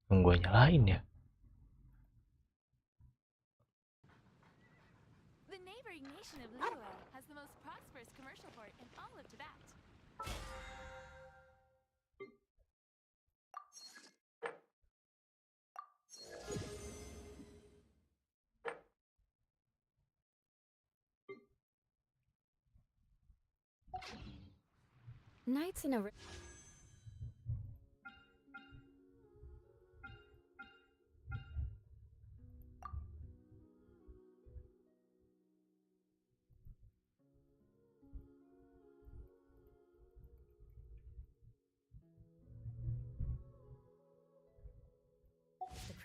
Nunggu nyalain ya. The neighboring nation of Lua has the most prosperous commercial port in all of Tibet. Nights in a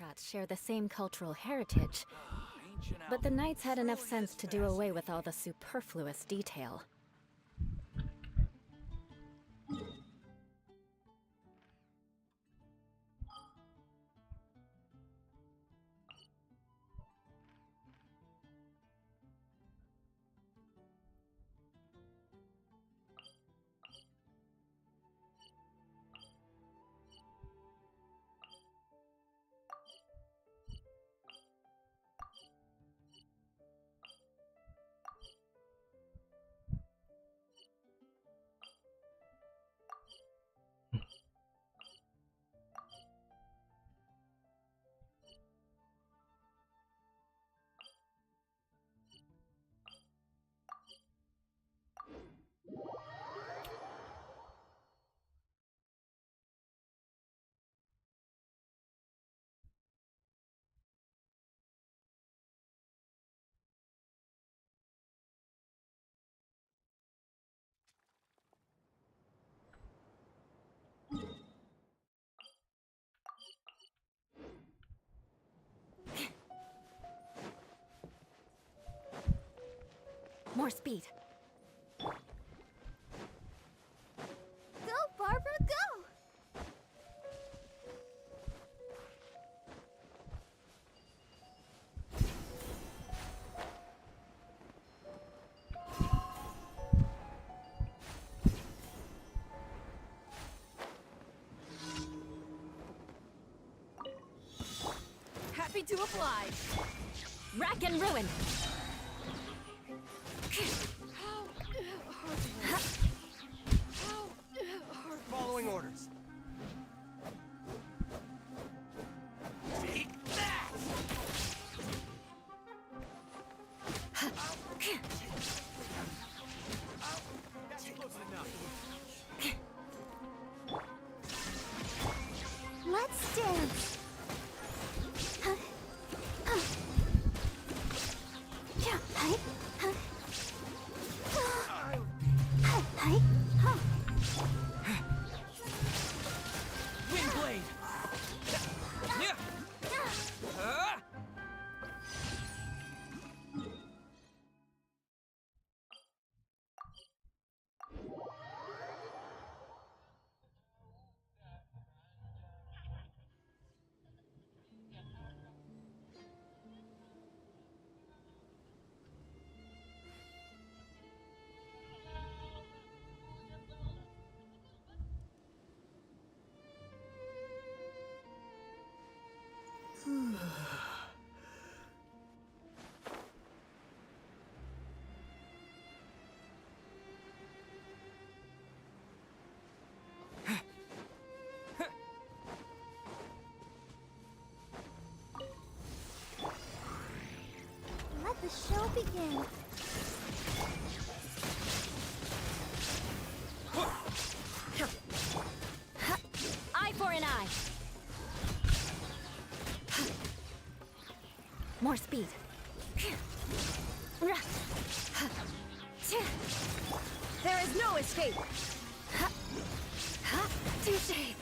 aristocrats share the same cultural heritage, but the knights had enough sense to do away with all the superfluous detail. More speed. Go, Barbara, go! Happy to oblige. Rack and ruin. Following orders. Take that! That's close enough. Let's dance. Windblade! Let the show begin. Eye for an eye. More speed. There is no escape. Touché.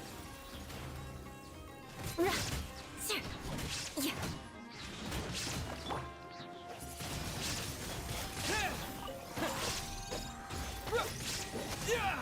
Yeah.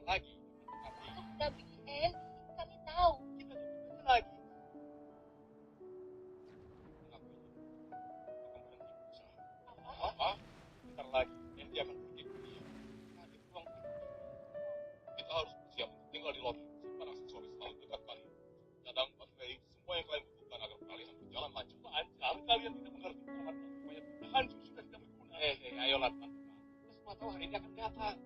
Jangan lagi. Kita bikin Andy, kami tahu. Kita coba lagi. Kenapa ini? Akan berhenti berusaha. Apa? Bentar lagi, Andy akan pergi kuliah. Ada ruang praktik. Kita harus bersiap untuk tinggal di lobby. Simpan aksesoris selalu dekat kalian. Cadang baterai, semua yang kalian butuhkan agar peralihan berjalan lancar. Lancar, kalian tidak mengerti bahwa banyak hancur sudah tidak berguna. Ayolah teman-teman. Kita semua tahu hari ini akan datang.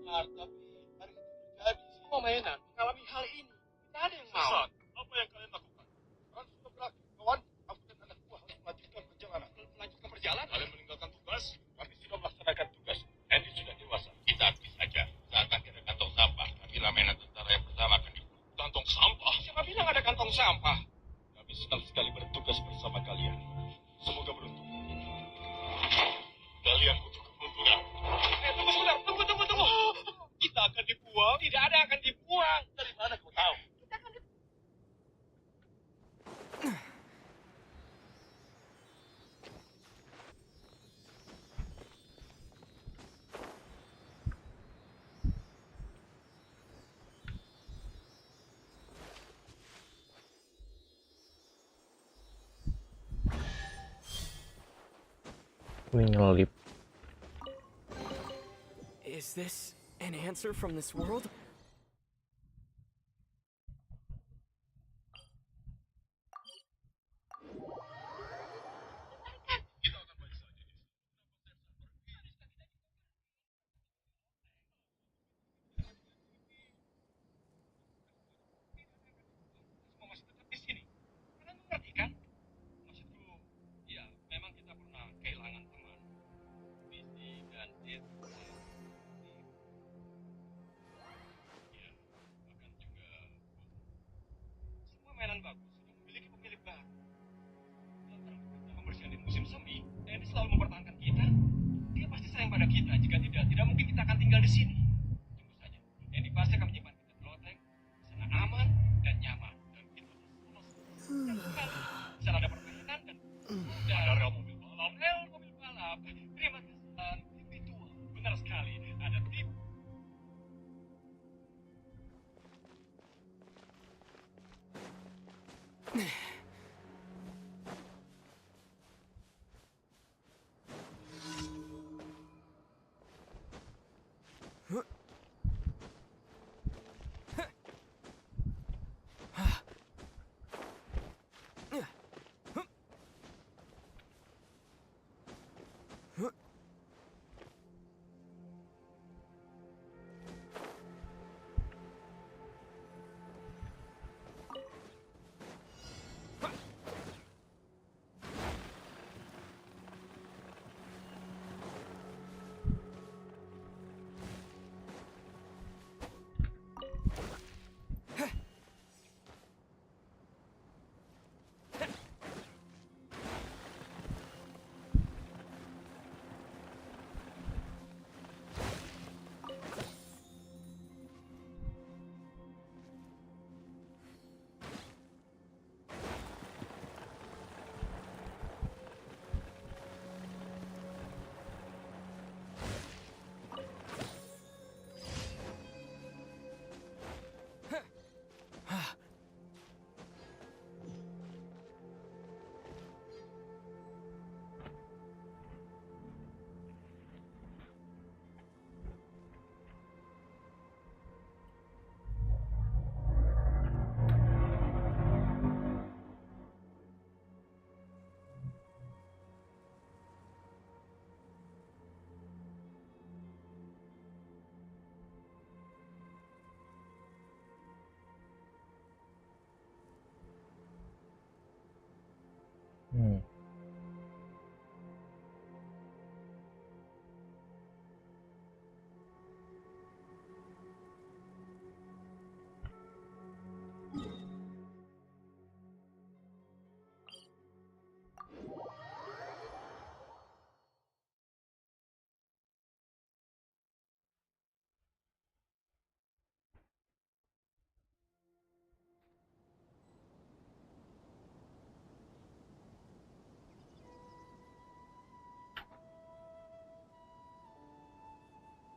Benar, tapi hari itu terjadi. Semua mainan mengalami hal ini. Tidak ada yang mau. Apa yang kalian lakukan? Sekarang sudah berakhir. Kawan, aku dan anak buah harus melanjutkan perjalanan. Melanjutkan perjalanan? Kalian meninggalkan tugas? Kami sudah melaksanakan tugas. Andy sudah dewasa. Kita aktif saja. Saat akan ada kantong sampah. Bila mainan tentara yang pertama akan dibunuh. Kantong sampah? Siapa bilang ada kantong sampah? Kami senang sekali bertugas bersama kalian. Semoga beruntung. Kalian butuh keberuntungan. Tunggu sebentar. Tunggu. Kita akan dibuang? Tidak ada yang akan dibuang. Dari mana kau tahu? Kita akan dibuang. Nyelip. Is this an answer from this world? Kita akan balik saja. Semua masih tetap di sini. Kalian mengerti kan? Maksudku, ya memang kita pernah kehilangan teman. Visi dan itu. Ya, bahkan juga semua mainan bagus sudah memiliki pemilik baru. Dalam pembersihan di musim semi, Andy selalu mempertahankan kita. Dia pasti sayang pada kita. Jika tidak mungkin kita akan tinggal di sini. Tunggu saja. Andy pasti akan menyimpan kita di loteng. Di sana aman dan nyaman. Dan kita terus. Di sana ada permainan dan ada rel mobil balap. Terima kasih. Dan tim ritual. Benar sekali. Ada tim.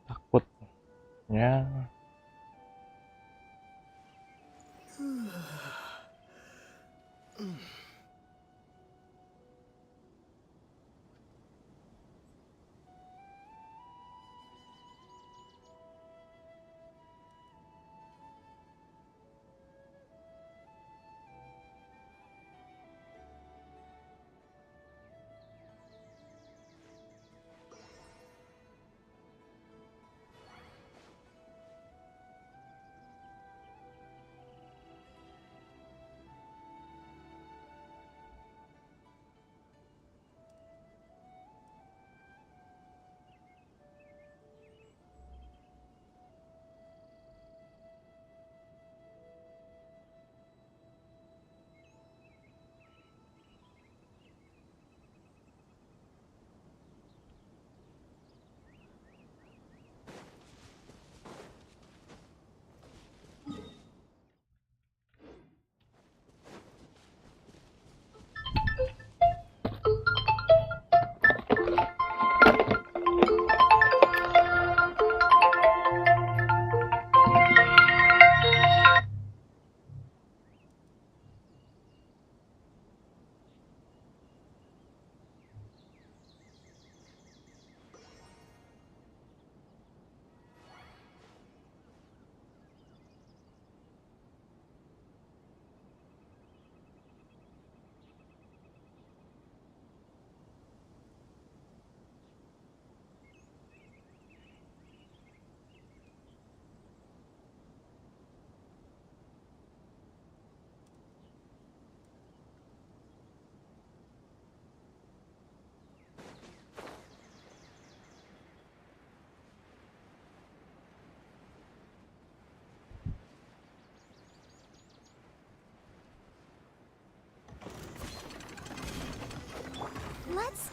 Takutnya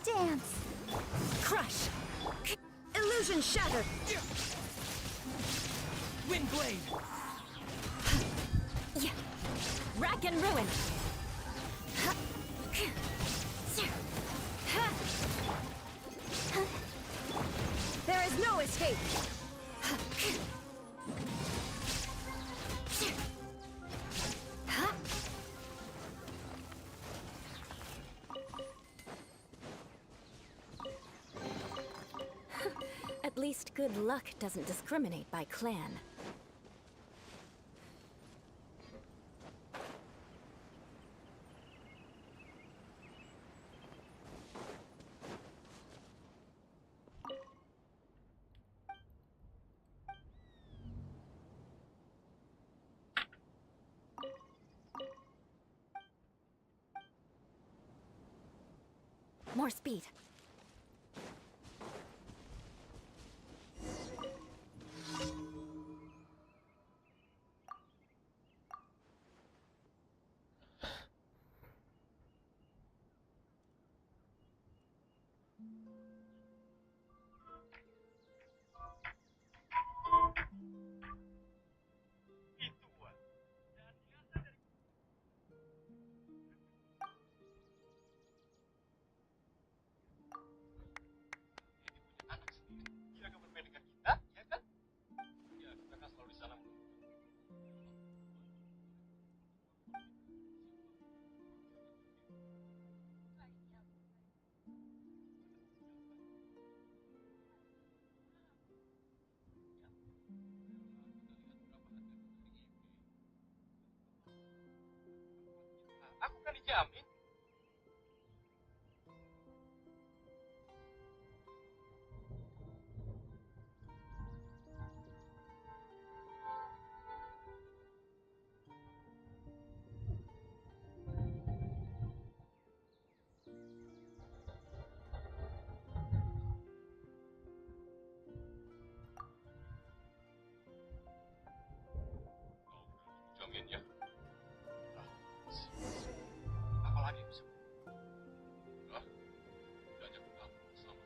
Dance! Crush! Illusion shattered! Wind blade. Yeah. Rack and ruin! There is no escape! At least good luck doesn't discriminate by clan. More speed. Anak sendiri, dia akan bermain dengan kita, ya kan? Ya, kita kan selalu di sana menunggu. Aku kan dijamin. Jamin ya. Apalagi yang bisa udah diajak kita sama-sama.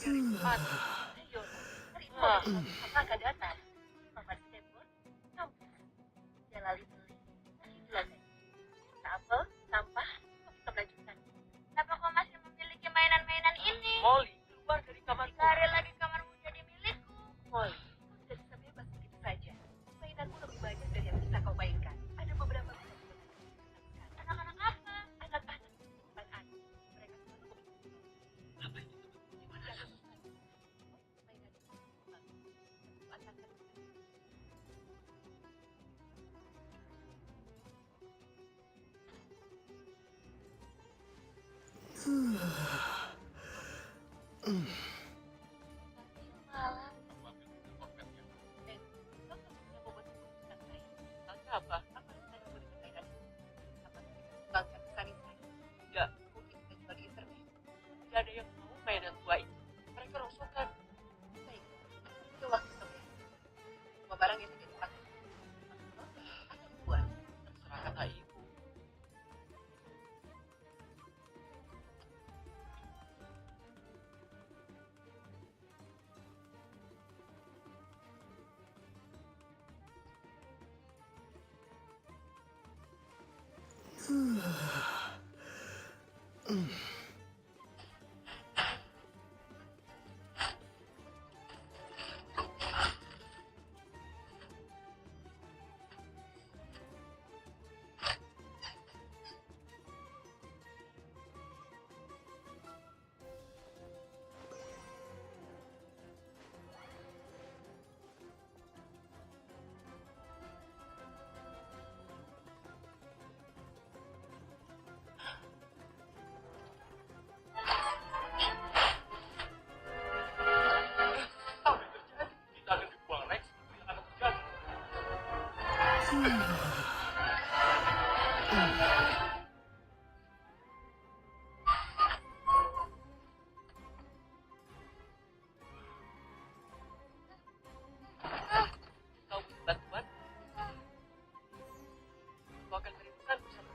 Ayo, terima. Maka datang. Mama telepon, kamu. Jalali beli. Masih jelas. Apel, sampah, kita melanjutkan. Kenapa kau masih memiliki mainan-mainan ini? Molly, keluar dari kamarku. Cari lagi kamarmu jadi milikku. Molly, kau tidak bisa bebas begitu saja. Mainanmu lebih banyak dari yang bisa kau mainkan. Ada beberapa bisa dimainkan. Anak-anak apa? Anak-anak bukan anak. Mereka selalu apa itu? Di mana mainan itu? Malam. Aku ambil korpetnya. Kau tak bisa membuat keputusan lain. Tanya apa? Apa yang saya boleh mainan itu? Apa yang kita kembangkan sari saya? Tidak, mungkin kita jual di internet. Tidak ada yang mau mainan tua itu. Mereka rongsokan. Baik, itu waktu sebenarnya. Semua barang yang tidak dipakai. Atau dibuat. Terserah kata ibu. Kau butuh bantuan? Kau akan merindukan bersama.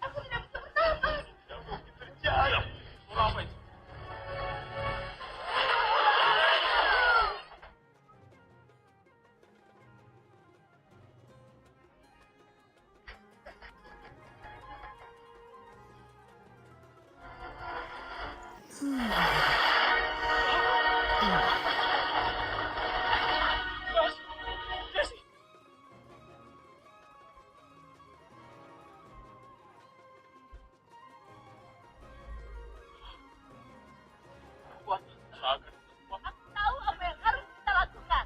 Aku tidak bisa bernapas. Yang mungkin terjadi. Suara apa itu? Mas, Jesse. Kuat, akan kuat. Aku tahu apa yang harus kita lakukan.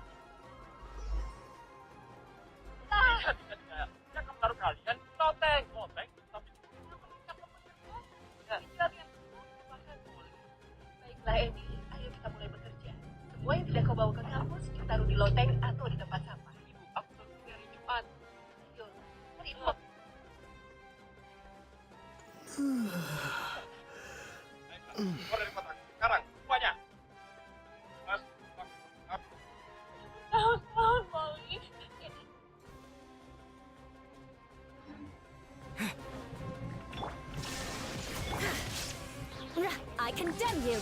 Tidak. Yang menaruh kalian loteng, tapi Baiklah, Eni. Ayo kita mulai bekerja. Semua yang tidak kau bawa ke kampus, kita taruh di loteng atau di tempat sampah. Ibu, aku taruh di hari Jumat. Ayo, hari Jumat. keluar dari kotak. Sekarang, semuanya. Mas, aku. Tahun-tahun, Molly. I condemn you!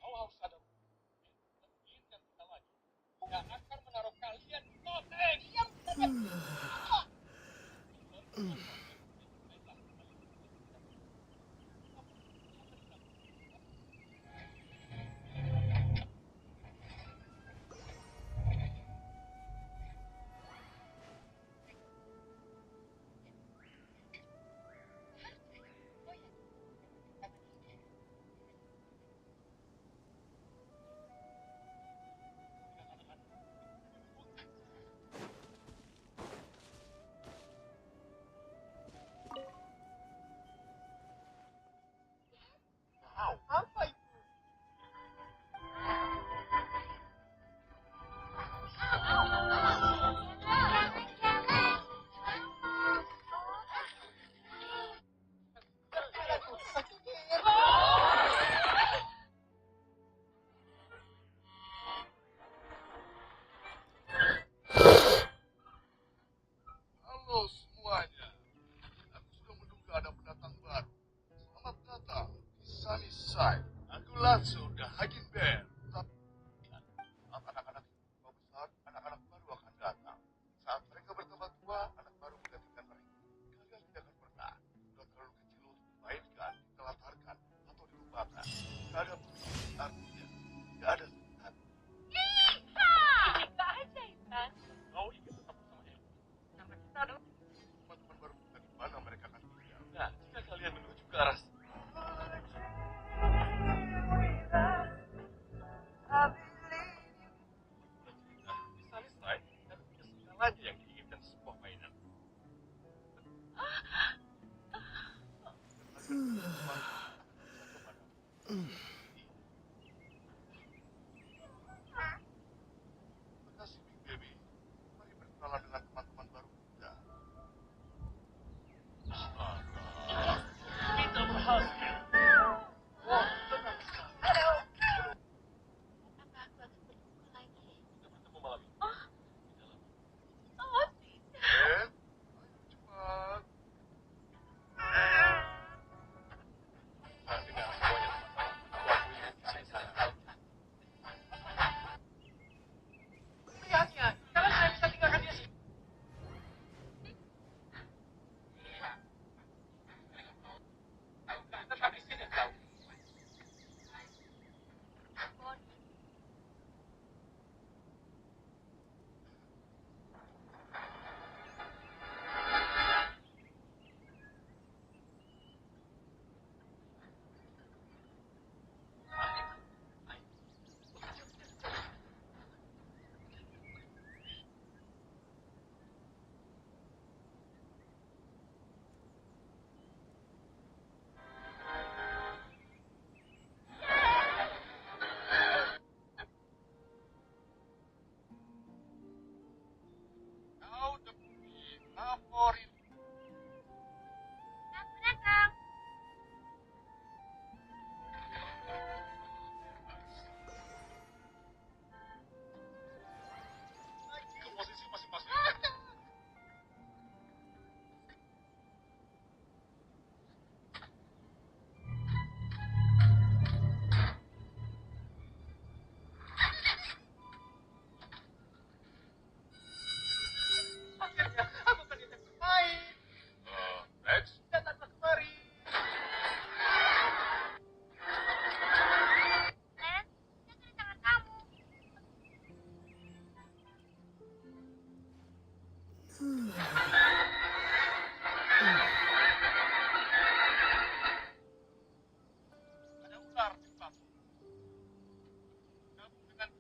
Kau harus sadar. Dan kita lagi. Tidak akan menaruh kalian di loteng. Apa itu? Halo semuanya. Aku sudah menduga ada pendatang baru. Selamat datang di Sunnyside. Akulah sudah Hagin Bear. Tapi saat anak-anak tua besar, anak-anak baru akan datang. Saat mereka bertambah tua, anak baru menggantikan mereka. Kalian tidak akan pernah. Sudah terlalu kecil untuk dimainkan, ditelantarkan, atau dilupakan. Tidak ada bukti artinya. Tidak ada sehat. Kita aja, Intan. Kau ingin tetap bersama Emi. Karena kita adalah teman-teman baru kita di mana mereka akan tinggal. Nah, jika kalian menuju ke arah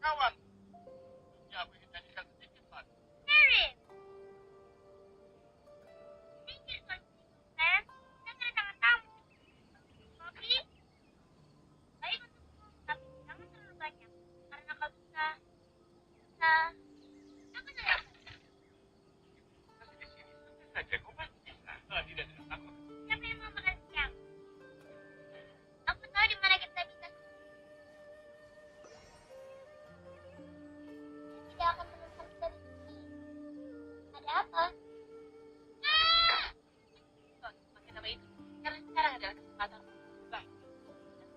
Kawan, ya aku ingin nyanyikan sedikit lagi. Erin. Minggir kau Sam. Kita kedatangan tamu. Kopi. Baik untukmu, tapi jangan terlalu banyak. Karena kau bisa. Aku sayang. Masih di sini santai saja, kau pasti bisa. Tidak, aku. Siapa yang mau makan siang? Aku tahu di mana kita bisa. Dia tidak akan menemukan kita di sini. Ada apa? Pakai nama itu karena sekarang adalah kesempatan baik.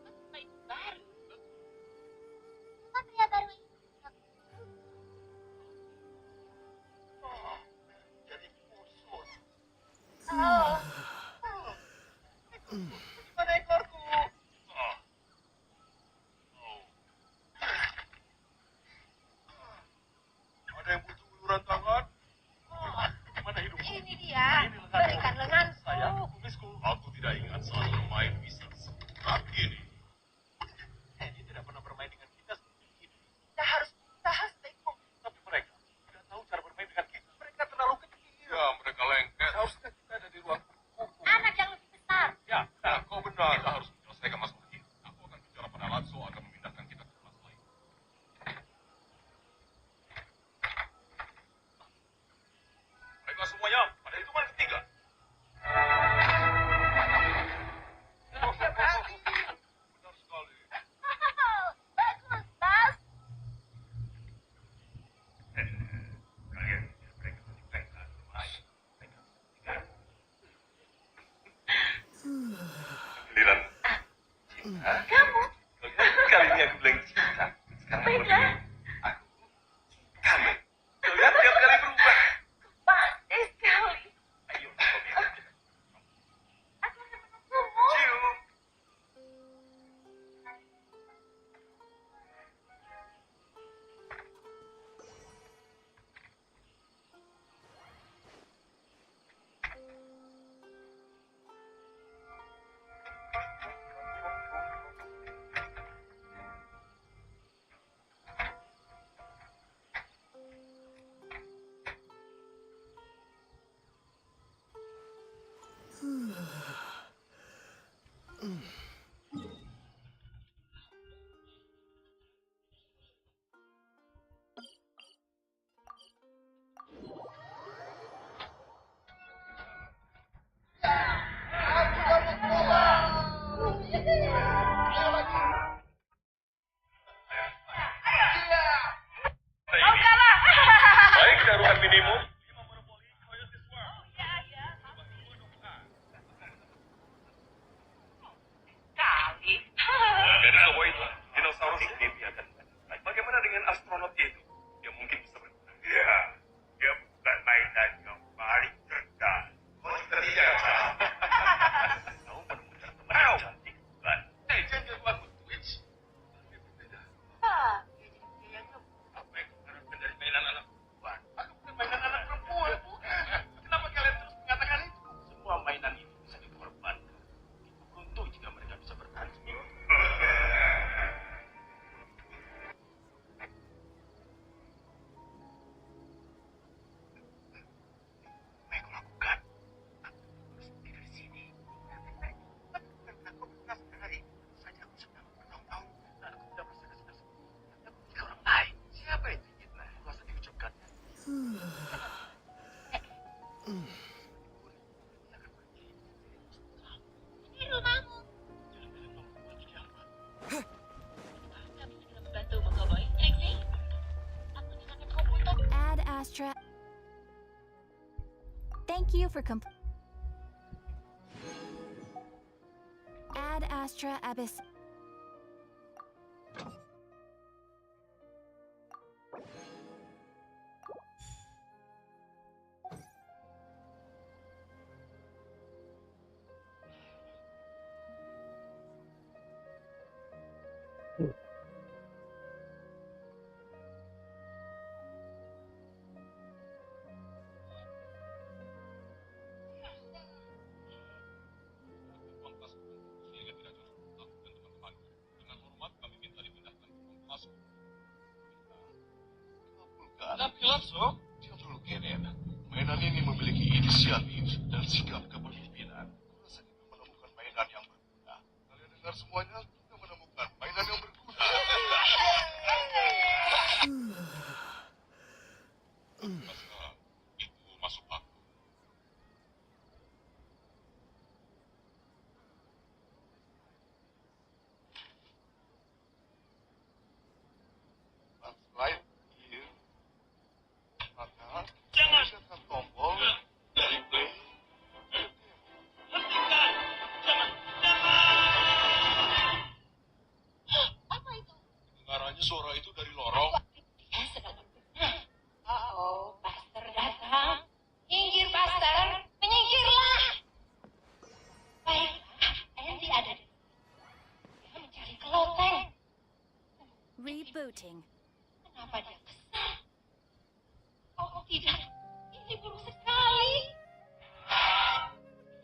Dan semua itu baru. Siapa pria baru ini? Oh, jadi khusus. Oh, Mana ekorku? Ada yang butuh uluran tangan? Mana hidupku? ini dia. Berikan lenganku. Sayang, kumisku. Aku tidak ingat saat bermain bisa seberat ini. Dia tidak pernah bermain dengan kita seperti ini. Kita harus berusaha sebaik mungkin. Tapi mereka tidak tahu cara bermain dengan kita. Mereka terlalu kecil. Ya, mereka lengket. Seharusnya kita ada di ruang terbuka. Anak yang lebih besar. Ya, kau benar. Kita harus menyelesaikan masalah ini. Aku akan bicara pada Latso agar memindahkan kita ke kelas lain. Baiklah semuanya, pada hitungan ketiga. Benar sekali. Bagus, Bas. Kalian mereka menyepengkan bermain. Mereka tidak. Giliran cinta. Kamu. Kali ini aku bilang cinta. Sekarang aku Baiklah. bilang aku kamu. Kalian tiap kali berubah. Pasti sekali. Ayo, kau bisa. Aku akan menunggumu. Cium. Baik, taruhan minimum. Kali. Dari semua itu, dinosaurus ini biarkan. Bagaimana dengan astronot itu? Dia mungkin bisa berenang. Ya, dia bukan mainan yang paling cerdas. Oh, kita tidak. Kau menemukan teman yang cantik, bukan? Jangan ganggu aku, Twitch. Dia berbeda. Dia jadi pria yang lembut. Apa yang kau harapkan dari mainan anak perempuan? Aku bukan mainan anak perempuan, bukan. Kenapa kalian terus mengatakan itu? Semua mainan itu bisa dikorbankan. Kita beruntung jika mereka bisa bertahan seminggu. Apa yang kau lakukan? Aku harus pergi dari sini. Karena aku benar sekali. Tentu saja aku sudah bertahun-tahun dan aku tidak merasa kesenangan seperti aku jika orang lain. Siapa itu Hitler? Masa diucapkannya? Ini rumahmu. Jangan bilang membuat siapa. Kami segera membantu mengkoboi. Trixie, Aku nyalakan komputer. Ad Astra. Thank you for Ad Astra Abyss. Uang tas sehingga tidak cocok untuk aku dan teman Tapi langsung, dia dulu Kenen. Mainan ini memiliki inisiatif dan sikap kepemimpinan. Rasa kita menemukan mainan yang berguna. Kalian dengar semuanya, kita menemukan mainan yang berguna. Masa itu masuk akal? Selain itu, maka jangan tekan tombol dari play. Hentikan! Jangan! Apa itu? Dengarannya suara itu dari lorong. Dia sedang Oh, Pastor datang. Minggir, Pastor. Menyingkirlah. Baiklah, Andy ada di sini. Dia mencari keloteng. Rebooting. Kenapa dia kesal? Oh tidak, ini buruk sekali.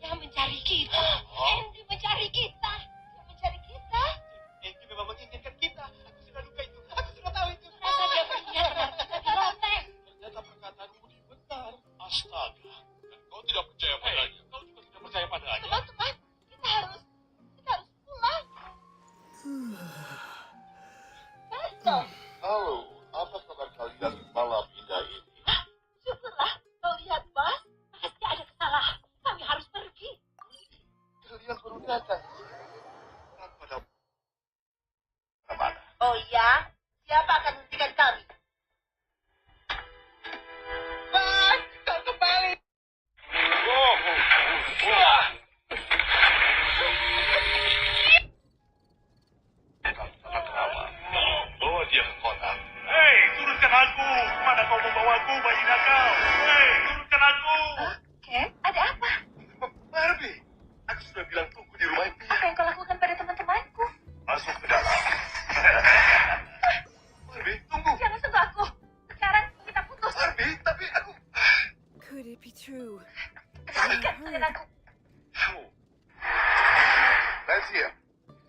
Dia mencari kita. Andy mencari kita. Dia mencari kita. Andy memang menginginkan kita. Aku sudah duga itu. Aku sudah tahu itu. Ternyata dia melihat kita di loteng. Ternyata perkataanmu benar. Astaga. Dan kau tidak percaya padanya. Kau juga tidak percaya padanya. Teman-teman, kita harus pulang. Pastor, Halo, apa kabar kalian malam indah ini? syukurlah kau lihat, Bas. Pasti ada kesalahan. Kami harus pergi. Kalian baru datang. Pada mana? Oh iya, siapa akan menghentikan kami? Bas, kau kembali. Bawa dia ke kota. Hei, turunkan aku. Mana kau membawaku, bayi nakal? Hei, turunkan aku. Ken, ada apa? Barbie, aku sudah bilang tunggu di rumah dia. Apa yang kau lakukan pada teman-temanku? Masuk ke dalam. Barbie, tunggu. Jangan sentuh aku. Sekarang kita putus. Barbie, tapi aku... Could it be true? Kembalikan kalian aku. Kamu. Rahasia,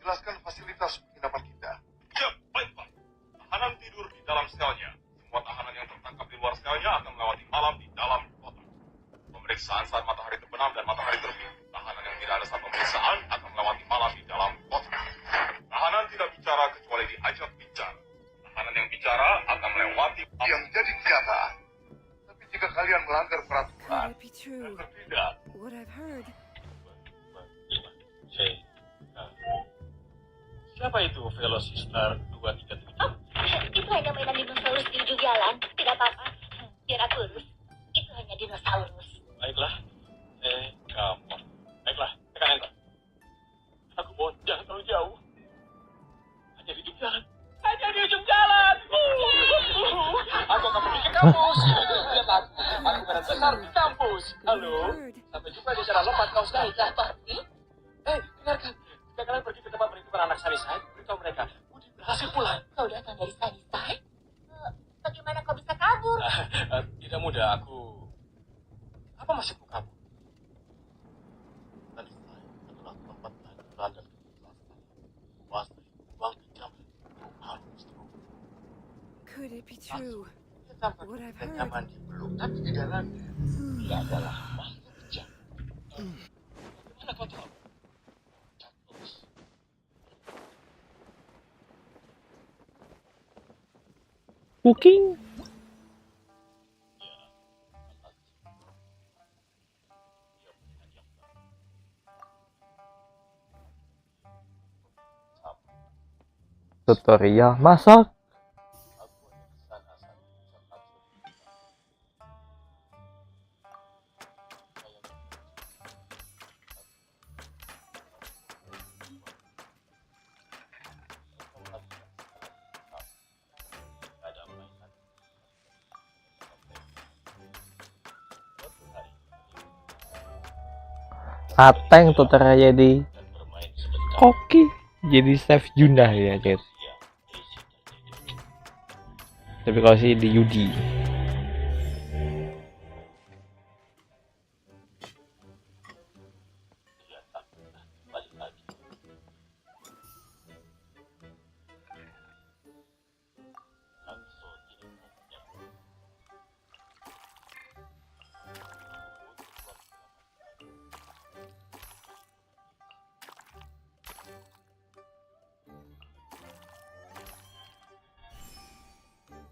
jelaskan fasilitas penginapan kita. Ya, baik Pak. Tahanan tidur di dalam selnya. Semua tahanan yang tertangkap di luar selnya akan melewati malam di dalam kota. Pemeriksaan saat matahari terbenam dan matahari terbit. Tahanan yang tidak ada saat pemeriksaan akan melewati malam di dalam kota. Tahanan tidak bicara kecuali diajak bicara. Tahanan yang bicara akan melewati yang jadi kenyataan. Tapi jika kalian melanggar peraturan, Could it be true? tidak. What I've heard. Siapa itu Velocitar 237? Oh, itu hanya mainan dinosaurus di ujung jalan. Tidak apa-apa. Biar aku urus. Itu hanya dinosaurus. Baiklah. Kamu. Baiklah, tekan enter. Aku mohon jangan terlalu jauh. Hanya di ujung jalan. Hanya di ujung jalan. Aku akan pergi ke kampus. Lihat aku benar besar di kampus. Halo. Heard. Sampai jumpa di acara lompat kaos naik. Dengarkan. Jika kalian pergi ke tempat perhitungan anak Sunnyside, beritahu mereka, Budi berhasil pulang. Kau datang dari Sunnyside? Bagaimana kau bisa kabur? Tidak mudah, aku... Apa maksudmu kamu? Sunnyside adalah tempat kehadiran dan kebebasan. Kuasa, uang kejam, harus terus. Could it be true? Dia tampak What I've tidak heard. nyaman di peluk, tapi di dalamnya dia adalah makhluk kejam. Bagaimana kau tahu? Terus. Cooking. Tutorial masak. Ateng tutorial jadi koki, jadi chef Junah ya guys. Tapi kalau sih di Yudi.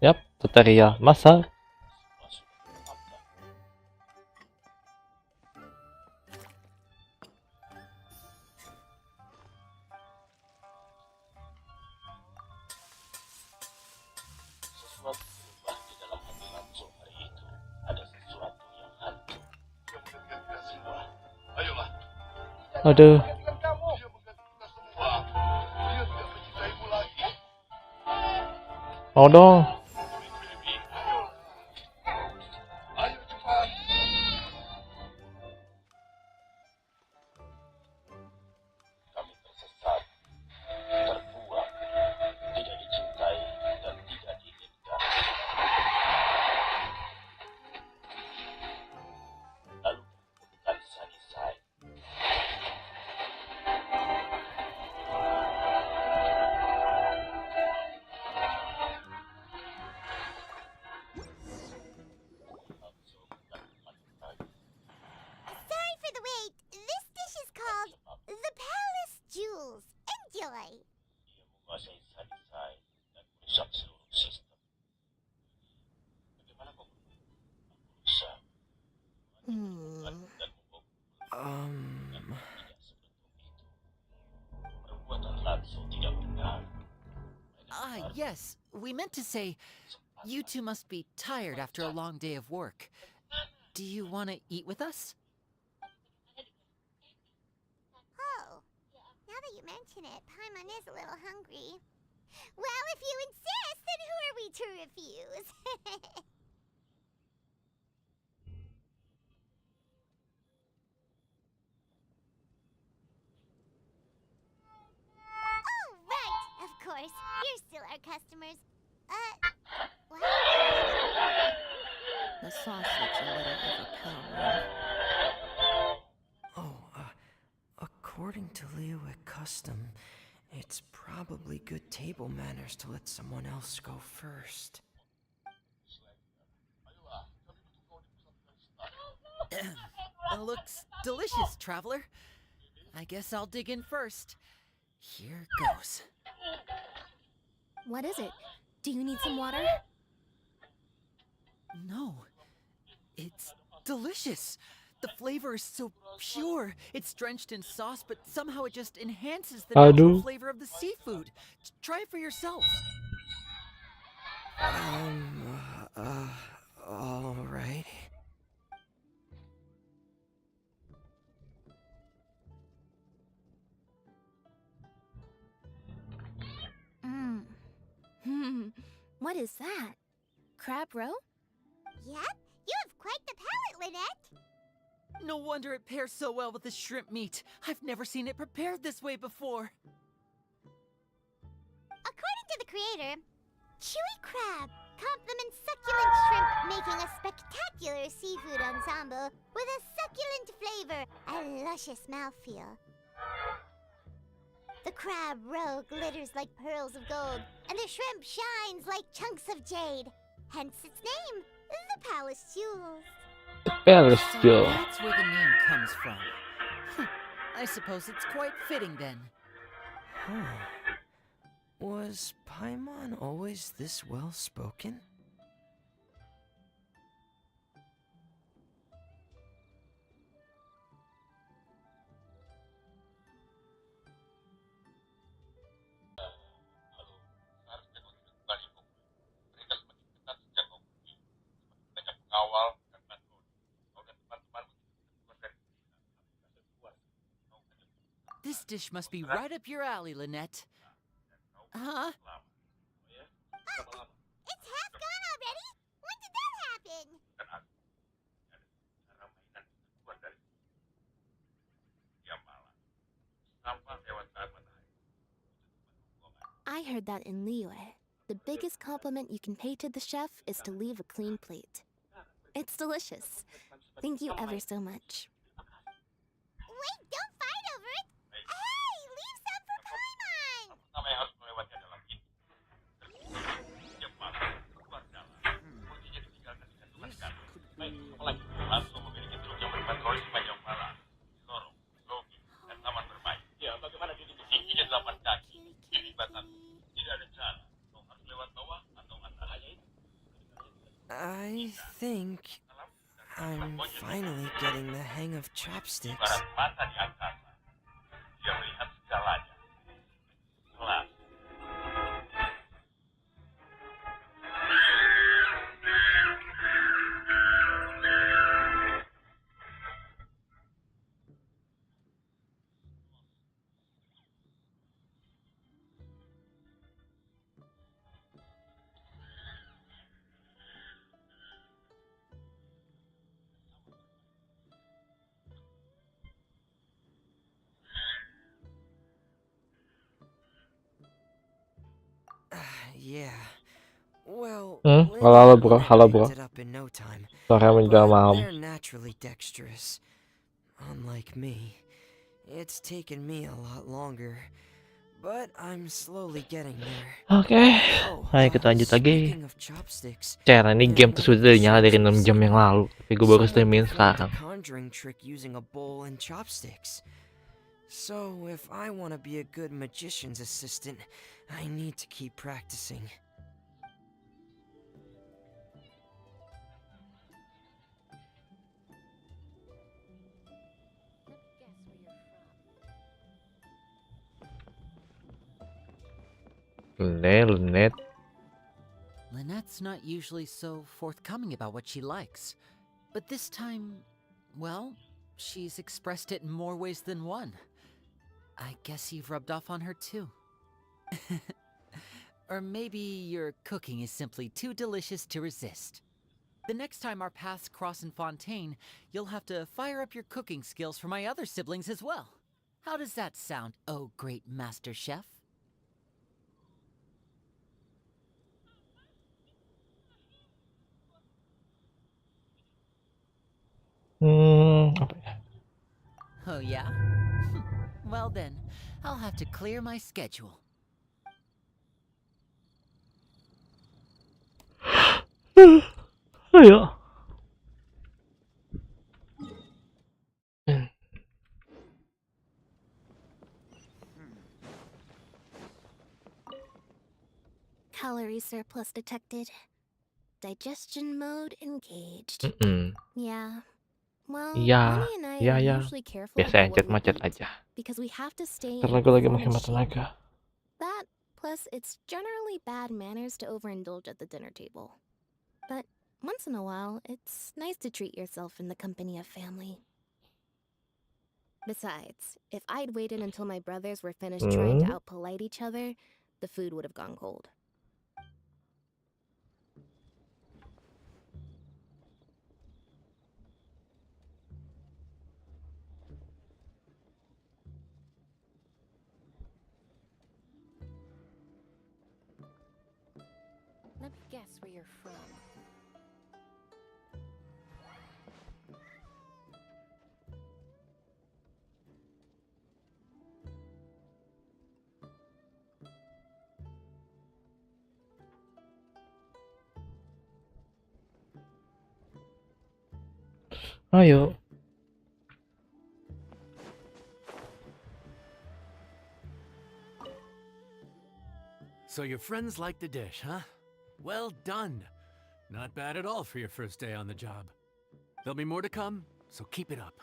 Yap, tutorial masak. Sesuatu berubah di dalam hati langsung hari itu. Ada sesuatu yang hantu. Dia menggantikan kita semua. Ayolah. Aduh. Dia menggantikan kita semua. Dia tidak mencintaimu lagi. Mau dong. Ayo cepat. Kami tersesat, terbuang, tidak dicintai dan tidak diinginkan. Lalu bukan sanisai. Sorry for the wait. This dish is called the Palace Jewels. Enjoy. Dia menguasai sanisai dan merusak seluruh sistem. Bagaimana kau berusaha dan membawa tidak seberuntung itu? Perbuatan langsung tidak benar. Yes. We meant to say, you two must be tired after a long day of work. Do you want to eat with us? Oh, now that you mention it, Paimon is a little hungry. Well, if you insist, then who are we to refuse? Oh, right, of course. You're still our customers. What? The sausage a little overpowering. According to Liyue custom, it's probably good table manners to let someone else go first. Looks delicious, traveler. I guess I'll dig in first. Here goes. What is it? Do you need some water? No, it's delicious. The flavor is so pure. It's drenched in sauce, but somehow it just enhances the natural Aduh. flavor of the seafood. Try it for yourself. All right. What is that? Crab roe? Yep, you have quite the palate, Lynette. No wonder it pairs so well with the shrimp meat. I've never seen it prepared this way before. According to the creator, chewy crab complements succulent shrimp, making a spectacular seafood ensemble with a succulent flavor and luscious mouthfeel. The crab roe glitters like pearls of gold, and the shrimp shines like chunks of jade. Hence its name, the Palace Jewels. Palace So Jewel. that's where the name comes from. I suppose it's quite fitting then. Was Paimon always this well spoken? Seharusnya kau tidak kembali kau. Mereka semakin ketat sejak kau pergi. Semakin banyak pengawal dan patroli. Kau dan teman-temanmu tidak bisa keluar dari sini. Merasa puas. Kau hanya This dish must be right up your alley, Lynette. Huh? lama. Oh ya? Berapa lama? It's half gone already? When did that happen? Dan aku. Ada cara mainan bisa keluar dari sini. Dia malam. Sampah lewat saat matahari. Itu tempat pembuangan. I heard that in Liyue. The biggest compliment you can pay to the chef is to leave a clean plate. It's delicious. Thank you ever so much. Wait, don't fight over it! Hey, leave some for Paimon! Pertama yang harus melewati adalah ini. Setiap malam, keluar jalan. Kursinya ditinggalkan di gantungan kaki. Baik, apalagi langsung memiliki truk yang berpatroli sepanjang malam. Di lorong, lobi, dan taman bermain. Ya, bagaimana ini? Tingginya 8 kaki. Ini batas. Tidak ada jalan. Kau harus lewat bawah atau atas. Hanya itu. I think I'm finally getting the hang of chopsticks. Ibarat mata di angkasa, dia melihat segalanya. Jelas. Yeah. Well, Halo bro, Lynn halo picked bro. it up in no time. Sore menjelang But malam. they're naturally dexterous. Unlike me, it's taken me a lot longer. But I'm slowly getting there. Oke, ayo kita lanjut lagi. Speaking of chopsticks, Cara ini game tuh sudah nyala dari 6 jam yang lalu, tapi gue baru streamin sekarang. Conjuring trick using a bowl and chopsticks. So if I want to be a good magician's assistant, I need to keep practicing. Lynette. Lynette's not usually so forthcoming about what she likes. But this time, well, she's expressed it in more ways than one. I guess you've rubbed off on her too. Or maybe your cooking is simply too delicious to resist. The next time our paths cross in Fontaine, you'll have to fire up your cooking skills for my other siblings as well. How does that sound, oh great master chef? Apa ya? Oh yeah? Well then, I'll have to clear my schedule. Ayo. Calorie surplus detected. Digestion mode engaged. Yeah. Well, Ya, Bonnie and I ya, are ya. usually careful Biasa about what we macet eat aja. because we have to stay Karena in gue lagi performance menghemat shape. tenaga. That, plus it's generally bad manners to overindulge at the dinner table. But once in a while, it's nice to treat yourself in the company of family. Besides, if I'd waited until my brothers were finished trying to outpolite each other, the food would have gone cold. Let me guess where you're from. Ayo. So your friends like the dish, huh? Well done. Not bad at all for your first day on the job. There'll be more to come, so keep it up.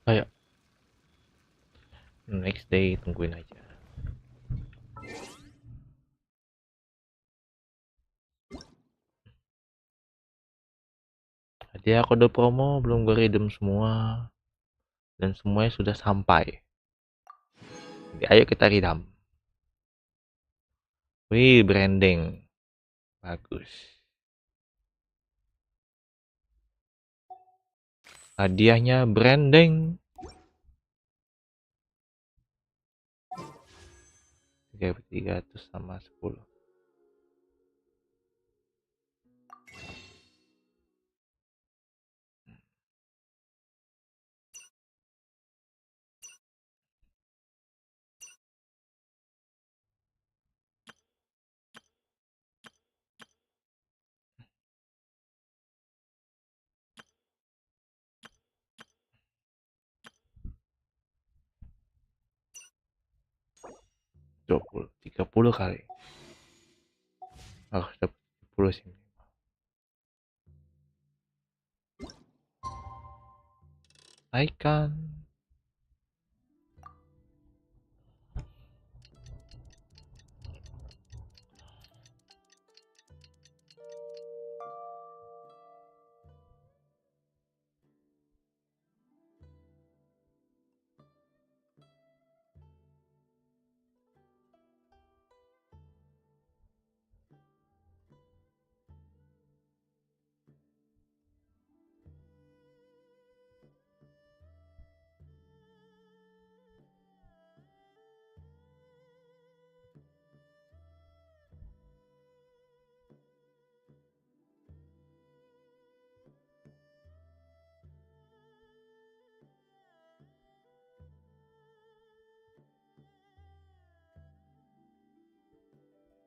Ayo. Next day, tungguin aja. Hadiah kode promo belum gue redeem semua. Dan semuanya sudah sampai. Oke, ayo kita redam. Wih, branding. Bagus. Hadiahnya branding. 300 sama 10. Puluh 30 kali. Harus dapat 10 sih. Icon.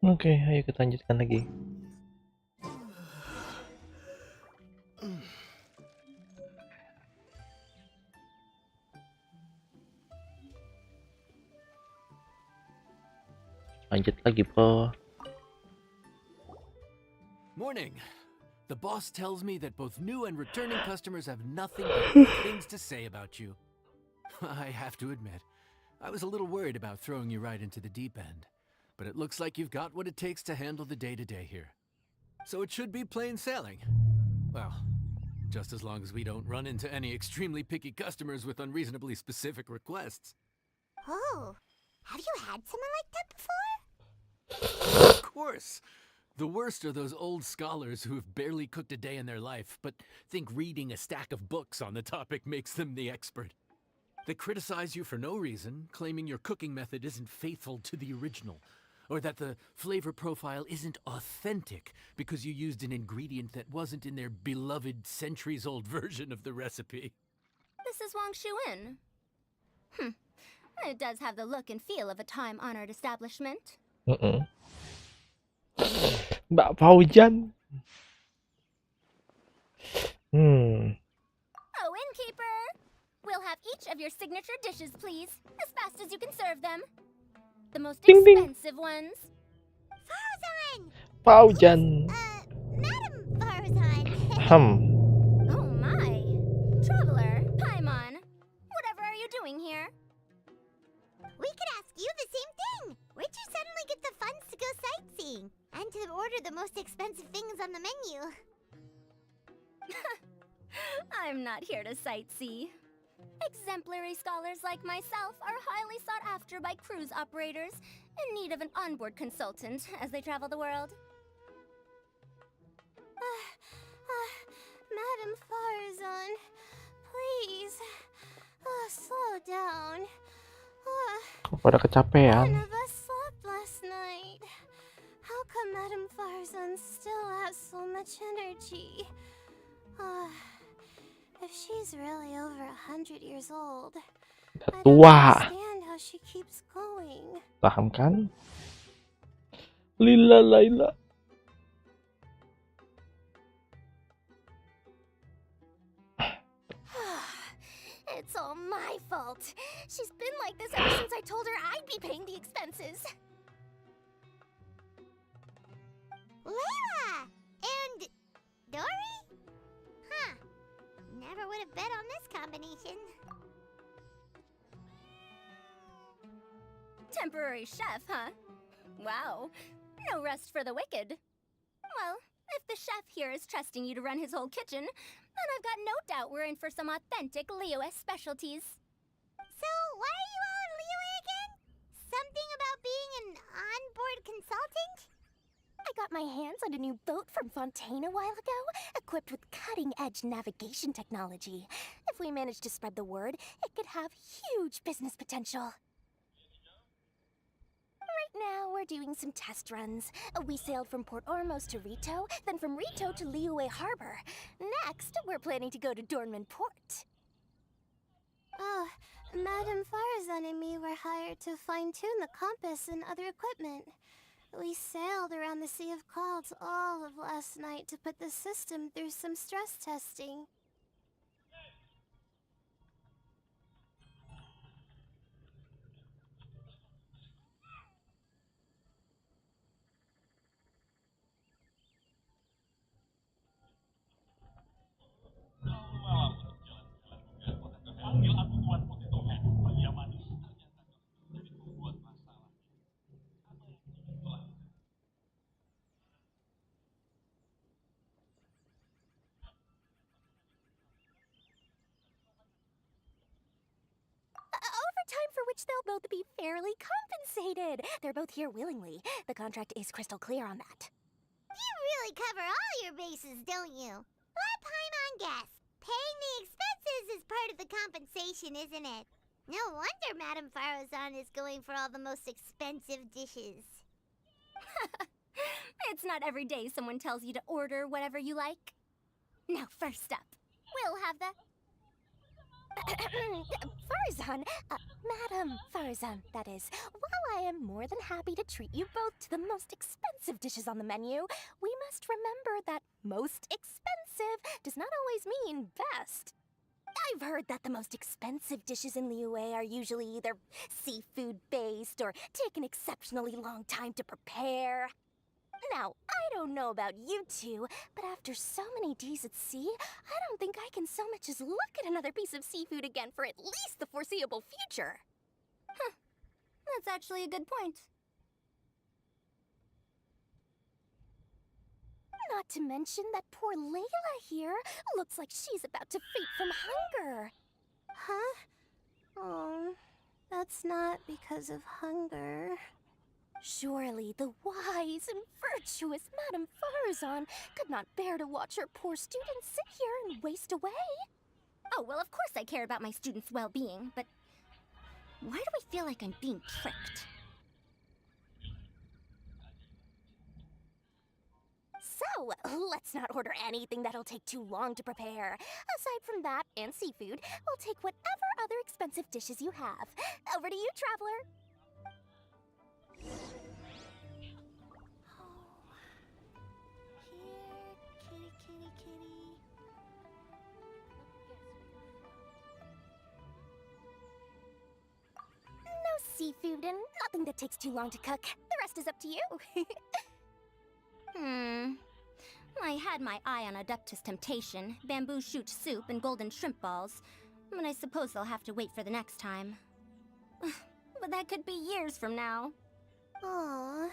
Oke, ayo kita lanjutkan lagi. Lanjut lagi, bro. Morning. The boss tells me that both new and returning customers have nothing but good things to say about you. I have to admit, I was a little worried about throwing you right into the deep end, but it looks like you've got what it takes to handle the day-to-day here. So it should be plain sailing. Well, just as long as we don't run into any extremely picky customers with unreasonably specific requests. Oh, have you had someone like that before? Of course. The worst are those old scholars who have barely cooked a day in their life, but think reading a stack of books on the topic makes them the expert. They criticize you for no reason, claiming your cooking method isn't faithful to the original, or that the flavor profile isn't authentic because you used an ingredient that wasn't in their beloved centuries-old version of the recipe. This is Wang Shuin. It does have the look and feel of a time-honored establishment. Mbak Faujan. Oh, innkeeper! We'll have each of your signature dishes, please, as fast as you can serve them. The most Ding, ding. expensive ones. Faujan. Madam Farzan. Oh my! Traveler, Paimon, whatever are you doing here? We could ask you the same thing. Where'd you suddenly get the funds to go sightseeing? And to order the most expensive things on the menu? I'm not here to sightsee. Exemplary scholars like myself are highly sought after by cruise operators in need of an onboard consultant as they travel the world. Madam Farzan, please, slow down. Pada kecapean. None of us slept last night. How come Madam Farzan still has so much energy? If she's really over 100 years old, I don't Tua. understand how she keeps going. Paham kan? Lila Laila. It's all my fault. She's been like this ever since I told her I'd be paying the expenses. Layla! And Dory? Huh. Never would have bet on this combination. Temporary chef, huh? Wow. No rest for the wicked. Well, if the chef here is trusting you to run his whole kitchen, then I've got no doubt we're in for some authentic Liyue specialties. So, why are you all in Liyue again? onboard consultant? I got my hands on a new boat from Fontaine a while ago, equipped with cutting-edge navigation technology. If we manage to spread the word, it could have huge business potential. Right now, we're doing some test runs. We sailed from Port Ormos to Rito, then from Rito to Liyue Harbor. Next, we're planning to go to Dornman Port. Oh, Madame Farazan and me were hired to fine-tune the compass and other equipment. We sailed around the Sea of Clouds all of last night to put the system through some stress testing. Panggil aku Tuan Putih Tohen. Dia manis. Ternyata jadi membuat masalah. Apa yang ingin kau lakukan? Overtime for which they'll both be fairly compensated. They're both here willingly. The contract is crystal clear on that. You really cover all your bases, don't you? Let Paimon guess. Paying the expenses is part of the compensation, isn't it? No wonder Madame Farazan is going for all the most expensive dishes. It's not every day someone tells you to order whatever you like. Now, first up, we'll have the... Farazan, Madame Farazan, that is. While I am more than happy to treat you both to the most expensive dishes on the menu, we must remember that most expensive does not always mean best. I've heard that the most expensive dishes in Liyue are usually either seafood-based or take an exceptionally long time to prepare. Now, I don't know about you two, but after so many days at sea, I don't think I can so much as look at another piece of seafood again for at least the foreseeable future. Huh. That's actually a good point. Not to mention that poor Layla here looks like she's about to faint from hunger. Huh? Oh, that's not because of hunger. Surely the wise and virtuous Madame Farazan could not bear to watch her poor students sit here and waste away. Oh, well, of course I care about my students' well-being, but why do I feel like I'm being tricked? So, let's not order anything that'll take too long to prepare. Aside from that and seafood, we'll take whatever other expensive dishes you have. Over to you, traveler. No seafood and nothing that takes too long to cook. The rest is up to you. I had my eye on Adeptus Temptation, bamboo shoot soup, and golden shrimp balls, but I suppose I'll have to wait for the next time. But that could be years from now. Aw,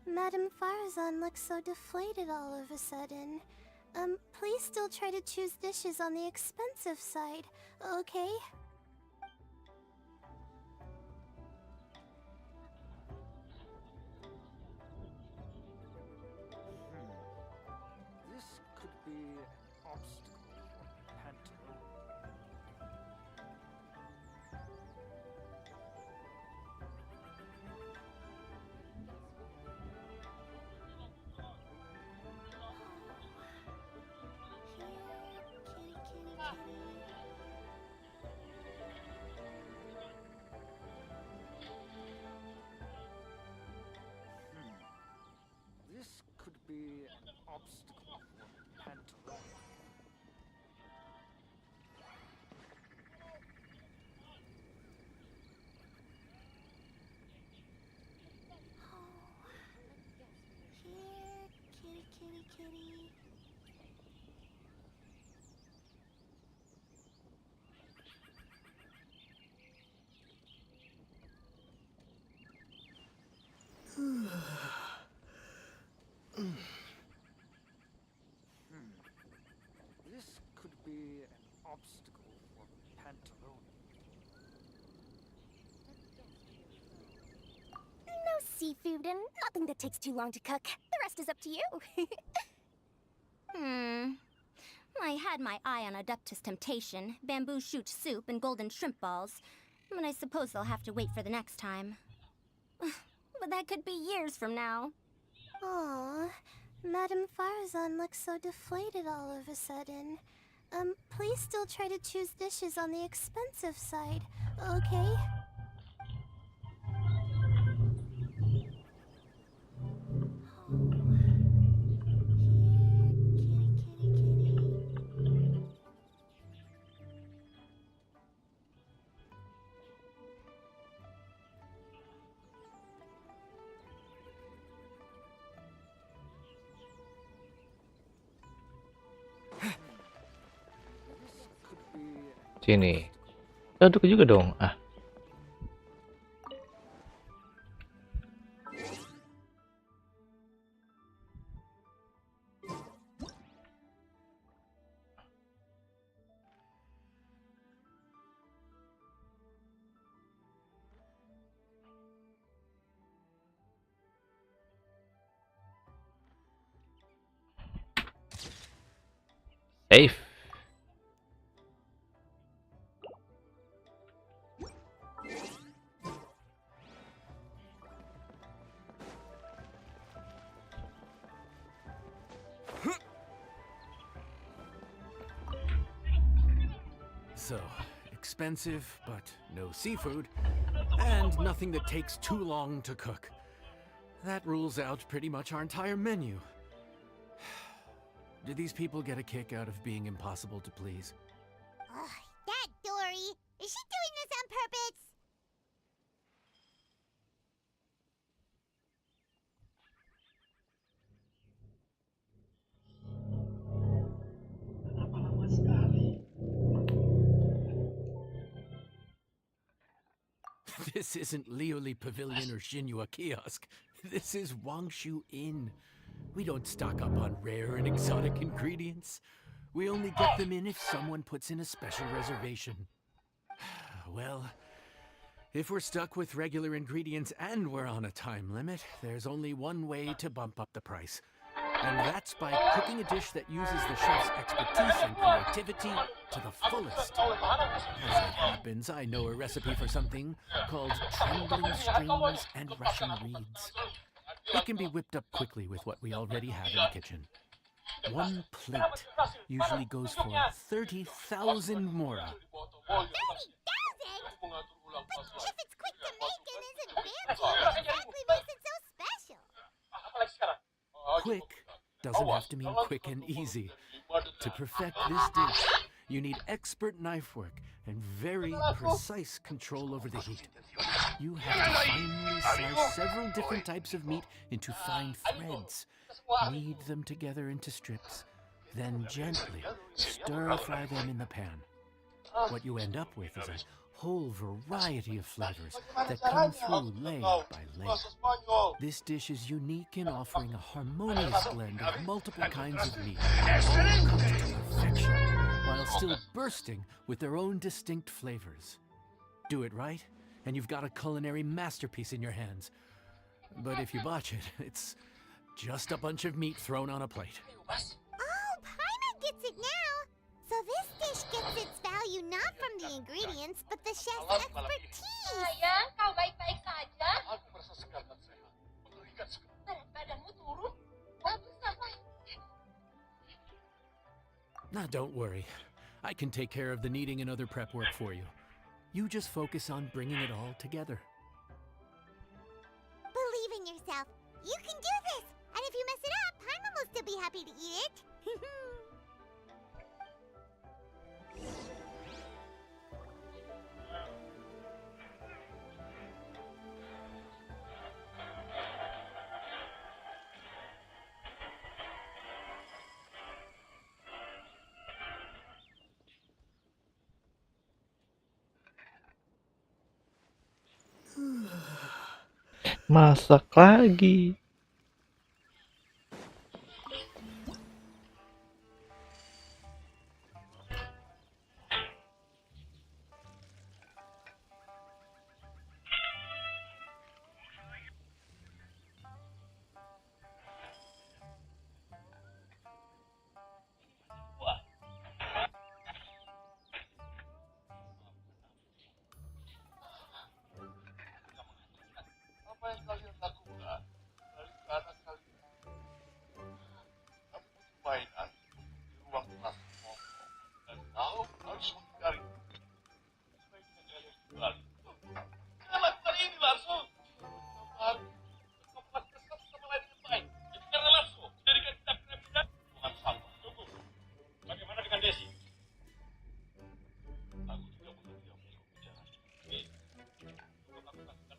Madame Farazan looks so deflated all of a sudden. Please still try to choose dishes on the expensive side, okay? This could be an obstacle for Pantaloon. This could be an obstacle for Pantaloon. Here, kitty, kitty, kitty. This could be an obstacle for Pantaloon. No seafood and nothing that takes too long to cook. The rest is up to you. I had my eye on Adeptus Temptation, bamboo shoot soup, and golden shrimp balls. But I suppose they'll have to wait for the next time. But that could be years from now. Aw, Madame Farzan looks so deflated all of a sudden. Please still try to choose dishes on the expensive side, okay? Sini. Duduk juga dong. Ah. Safe. So, expensive, but no seafood, and nothing that takes too long to cook. That rules out pretty much our entire menu. Do these people get a kick out of being impossible to please? Ugh, that Dory! Is she doing this on purpose? This isn't Lioli Pavilion or Xinhua Kiosk. This is Wangshu Inn. We don't stock up on rare and exotic ingredients. We only get them in if someone puts in a special reservation. Well, if we're stuck with regular ingredients and we're on a time limit, there's only one way to bump up the price. And that's by cooking a dish that uses the chef's expertise and creativity to the fullest. As it happens, I know a recipe for something called trembling strings and Russian reeds. It can be whipped up quickly with what we already have in the kitchen. One plate usually goes for 30,000 mora. 30,000? But if it's quick to make and isn't fancy, what exactly makes it so special? Quick doesn't have to mean quick and easy. To perfect this dish, you need expert knife work and very precise control over the heat. You have to finely slice several different types of meat into fine threads, knead them together into strips, then gently stir-fry them in the pan. What you end up with is a whole variety of flavors that come through layer by layer. This dish is unique in offering a harmonious blend of multiple kinds of meat, all cooked to perfection, while still bursting with their own distinct flavors. Do it right, and you've got a culinary masterpiece in your hands. But if you botch it, it's just a bunch of meat thrown on a plate. Oh, Paimon gets it now! So this dish gets its value not from the ingredients, but the chef's expertise! Sayang, kau baik-baik saja? Aku merasa segar dan sehat. Mengerikan sekali. Berat badanmu turun? Bagus apa? Now, don't worry. I can take care of the kneading and other prep work for you. You just focus on bringing it all together. Believe in yourself. You can do this! And if you mess it up, Paimon will still be happy to eat it. Masak lagi. yang kalian lakukan dari anak kalian. Kamu butuh mainan di ruang kelas ngomong dan kau harus menghindari. Sebaiknya kalian kembali. Jangan lakukan ini langsung. Kamu harus memperlakukan satu sama lain dengan baik. Jadi karena langsung jadikan kita pernah Tuhan sampah. Tunggu. Bagaimana dengan Desi? Aku juga butuh dia untuk bicara. Untuk aku lakukan.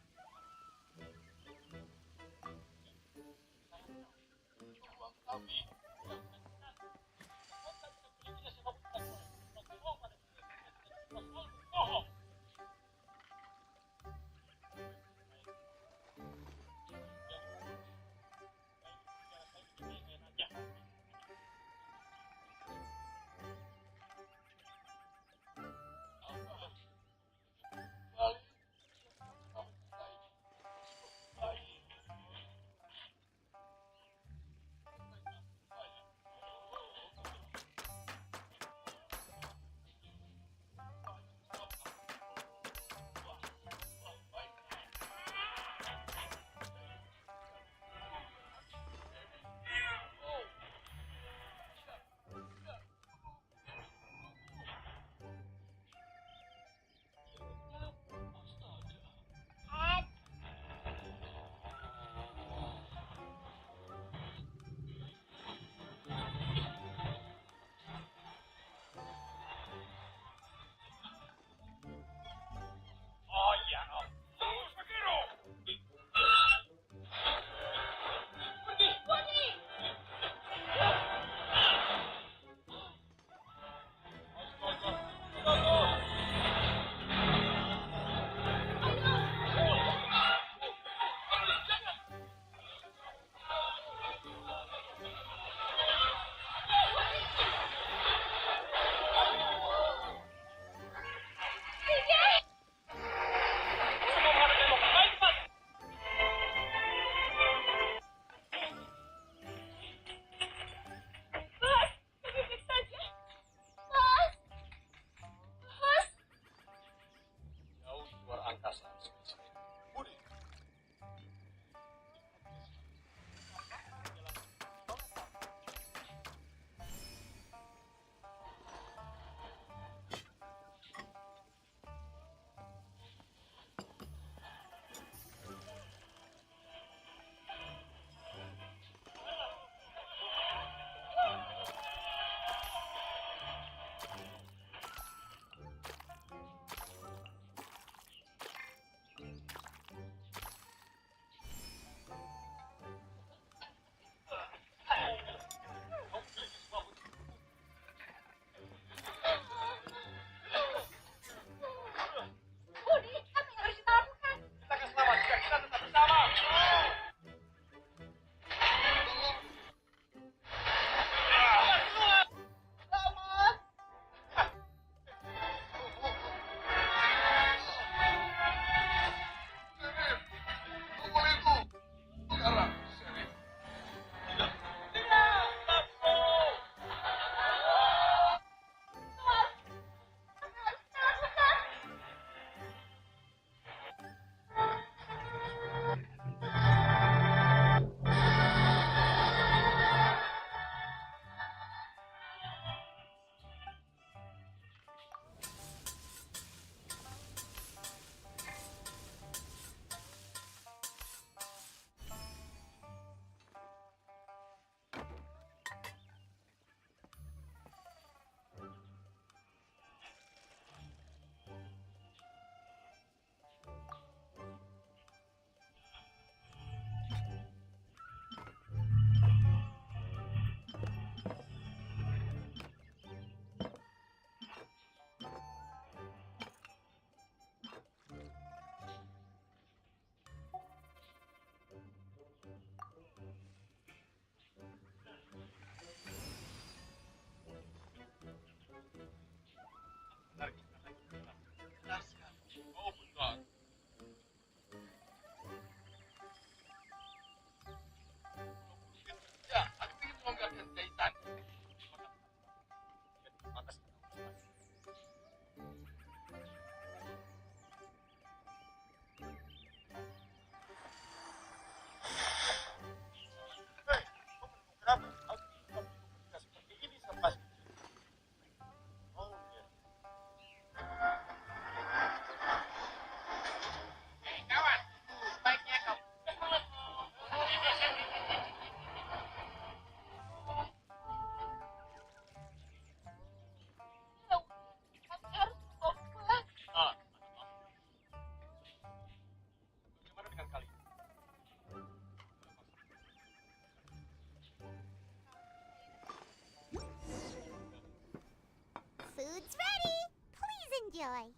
enjoy.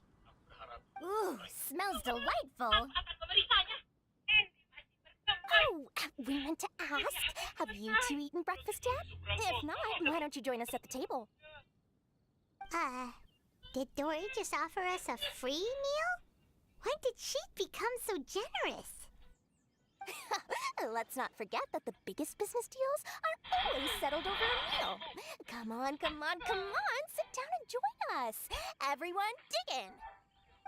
Ooh, smells delightful. Oh, we meant to ask, have you two eaten breakfast yet? If not, why don't you join us at the table? Did Dory just offer us a free meal? When did she become so generous? Let's not forget that the biggest business deals are always settled over a meal. Come on, come on, come on, sit down and join us. Everyone, dig in.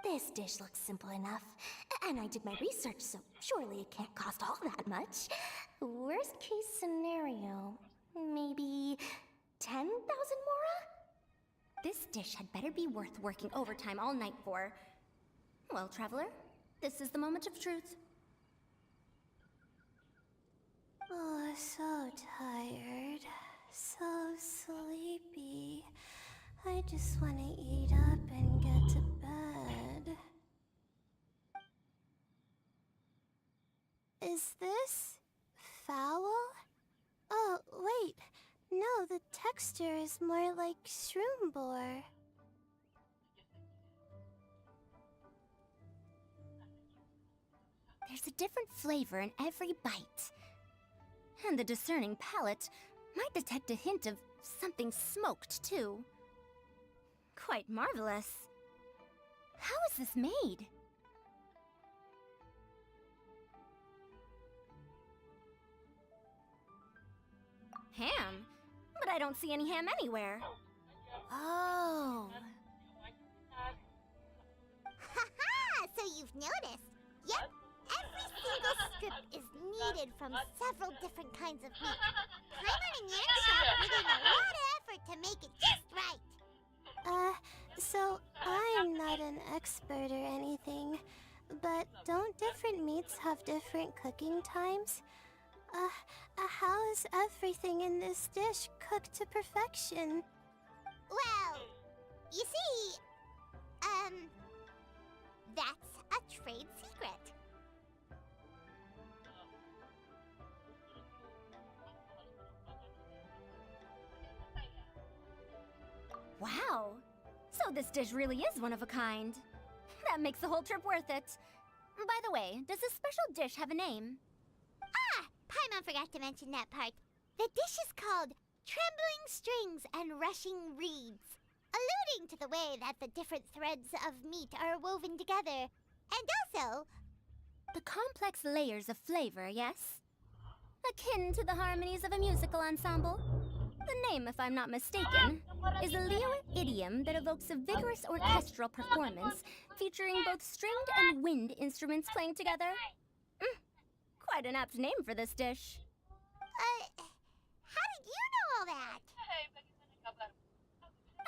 This dish looks simple enough, and I did my research, so surely it can't cost all that much. Worst case scenario, maybe 10,000 mora? This dish had better be worth working overtime all night for. Well, traveler, this is the moment of truth. Oh, so tired. So sleepy. I just want to eat up and get to bed. Is this foul? Oh, wait. No, the texture is more like shroom boar. There's a different flavor in every bite. And the discerning palate might detect a hint of something smoked, too. Quite marvelous. How is this made? Ham? But I don't see any ham anywhere. Oh. Haha! So you've noticed? Yep. Every single strip is kneaded from several different kinds of meat. Paimon and Yanshop put in a lot of effort to make it just right. So I'm not an expert or anything, but don't different meats have different cooking times? How is everything in this dish cooked to perfection? Well, you see, that's a trade secret. Wow! So this dish really is one of a kind. That makes the whole trip worth it. By the way, does this special dish have a name? Paimon forgot to mention that part. The dish is called Trembling Strings and Rushing Reeds, alluding to the way that the different threads of meat are woven together. And also, the complex layers of flavor, yes? Akin to the harmonies of a musical ensemble? The name, if I'm not mistaken, is a Liyue idiom that evokes a vigorous orchestral performance featuring both stringed and wind instruments playing together. Quite an apt name for this dish. How did you know all that?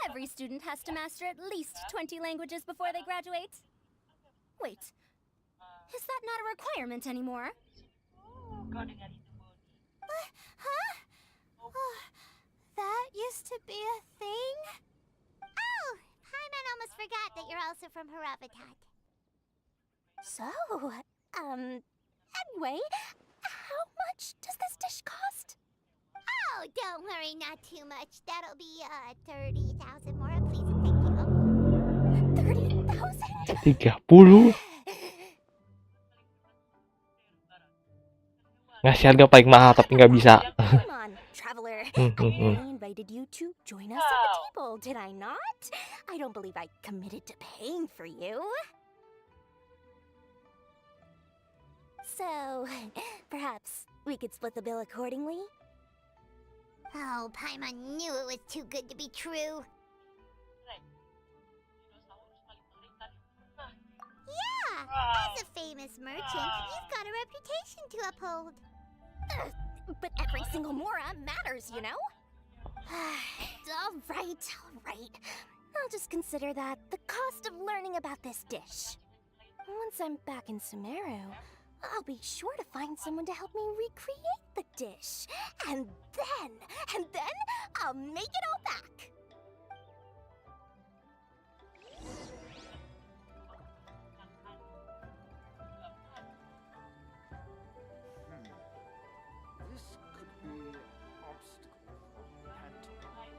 Every student has to master at least 20 languages before they graduate. Wait, is that not a requirement anymore? Huh? Oh, that used to be a thing? Oh, Paimon almost forgot that you're also from Harabatat. So, anyway, how much does this dish cost? Oh, don't worry, not too much. That'll be, 30,000 more, please and thank you. 30,000? 30. Ngasih harga paling mahal tapi nggak bisa. Come on, traveler. I invited you to join us at the table, did I not? I don't believe I committed to paying for you. So, perhaps we could split the bill accordingly? Oh, Paimon knew it was too good to be true. Yeah, as a famous merchant, you've got a reputation to uphold. But every single mora matters, you know? All right. I'll just consider that the cost of learning about this dish. Once I'm back in Sumeru, I'll be sure to find someone to help me recreate the dish. And then, I'll make it all back. This could be an obstacle for pantomime.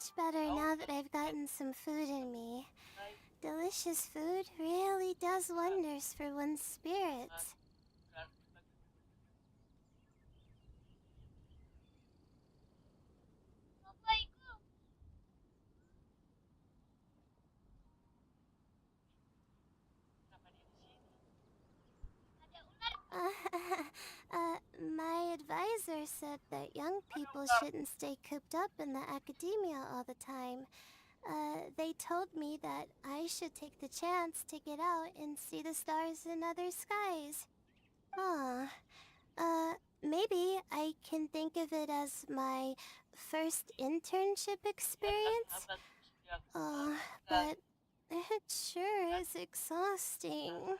much better now that I've gotten some food in me. Delicious food really does wonders for one's spirits. My advisor said that young people shouldn't stay cooped up in the academia all the time. They told me that I should take the chance to get out and see the stars in other skies. Maybe I can think of it as my first internship experience. But it sure is exhausting.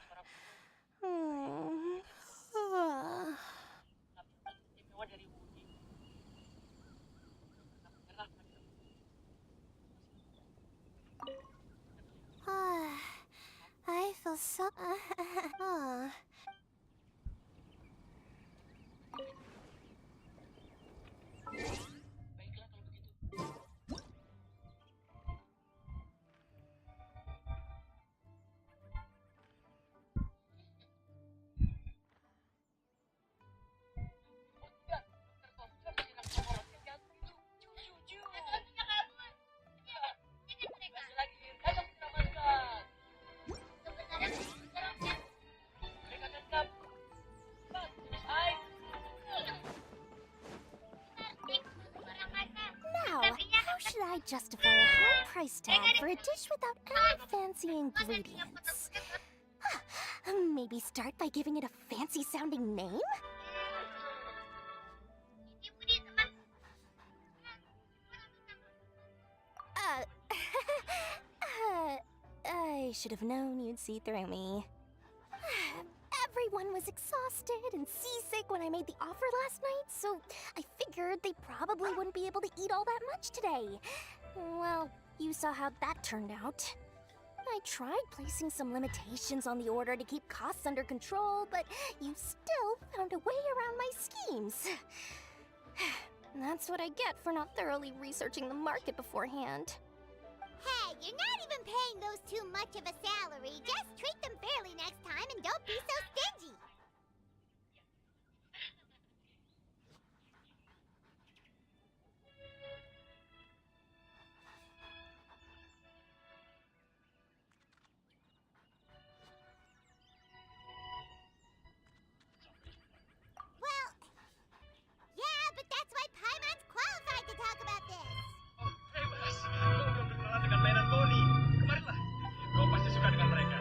I feel so... I justify a high price tag for a dish without any fancy ingredients? Maybe start by giving it a fancy sounding name? I should have known you'd see through me. Everyone was exhausted and seasick when I made the offer last night, so I figured they probably wouldn't be able to eat all that much today. Well, you saw how that turned out. I tried placing some limitations on the order to keep costs under control, but you still found a way around my schemes. That's what I get for not thoroughly researching the market beforehand. Hey, you're not even paying those too much of a salary. Just treat them fairly next time and don't be so stingy. Well, yeah, but that's why Paimon's qualified to talk about this. Bebas, kau belum berkenalan dengan mainan Tony. Kemarilah, kau pasti suka dengan mereka.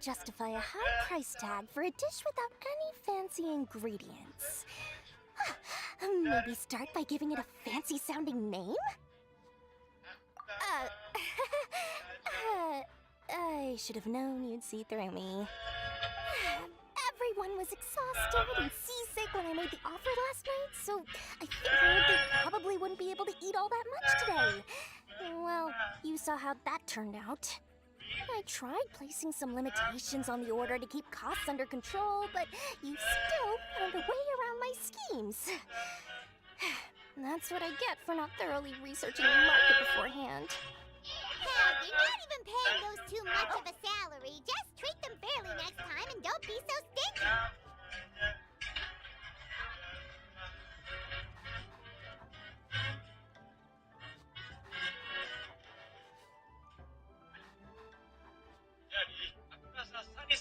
Justify a high price tag for a dish without any fancy ingredients. Maybe start by giving it a fancy sounding name? I should have known you'd see through me. Everyone was exhausted and seasick when I made the offer last night, so I figured they probably wouldn't be able to eat all that much today. Well, you saw how that turned out. I tried placing some limitations on the order to keep costs under control, but you still found a way around my schemes. That's what I get for not thoroughly researching the market beforehand. Hey, you're not even paying those too much of a salary. Just treat them fairly next time and don't be so stingy. Jadi, aku rasa sadis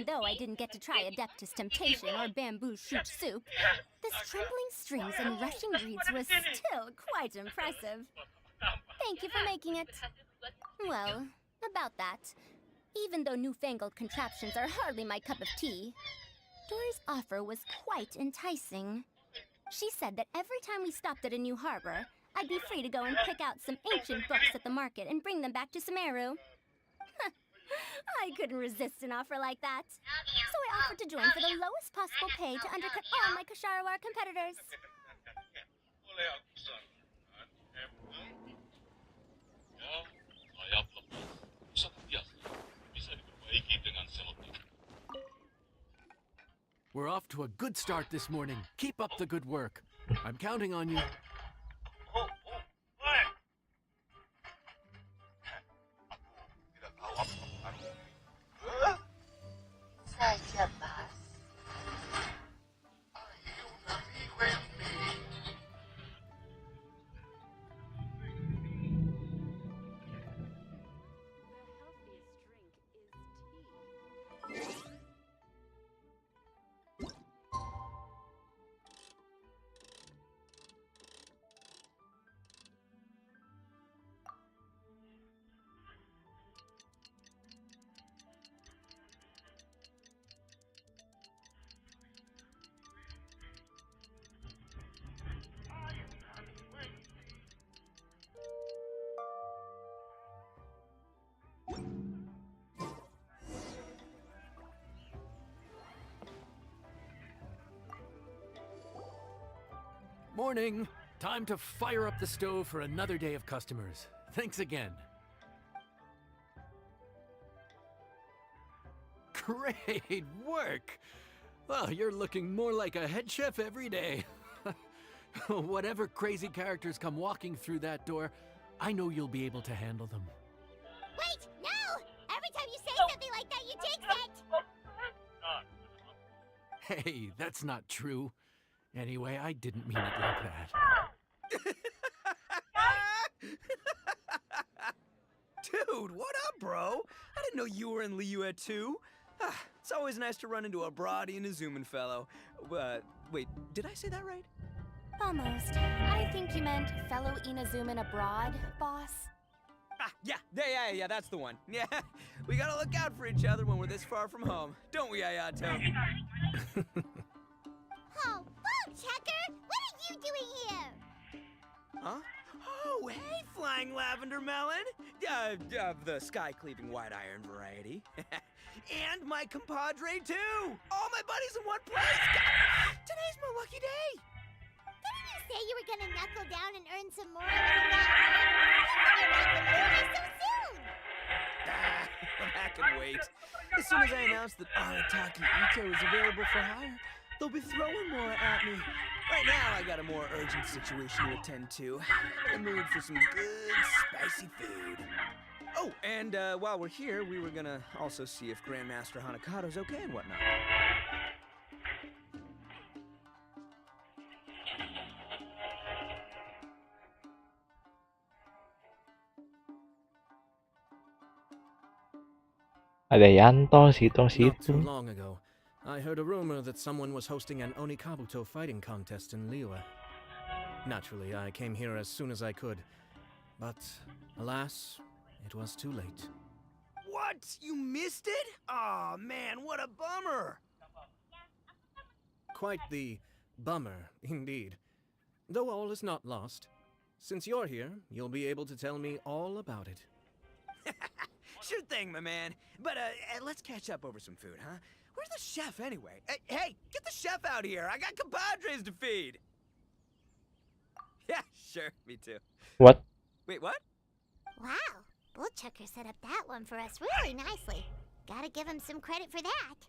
Even though I didn't get to try Adeptus Temptation or Bamboo Shoot Soup, the trembling strings and rushing reeds was still quite impressive. Thank you for making it. Well, about that, even though newfangled contraptions are hardly my cup of tea, Dory's offer was quite enticing. She said that every time we stopped at a new harbor, I'd be free to go and pick out some ancient books at the market and bring them back to Sumeru. I couldn't resist an offer like that, so I offered to join for the lowest possible pay to undercut all my Kasharawar competitors. Boleh aku sarankan, ya, sayap lepas. Sangat biasa. Bisa diperbaiki dengan selotip. We're off to a good start this morning. Keep up the good work. I'm counting on you. Tidak tahu apa peperangan. Saja, Bas. Ayo, nanti Wendy. Morning! Time to fire up the stove for another day of customers. Thanks again. Great work! Well, you're looking more like a head chef every day. Whatever crazy characters come walking through that door, I know you'll be able to handle them. Wait, no! Every time you say something like that, you jinx it! Hey, that's not true. Anyway, I didn't mean it like that. Dude, what up, bro? I didn't know you were in Liyue too. It's always nice to run into a Brody and a Zoomin fellow. Wait, did I say that right? Almost. I think you meant fellow Inazuman abroad, boss. Yeah, that's the one. Yeah, we gotta look out for each other when we're this far from home, don't we, Ayato? Oh, Checker, what are you doing here? Huh? Oh, hey, Flying Lavender Melon! Of the sky-cleaving white iron variety. And my compadre, too! All my buddies in one place! God, today's my lucky day! Didn't you say you were gonna knuckle down and earn some more when you got home? How come you're back in Liyue so soon? That can wait. As soon as I announce that Arataki Ito is available for hire, they'll be throwing more at me. Right now, I got a more urgent situation to attend to. In the mood for some good, spicy food. Oh, and while we're here, we were gonna also see if Grandmaster Hanakado's okay and whatnot. Ada Yanto Not too situ. long ago, I heard a rumor that someone was hosting an Onikabuto fighting contest in Liyue. Naturally, I came here as soon as I could, but alas, it was too late. What? You missed it? Aw, man, what a bummer! Quite the bummer, indeed. Though all is not lost. Since you're here, you'll be able to tell me all about it. Sure thing, my man. But let's catch up over some food, huh? Where's the chef, anyway? Hey, get the chef out here. I got compadres to feed. Yeah, sure, me too. What? Wait, what? Wow, Bullchucker set up that one for us really nicely. Gotta give him some credit for that.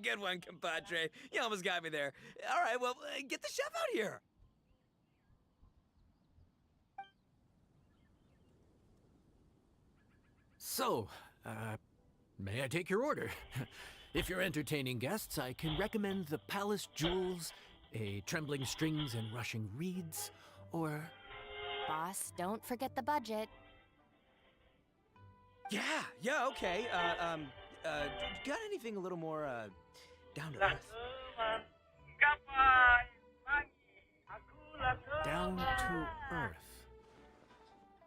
Good one, compadre. You almost got me there. All right, well, get the chef out here. So, may I take your order? If you're entertaining guests, I can recommend the Palace Jewels, a Trembling Strings and Rushing Reeds, or... Boss, don't forget the budget. Yeah, okay. Got anything a little more, down to earth? Down to earth.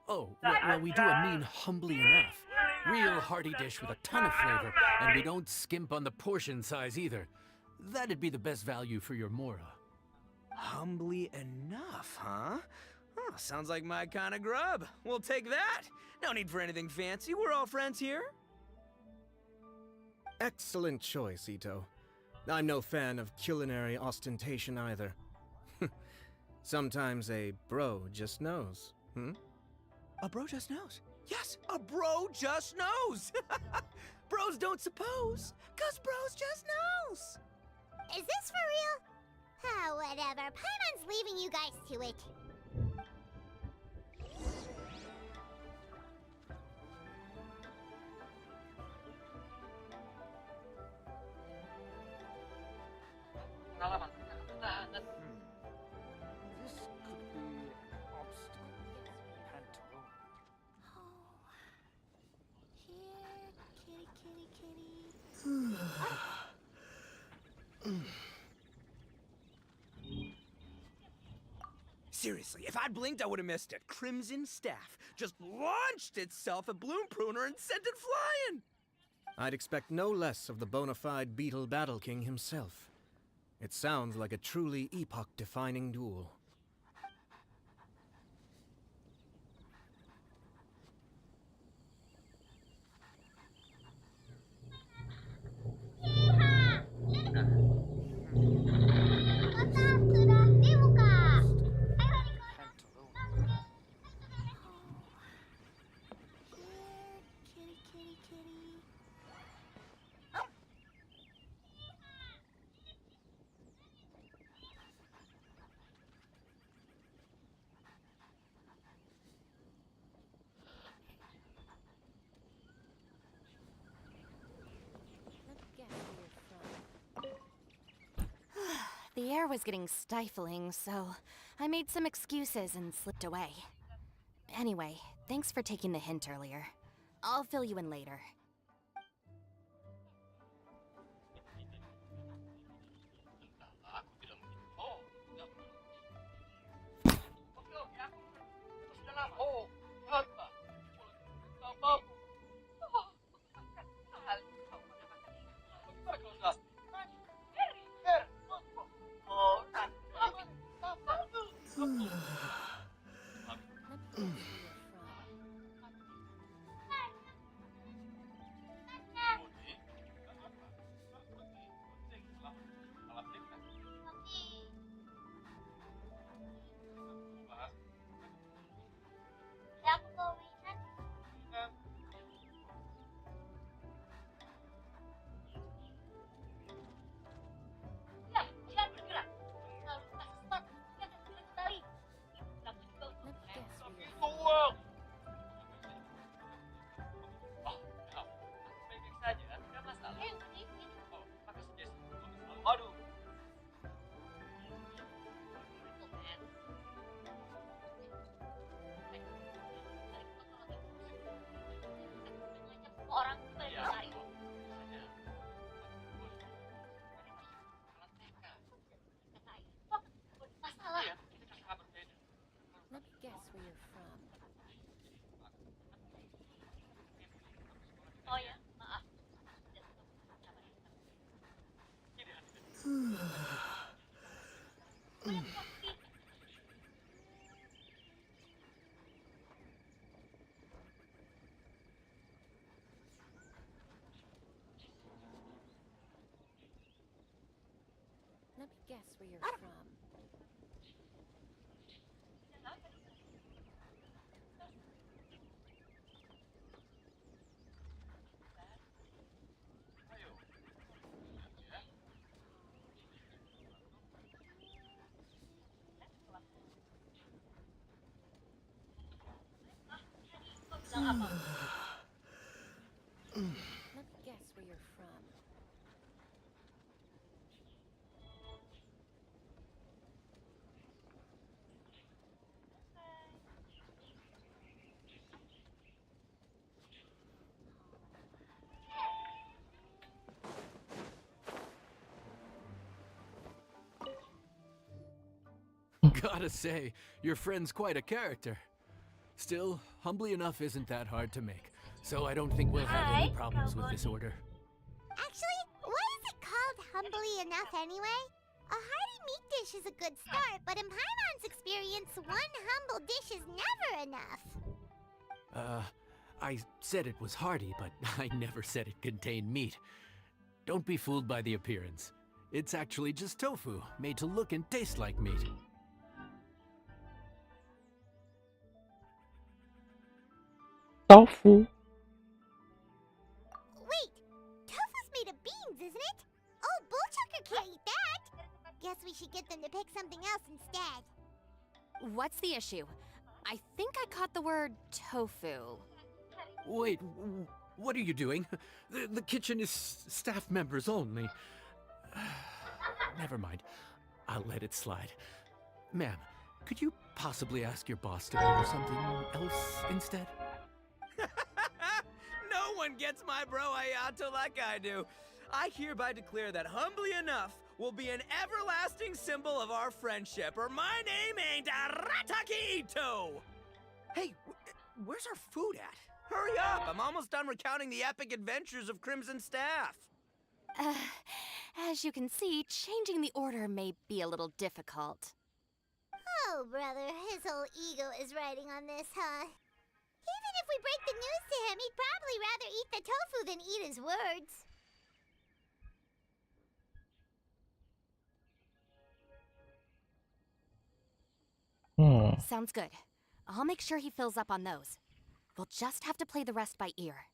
Oh, well, we do a mean humbly enough. Real hearty dish with a ton of flavor, and we don't skimp on the portion size either. That'd be the best value for your mora. Humbly enough, huh? Oh, sounds like my kind of grub. We'll take that. No need for anything fancy. We're all friends here. Excellent choice, Ito. I'm no fan of culinary ostentation either. Sometimes a bro just knows, A bro just knows. Yes, a bro just knows. Bros don't suppose, 'cause bros just knows. Is this for real? Ah, whatever. Paimon's leaving you guys to it. Pengalaman ketahanan. This could be an obstacle for Pantone. Here, kitty. Seriously, if I'd blinked, I would have missed it. Crimson Staff just launched itself at Bloom Pruner and sent it flying. I'd expect no less of the bona fide Beetle Battle King himself. It sounds like a truly epoch-defining duel. Kotak sudah dibuka. Ayo kitty. The air was getting stifling, so I made some excuses and slipped away. Anyway, thanks for taking the hint earlier. I'll fill you in later. Let me guess where you're from. Let me guess where you're from. Gotta say, your friend's quite a character. Still, humbly enough isn't that hard to make, so I don't think we'll have any problems with this order. Actually, why is it called humbly enough anyway? A hearty meat dish is a good start, but in Paimon's experience, one humble dish is never enough. I said it was hearty, but I never said it contained meat. Don't be fooled by the appearance. It's actually just tofu, made to look and taste like meat. Tofu. Wait, tofu's made of beans, isn't it? Oh, Bullchucker can't eat that. Guess we should get them to pick something else instead. What's the issue? I think I caught the word tofu. Wait, what are you doing? The kitchen is staff members only. Never mind. I'll let it slide. Ma'am, could you possibly ask your boss to order something else instead? No one gets my bro Ayato like I do. I hereby declare that humbly enough will be an everlasting symbol of our friendship, or my name ain't Arataki Ito! Hey, where's our food at? Hurry up! I'm almost done recounting the epic adventures of Crimson Staff. As you can see, changing the order may be a little difficult. Oh, brother, his whole ego is riding on this, huh? Even if we break the news to him, he'd probably rather eat the tofu than eat his words. Sounds good. I'll make sure he fills up on those. We'll just have to play the rest by ear.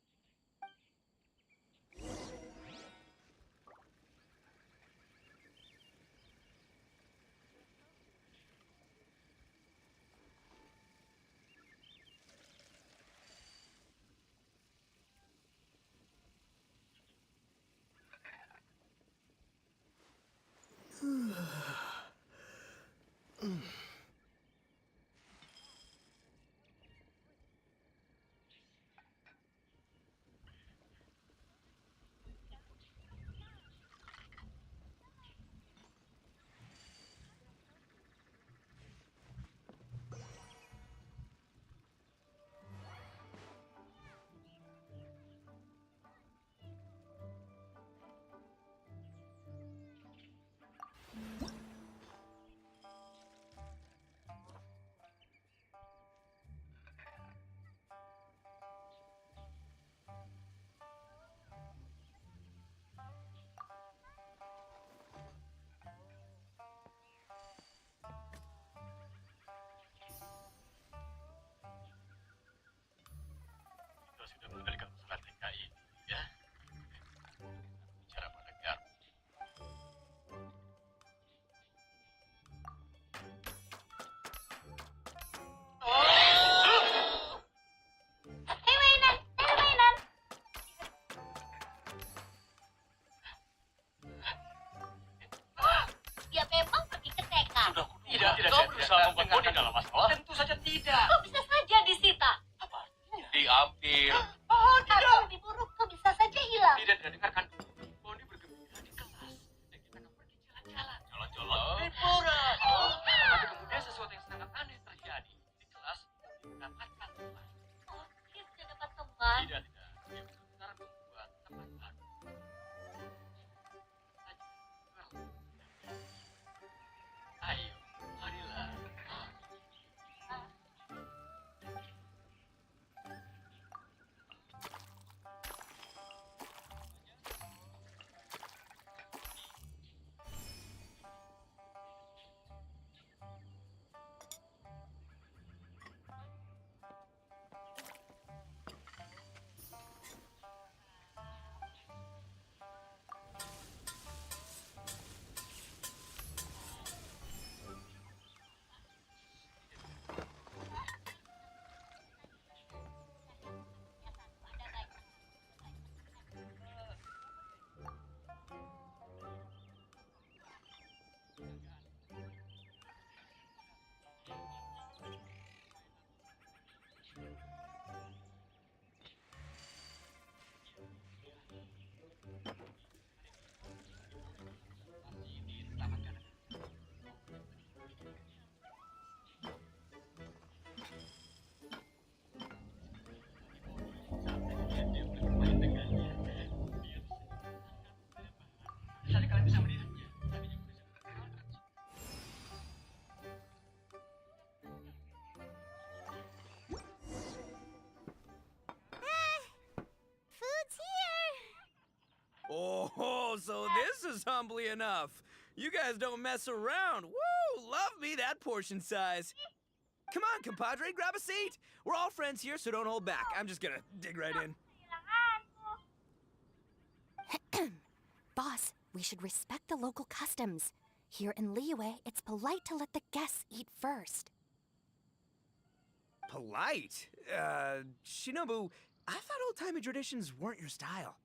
Sudah mengendalikan masalah TKI, ya. Bicara pada Gar. Dia memang pergi ke TK. Sudah tidak. Kau berusaha membuat Boni dalam masalah? Tentu saja tidak. Kok bisa saja disita? Diambil. Atau lebih buruk, kok bisa saja hilang? Tidak dengarkan. Boni bergembira di kelas. Dan kita akan pergi jalan-jalan. Jalan-jalan. Liburan. Tapi kemudian sesuatu yang sangat aneh terjadi. Di kelas, mendapatkan teman. Oh, dia sudah dapat teman. Tidak. Dia benar-benar membuat teman baru. Ayo, marilah. Oh, so this is humbly enough. You guys don't mess around. Woo! Love me that portion size. Come on, compadre, grab a seat. We're all friends here, so don't hold back. I'm just gonna dig right in. Boss, we should respect the local customs. Here in Liyue, it's polite to let the guests eat first. Polite? Shinobu, I thought old-timey traditions weren't your style.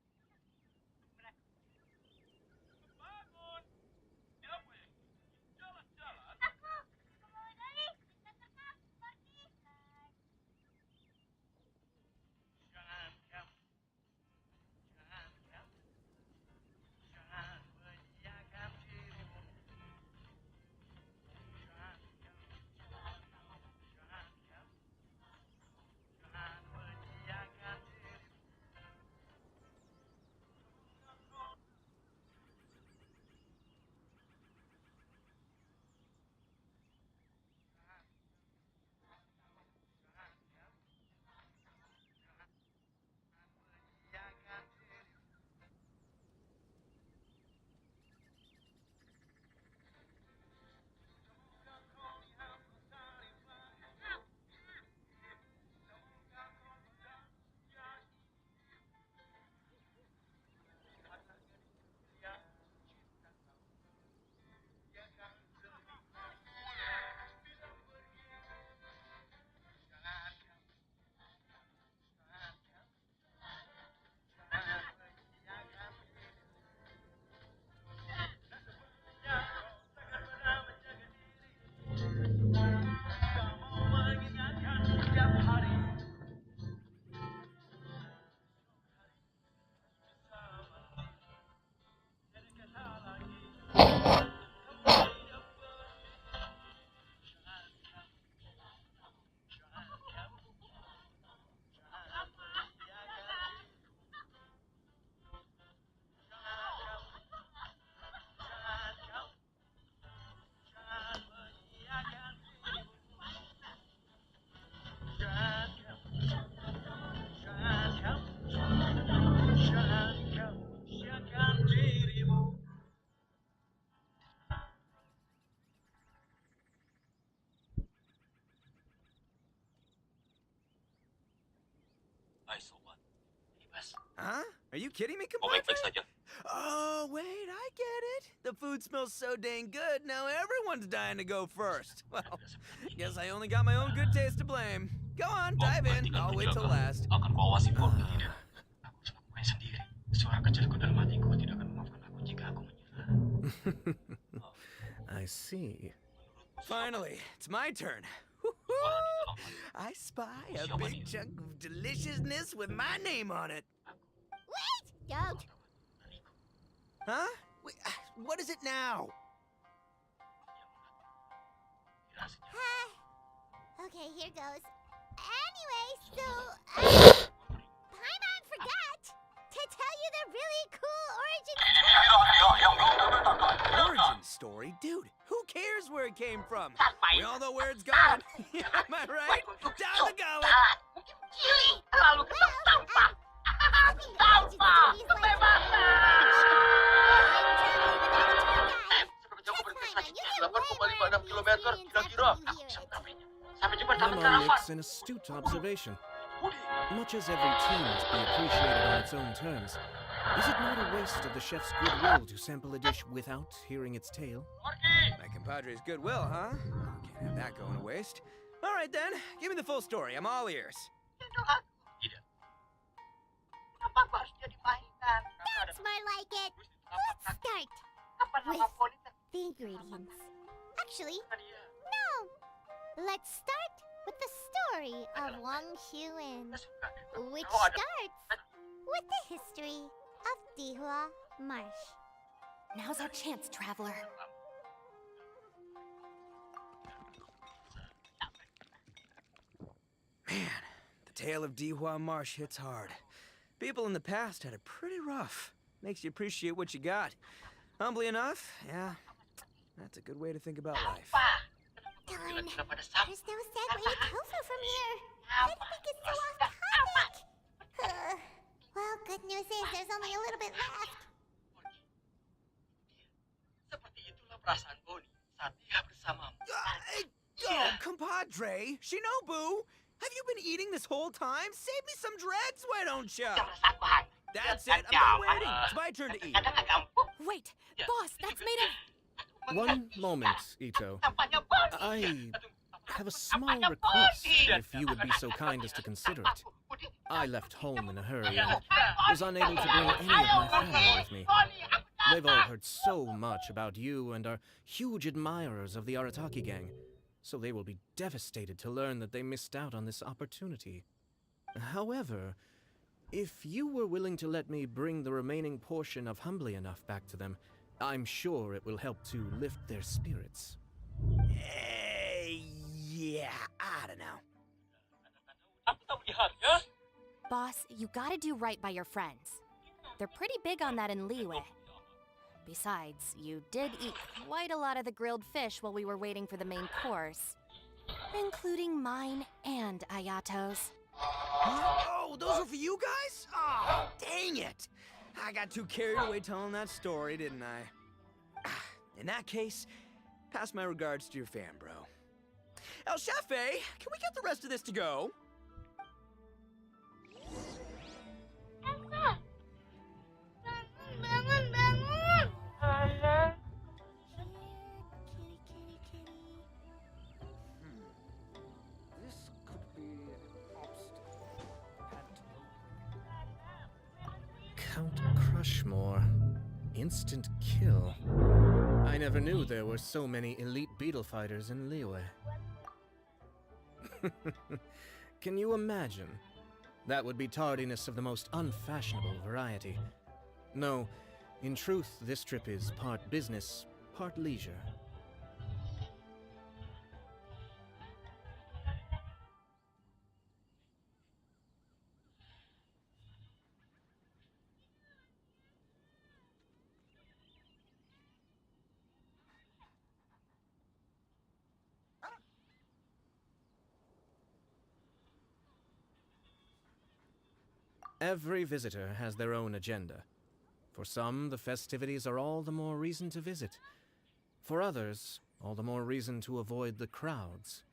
Huh? Are you kidding me, compadre? Oh, wait, I get it. The food smells so dang good, now everyone's dying to go first. Well, guess I only got my own good taste to blame. Go on, dive in. I'll wait till last. I see. Finally, it's my turn. I spy a big chunk of deliciousness with my name on it. Wait! Don't! Huh? Wait, what is it now? Okay, here goes. Anyway, so, Paimon forgot to tell you the really cool Origin story? Dude, who cares where it came from? We all know where it's going. Am I right? Down the gullet! Paimon makes an astute observation. Much as every tea must be appreciated on its own terms, is it not a waste of the chef's goodwill to sample a dish without hearing its tale? My compadre's goodwill, huh? Can't have that going to waste. All right then, give me the full story. I'm all ears. That's more like it. Let's start with the ingredients. Actually, no. Let's start with the story of Wang Xuan, which starts with the history of Dihua Marsh. Now's our chance, traveler. Man, the tale of Dihua Marsh hits hard. People in the past had it pretty rough. Makes you appreciate what you got. Humbly enough, yeah, that's a good way to think about life. Darn, there's no segue tofu from here. I think it's so off topic. Well, good news is there's only a little bit left. Padre, Shinobu, have you been eating this whole time? Save me some dreads, why don't you? That's it, I'm done waiting. It's my turn to eat. Wait, boss, that's made of... One moment, Ito. I have a small request, if you would be so kind as to consider it. I left home in a hurry and was unable to bring any of my family with me. They've all heard so much about you and are huge admirers of the Arataki gang, so they will be devastated to learn that they missed out on this opportunity. However, if you were willing to let me bring the remaining portion of Humbly Enough back to them, I'm sure it will help to lift their spirits. Yeah, I don't know. Boss, you gotta do right by your friends. They're pretty big on that in Liyue. Besides, you did eat quite a lot of the grilled fish while we were waiting for the main course. Including mine and Ayato's. Oh, those are for you guys? Oh, dang it! I got too carried away telling that story, didn't I? In that case, pass my regards to your fan, bro. El Chefe, can we get the rest of this to go? Elsa! Bangun, bangun! Aneh. Kitty, kitty, kitty. This could be an obstacle. Count Crushmore. Instant kill. I never knew there were so many elite beetle fighters in Liyue. Can you imagine? That would be tardiness of the most unfashionable variety. No, in truth, this trip is part business, part leisure. Every visitor has their own agenda. For some, the festivities are all the more reason to visit. For others, all the more reason to avoid the crowds.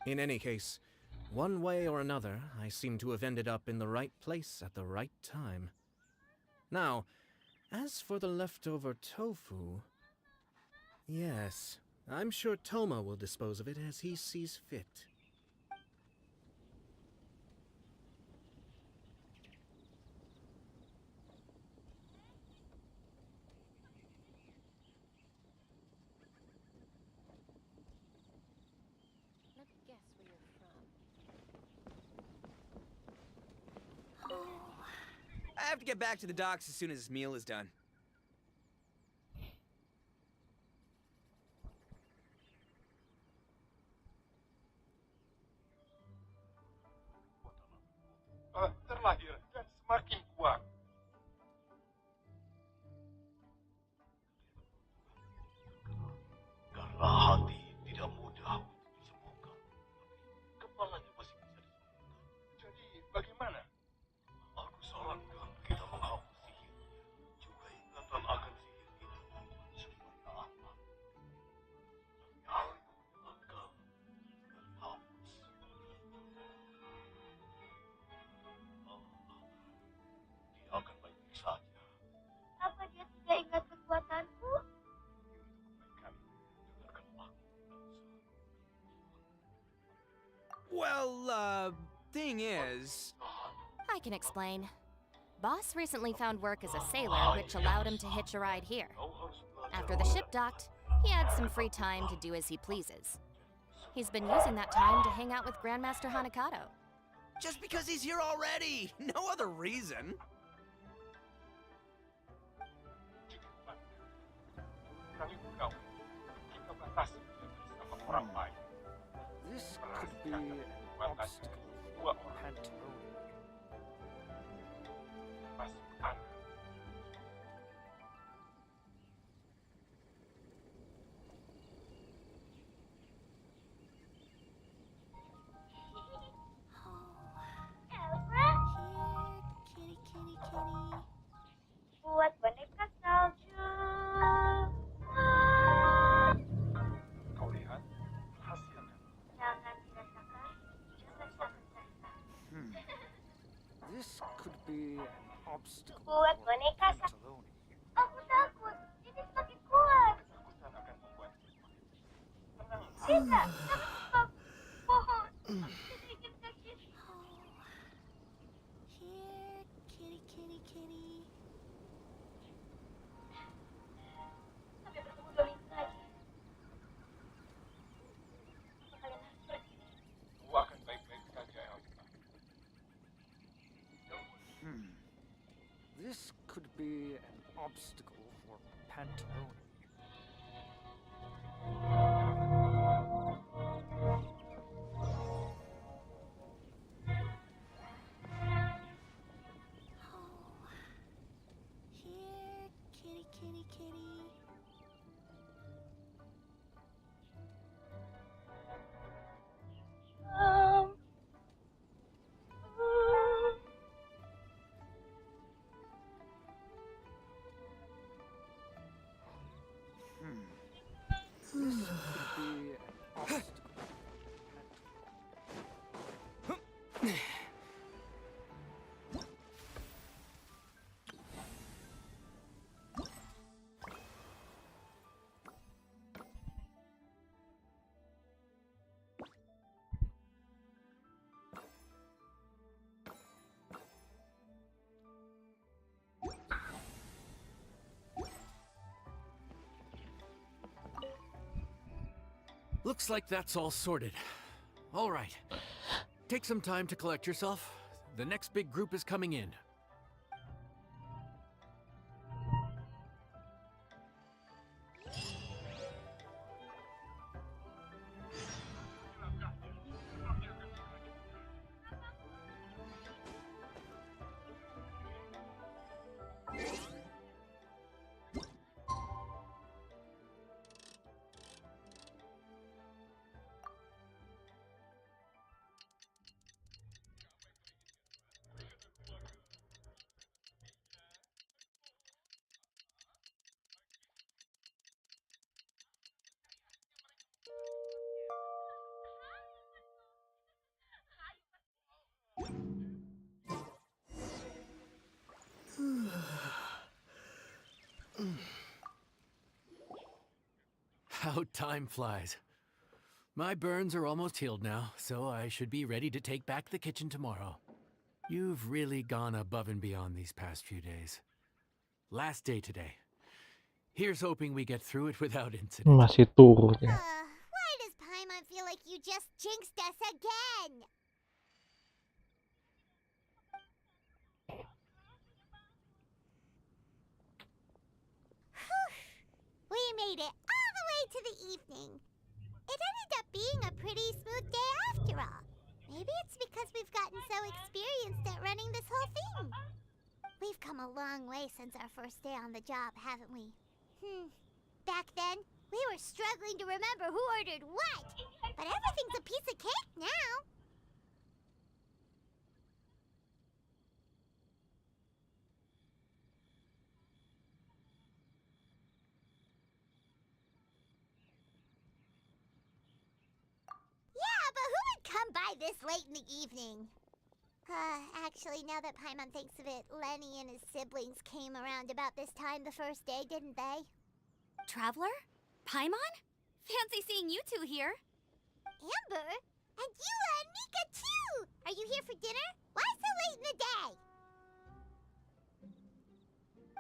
In any case, one way or another, I seem to have ended up in the right place at the right time. Now, as for the leftover tofu... Yes, I'm sure Toma will dispose of it as he sees fit. Let me guess where you're from. I have to get back to the docks as soon as this meal is done. Terlahir dan semakin kuat. Karena hati tidak mudah untuk disembuhkan, tapi kepalanya masih bisa disembuhkan. Jadi bagaimana? Aku sarankan kita menghapus sihirnya, juga ingatan akan sihir itu supaya apa? Hanya akan terhapus. Dia akan baik-baik saja. Apa dia tidak ingat kekuatanku? Well, thing is... I can explain. Boss recently found work as a sailor, which allowed him to hitch a ride here. After the ship docked, he had some free time to do as he pleases. He's been using that time to hang out with Grandmaster Hanakato. Just because he's here already! No other reason! This could be an obstacle. Pandemonium. Elsa? Kitty, kitty, kitty. Buat boneka salju. Kau lihat, rahasia kan? Jangan This could be an obstacle Buat for boneka pantalones. Aku takut. Ini semakin kuat. Keputusan akan membuat Bisa. Jangan mohon. Sedikit kaki. Here, kitty, kitty, kitty. Sampai bertemu 2 minggu lagi. Apa kalian harus pergi? gua akan baik-baik saja, Elsa. This could be an obstacle for pantalones. Here, kitty, kitty, kitty. This could be an obstacle. Looks like that's all sorted. All right. Take some time to collect yourself. The next big group is coming in. How time flies. My burns are almost healed now, so I should be ready to take back the kitchen tomorrow. You've really gone above and beyond these past few days. Last day today. Here's hoping we get through it without incident. Masih turun ya. Why does Paimon feel like you just jinxed us again? We made it all the way to the evening. It ended up being a pretty smooth day after all. Maybe it's because we've gotten so experienced at running this whole thing. We've come a long way since our first day on the job, haven't we? Back then, we were struggling to remember who ordered what. But everything's a piece of cake now. Yeah, but who would come by this late in the evening? Actually, now that Paimon thinks of it, Lenny and his siblings came around about this time the first day, didn't they? Traveler? Paimon? Fancy seeing you two here. Amber? And Yula and Mika too! Are you here for dinner? Why so late in the day?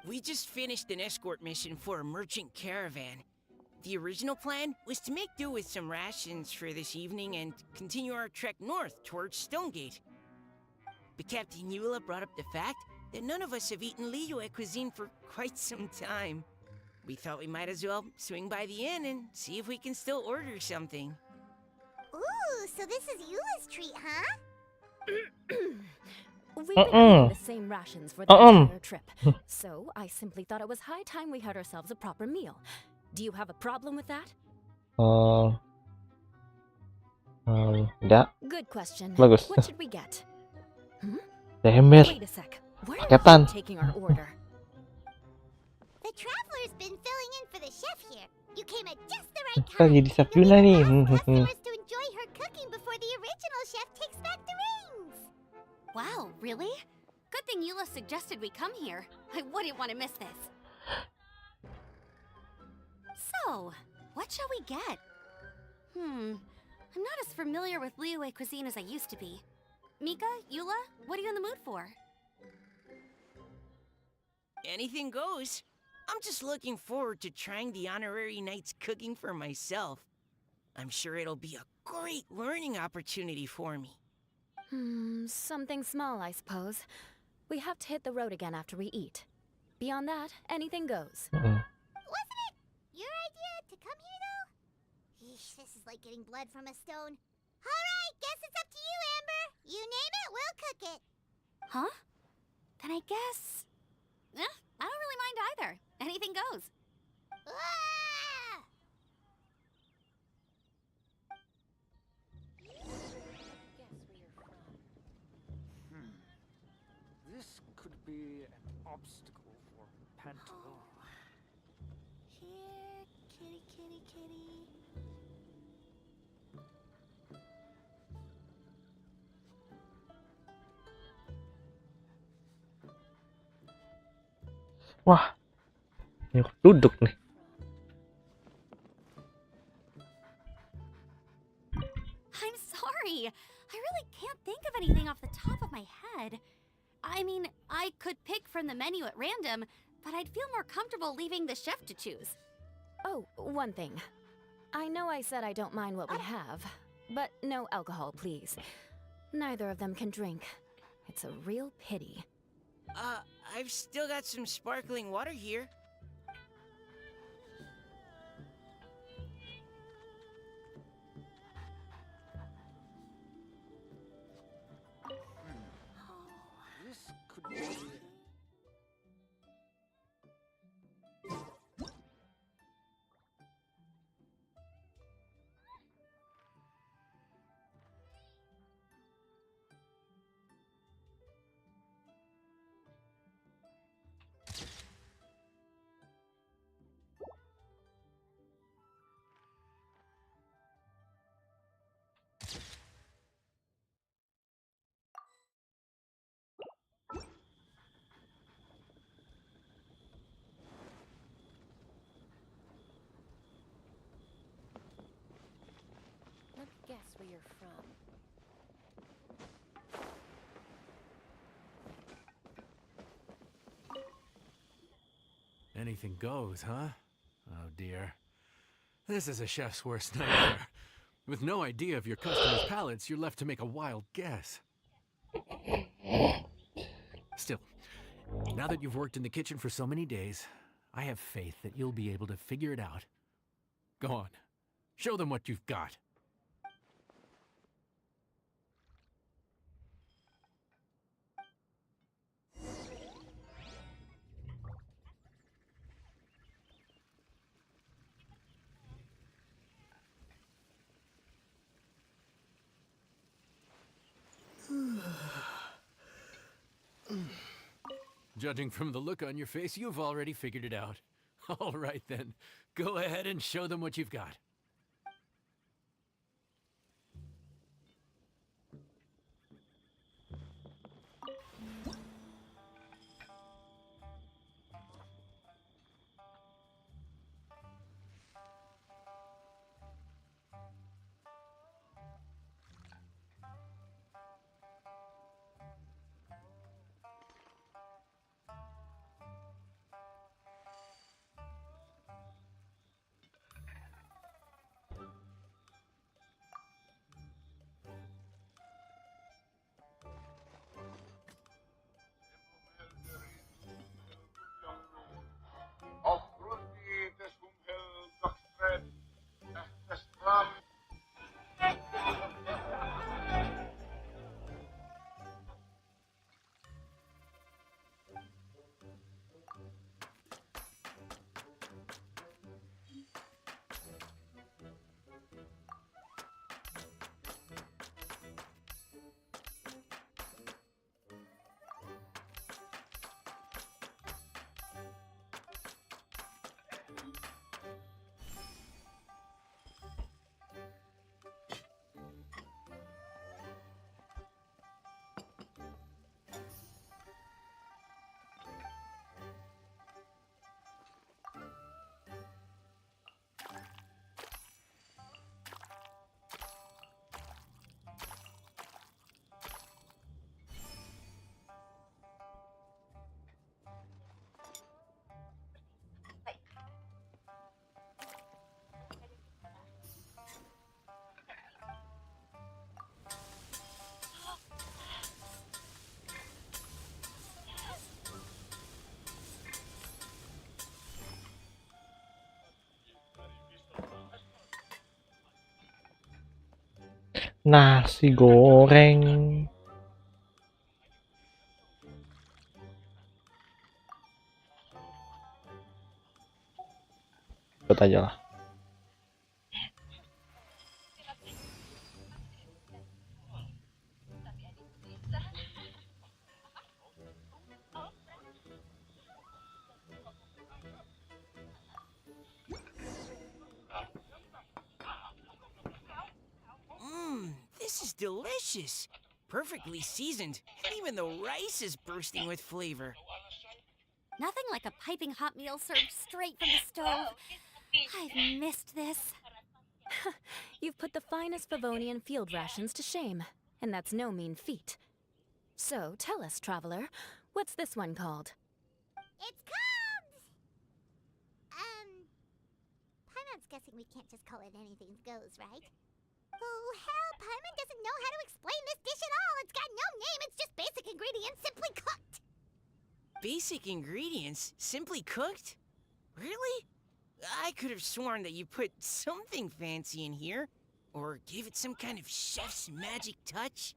We just finished an escort mission for a merchant caravan. The original plan was to make do with some rations for this evening and continue our trek north towards Stonegate. But Captain Yula brought up the fact that none of us have eaten Liyue cuisine for quite some time. We thought we might as well swing by the inn and see if we can still order something. Ooh, so this is Yula's treat, huh? We've been eating the same rations for the entire trip, so I simply thought it was high time we had ourselves a proper meal. Do you have a problem with that? Enggak. Good question. Bagus. What should we get? Ember. Wait a sec. Where are Paketan. you taking our order? The traveler's been filling in for the chef here. You came at just the right Kita time. jadi chef Yuna nih. Customers to enjoy her cooking before the original chef takes back the reins. Wow, really? Good thing Eula suggested we come here. I wouldn't want to miss this. So, what shall we get? I'm not as familiar with Liyue cuisine as I used to be. Mika, Eula, what are you in the mood for? Anything goes. I'm just looking forward to trying the honorary knight's cooking for myself. I'm sure it'll be a great learning opportunity for me. Something small, I suppose. We have to hit the road again after we eat. Beyond that, anything goes. Wasn't it your idea to come here, though? Eesh, this is like getting blood from a stone. Alright, guess it's up to you, Amber. You name it, we'll cook it. Huh? Then I guess... I don't really mind either. Anything goes. Ah! This could be an obstacle for Pantaloon. Here, kitty, kitty, kitty. Wah, ini aku duduk nih. I'm sorry. I really can't think of anything off the top of my head. I mean, I could pick from the menu at random, but I'd feel more comfortable leaving the chef to choose. Oh, one thing. I know I said I don't mind what we have, but no alcohol, please. Neither of them can drink. It's a real pity. I've still got some sparkling water here. This could be... Let me guess where you're from. Anything goes, huh? Oh dear. This is a chef's worst nightmare. With no idea of your customers' palates, you're left to make a wild guess. Still, now that you've worked in the kitchen for so many days, I have faith that you'll be able to figure it out. Go on. Show them what you've got. Judging from the look on your face, you've already figured it out. All right then, go ahead and show them what you've got. Nasi goreng. Ikut aja lah. This is delicious. Perfectly seasoned, and even the rice is bursting with flavor. Nothing like a piping hot meal served straight from the stove. I've missed this. You've put the finest Favonian field rations to shame, and that's no mean feat. So, tell us, traveler, what's this one called? It's called... Paimon's guessing we can't just call it anything goes, right? Oh, hell, Paimon doesn't know how to explain this dish at all. It's got no name, it's just basic ingredients simply cooked. Basic ingredients? Simply cooked? Really? I could have sworn that you put something fancy in here, or gave it some kind of chef's magic touch.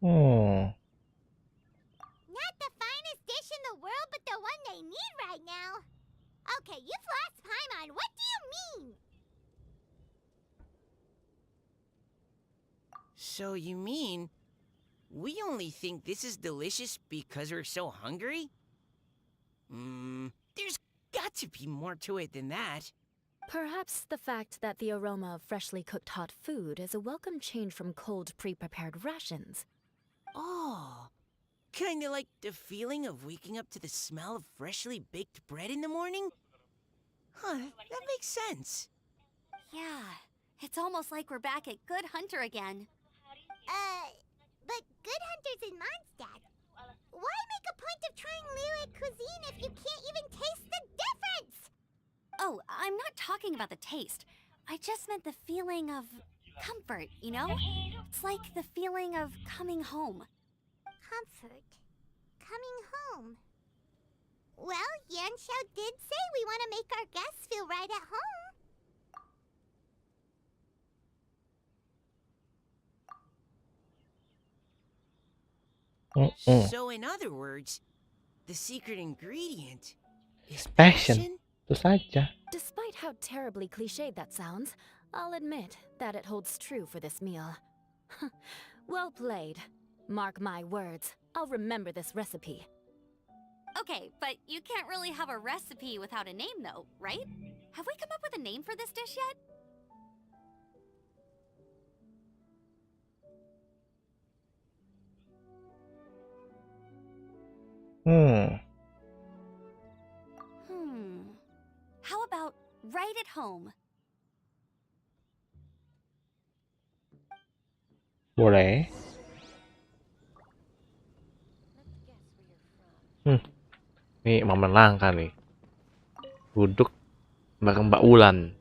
Not the finest dish in the world, but the one they need right now. Okay, you've lost Paimon. What do you mean? So you mean we only think this is delicious because we're so hungry? There's got to be more to it than that. Perhaps the fact that the aroma of freshly cooked hot food is a welcome change from cold, pre-prepared rations. Oh, kinda like the feeling of waking up to the smell of freshly baked bread in the morning? Huh, that makes sense. Yeah, it's almost like we're back at Good Hunter again. But Good Hunter's in Mondstadt. Why make a point of trying Liyue cuisine if you can't even taste the difference? Oh, I'm not talking about the taste. I just meant the feeling of comfort, you know? It's like the feeling of coming home. Comfort. Coming home. Well, Yanxiao did say we want to make our guests feel right at home. So in other words, the secret ingredient is Passion. Itu saja. Despite how terribly cliched that sounds, I'll admit that it holds true for this meal. Well played. Mark my words, I'll remember this recipe. Okay, but you can't really have a recipe without a name though, right? Have we come up with a name for this dish yet? How about right at home? Boleh. Nih momen langka nih. Duduk bareng Mbak Wulan.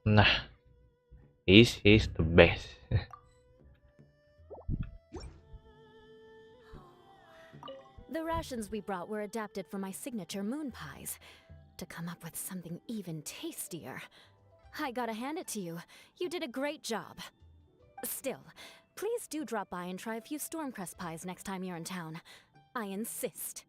Nah, he's the best. The rations we brought were adapted for my signature moon pies. To come up with something even tastier, I gotta hand it to you. You did a great job. Still, please do drop by and try a few Stormcrest pies next time you're in town. I insist.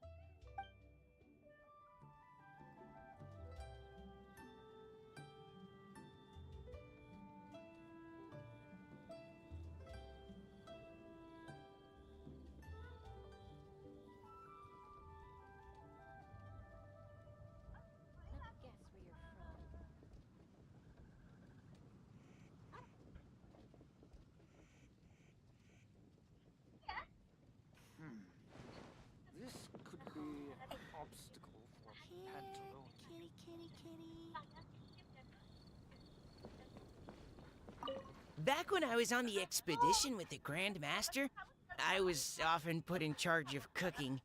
Back when I was on the expedition with the Grand Master, I was often put in charge of cooking.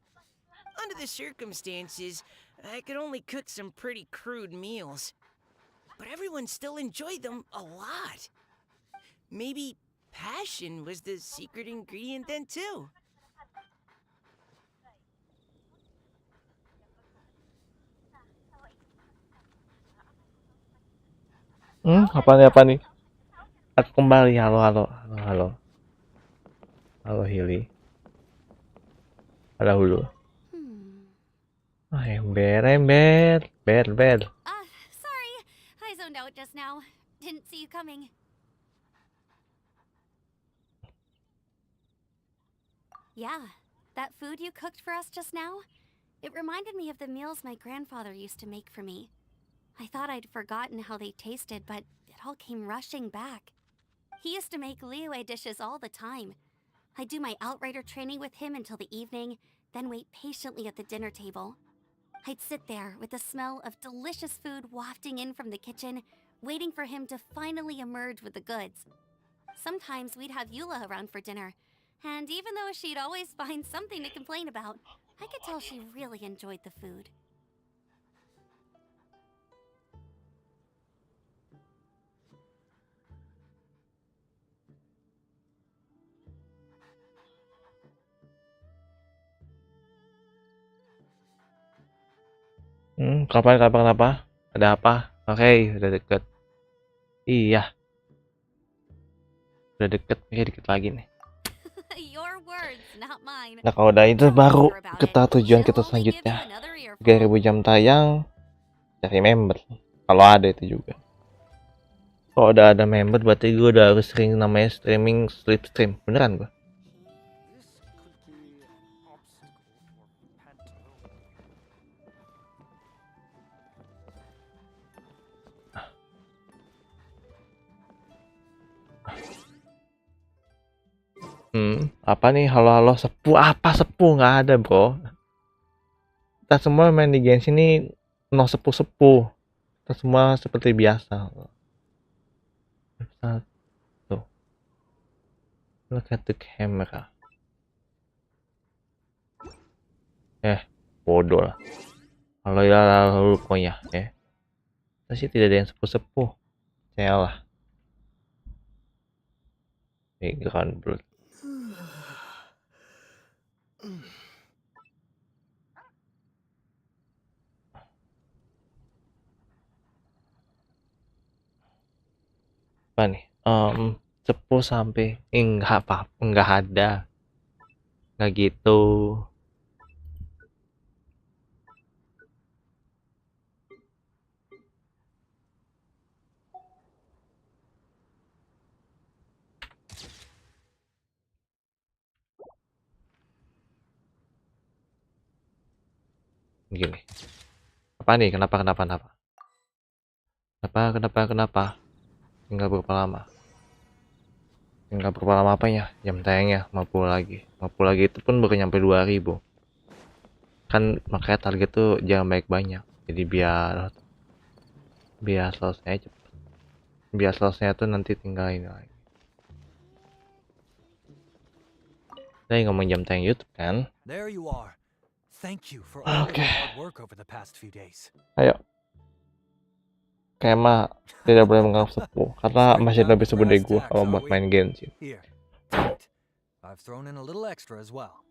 Under the circumstances, I could only cook some pretty crude meals. But everyone still enjoyed them a lot. Maybe passion was the secret ingredient then too. Apa nih? Aku kembali. Halo. Halo Hili. Ada hulu. Ember. Sorry. I zoned out just now. Didn't see you coming. Yeah, that food you cooked for us just now? It reminded me of the meals my grandfather used to make for me. I thought I'd forgotten how they tasted, but it all came rushing back. He used to make Liyue dishes all the time. I'd do my outrider training with him until the evening, then wait patiently at the dinner table. I'd sit there with the smell of delicious food wafting in from the kitchen, waiting for him to finally emerge with the goods. Sometimes we'd have Eula around for dinner, and even though she'd always find something to complain about, I could tell she really enjoyed the food. Kenapa? Ada apa? Oke, udah deket. Iya. Udah deket, dikit lagi nih. Your words, not mine. Nah kalau udah itu baru kita tujuan kita selanjutnya. 3000 jam tayang, cari member. Kalau ada itu juga. Kalau udah ada member berarti gue udah harus sering namanya streaming slipstream. Beneran gue? Apa nih? Halo sepuh, apa sepuh? Nggak ada bro. Kita semua main di Genshin ini no sepuh. Kita semua seperti biasa. Tuh. Look at the camera. Bodoh lah. Kalau ya lalu pokoknya kita sih tidak ada yang sepuh. Celah. Kan bro. Apa nih? Sepuh sampai enggak ada. Enggak gitu. Gini. Apa nih? Kenapa? Tinggal berapa lama? Apanya? Jam tayangnya 50 lagi. 50 lagi itu pun baru nyampe 2000. Kan makanya target tuh jangan banyak. Jadi biar selesai cepet. Biar selesai tuh nanti tinggal ini lagi. Saya ngomong jam tayang YouTube kan? There you are. Thank you for all your hard work over the past few days. Ayo. Kema tidak boleh menganggap sepuh karena masih lebih segede gua kalau buat main Genshin. Here, take it. I've thrown in a little extra as well.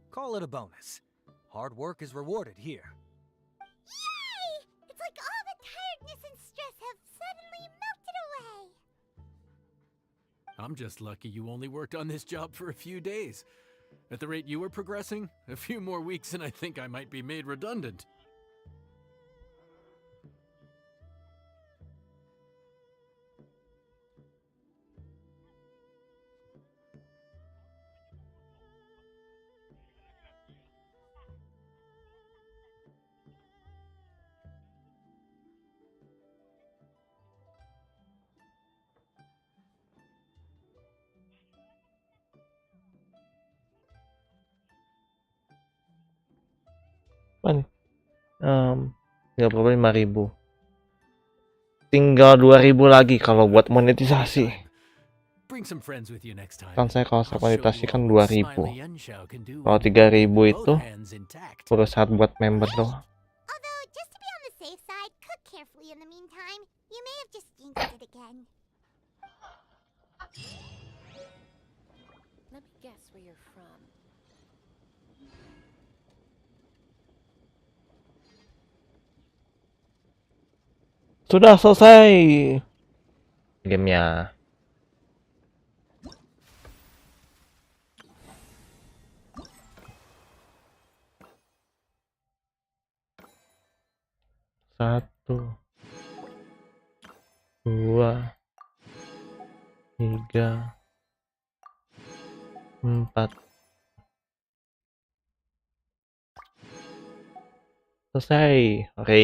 Call it a bonus. Hard work is rewarded here. Yay! It's like all the tiredness and stress have suddenly melted away. I'm just lucky you only worked on this job for a few days. At the rate you were progressing, a few more weeks and I think I might be made redundant. Apa nih? 35.000. tinggal 2000 lagi kalau buat monetisasi. Bring some friends with you next time. Kan saya kalau saya I'll show monetisasi you kan what 2000. Smiley Yenshow can do Kalau when you 3000 hold itu both hands intact. baru saat buat member doang. Although, just to be on the safe side, cook carefully in the meantime. You may have just jinxed it again. Let me guess where you're from. Sudah selesai gamenya. Satu, 2, 3, 4. Selesai. Oke.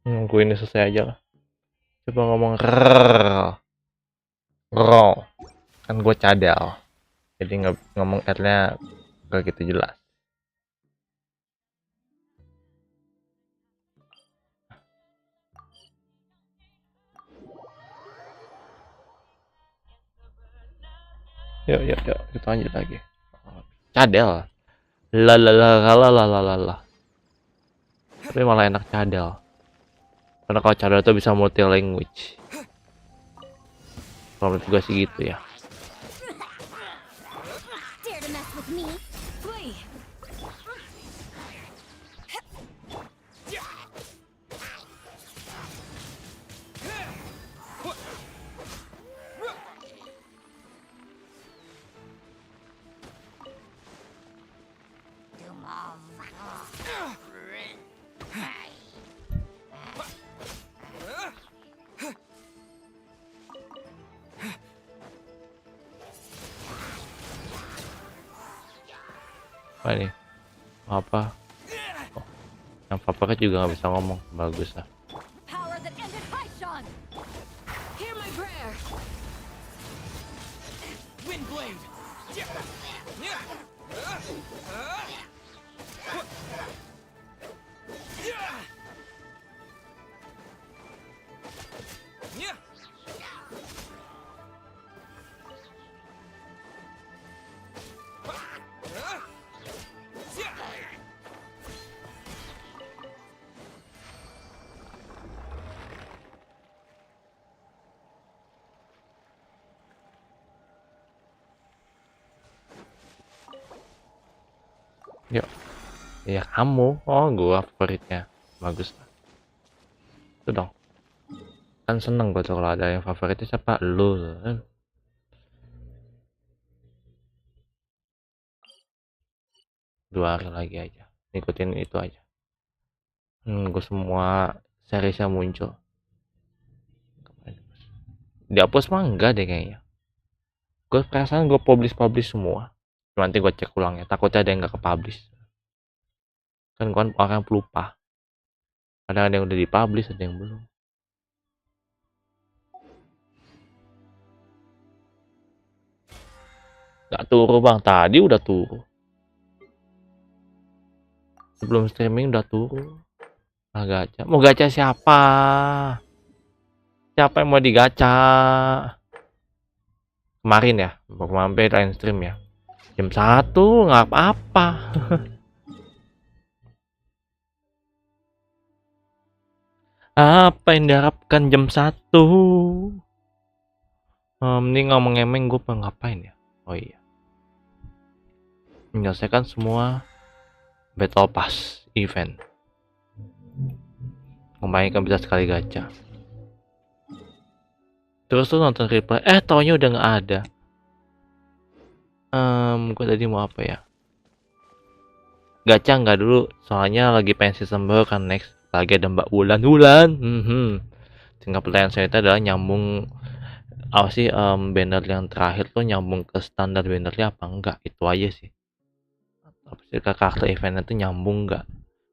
Nunggu ini selesai aja lah. Coba ngomong kan gue cadel, jadi ngomong R-nya gak gitu jelas. Yuk kita lanjut lagi. Cadel, la. Tapi malah enak cadel. Karena kalau cadel tuh bisa multi language. Kalau menurut gue sih gitu ya. Dare to mess with me? Flee! Apa nih? Apa? Oh, yang papa juga nggak bisa ngomong. Bagus lah. Power that ended Haishan. Hear my prayer. Windblade. Yuk. Ya kamu. Oh, gua favoritnya. Bagus lah. Itu dong. Kan seneng gua tuh kalau ada yang favoritnya siapa? Lu kan. Dua hari lagi aja. Ikutin itu aja. Gua semua seriesnya muncul. Dihapus mah enggak deh kayaknya. Gue perasaan gue publish semua. Nanti gue cek ulang ya, takutnya ada yang nggak ke-publish. Kan gue orang pelupa. Ada yang udah di-publish, ada yang belum. Nggak turu bang, tadi udah turu. Sebelum streaming udah turu. Nah, gacha. Mau gacha siapa? Siapa yang mau digacha? Kemarin ya, kemarin live stream ya. Jam 1 nggak apa-apa. Apa yang diharapkan jam 1? Ini ngomong-ngomong gue pengen ngapain ya? Oh iya, menyelesaikan semua battle pass event. Memainkan bisa sekali gacha. Terus tuh nonton replay, taunya udah nggak ada. Gue tadi mau apa ya? Gacha nggak dulu, soalnya lagi pengen season baru kan next. Lagi ada Mbak Wulan. Tinggal tinggal pertanyaan saya itu adalah nyambung apa sih banner yang terakhir tuh nyambung ke standar bannernya apa enggak, itu aja sih. Apa sih ke karakter eventnya tuh nyambung enggak?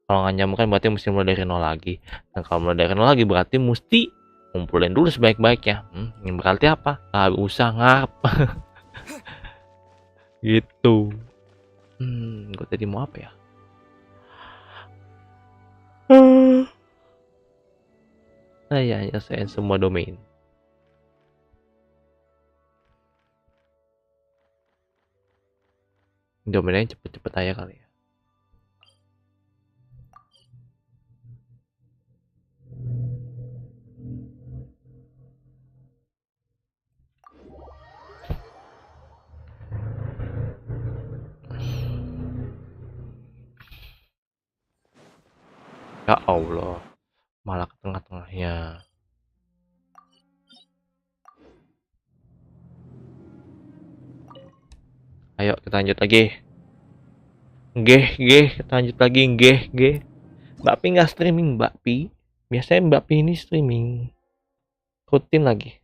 Kalau nggak nyambung kan berarti mesti mulai dari nol lagi, dan kalau mulai dari nol lagi berarti mesti ngumpulin dulu sebaik-baiknya. Ini berarti apa? Nggak usah ngarep. Gitu. Gue tadi mau apa ya? Saya nyelesain semua domain. Domainnya cepet-cepet aja kali ya. Ya Allah, malah ke tengah-tengahnya. Ayo kita lanjut lagi. Kita lanjut lagi. Mbak Pi nggak streaming, Mbak Pi. Biasanya Mbak Pi ini streaming rutin lagi.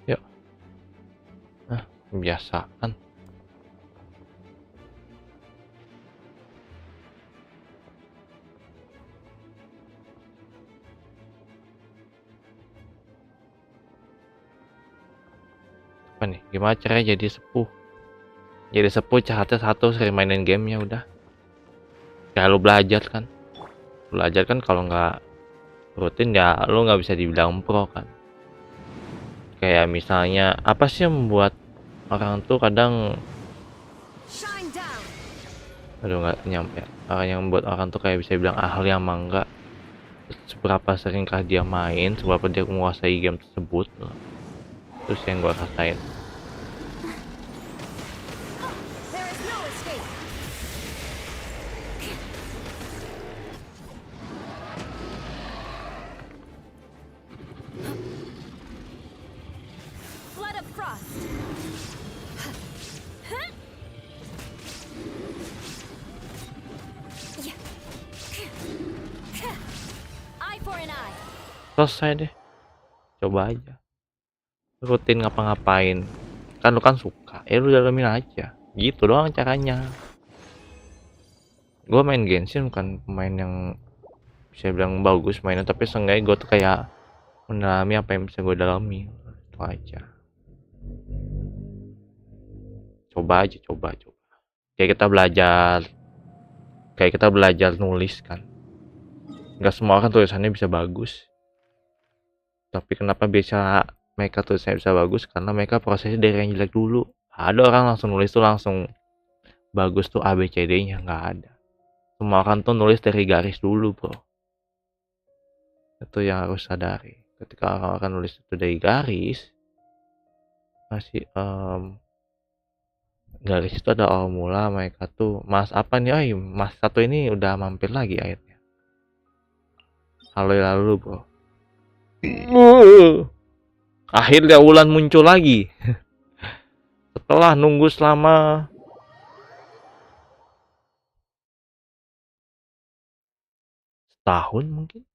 Yuk. Kebiasaan. Apa nih? Gimana caranya jadi sepuh? Jadi sepuh syaratnya satu, sering mainin gamenya udah. Kayak lu belajar kan. Belajar kan kalau nggak rutin ya lu nggak bisa dibilang pro kan. Kayak misalnya apa sih yang membuat orang tuh kadang nggak nyampe. Yang membuat orang tuh kayak bisa bilang ahli sama enggak. Seberapa seringkah dia main, seberapa dia menguasai game tersebut. Terus yang gue rasain. Selesai deh, coba aja rutin ngapa-ngapain kan, lu kan suka ya lu dalamin aja gitu doang caranya. Gue main Genshin bukan pemain yang bisa bilang bagus mainnya, tapi seenggaknya gue tuh kayak mendalami apa yang bisa gue dalami, itu aja. Coba kayak kita belajar nulis kan, nggak semua orang tulisannya bisa bagus. Tapi kenapa bisa mereka tulisnya bisa bagus? Karena mereka prosesnya dari yang jelek dulu. Ada orang langsung nulis tuh langsung bagus tuh ABCD-nya, nggak ada. Semua orang tuh nulis dari garis dulu, bro. Itu yang harus sadari. Ketika orang nulis itu dari garis, masih garis itu ada awal mula. Mereka tuh mas apa nih? Mas satu ini udah mampir lagi akhirnya. Halo lalu, bro. Akhirnya Wulan muncul lagi. Setelah nunggu selama setahun mungkin.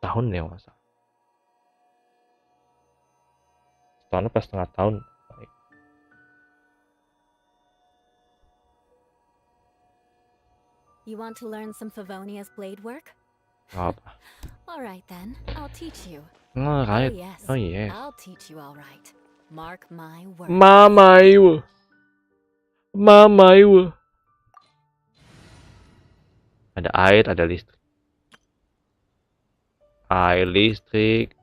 Tahun ya masa. Setahun apa setengah tahun? You want to learn some Favonia's blade work? Apa? All right then, I'll teach you. Oh, right. yes. Oh yes. I'll teach you all right. Mark my words. Mama ibu. Ada air, ada listrik. Air listrik.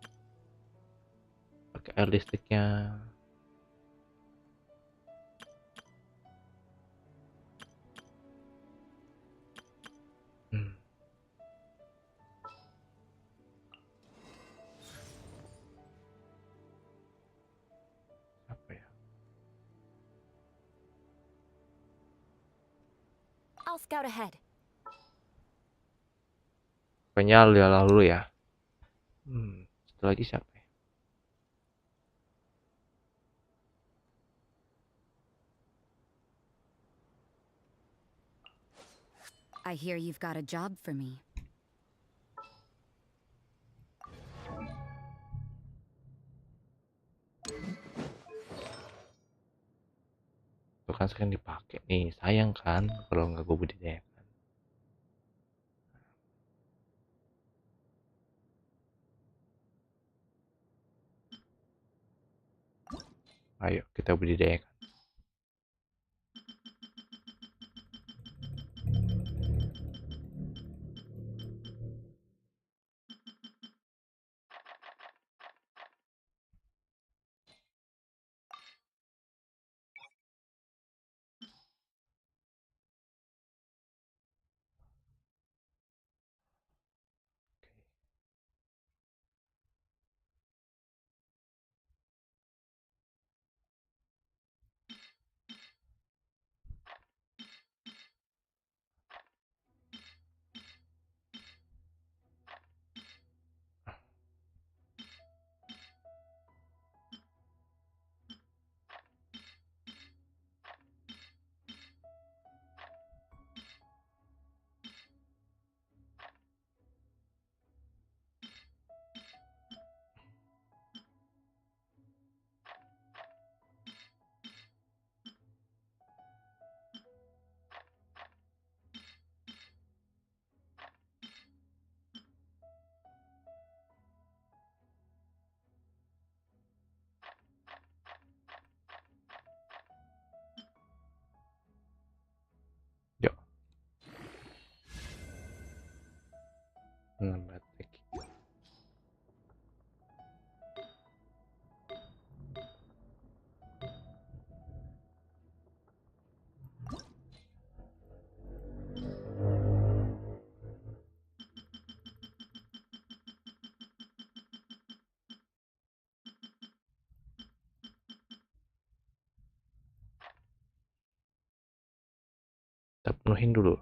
Pakai air listriknya. Apa ya? I'll scout ahead. Pokoknya lihat dulu ya. Satu lagi siapa ya? I hear you've got a job for me. Itu kan sering dipakai nih, sayang kan kalau nggak gue budidayakan. Ayo kita budidayakan. Yuk. Batik. Kita penuhin dulu.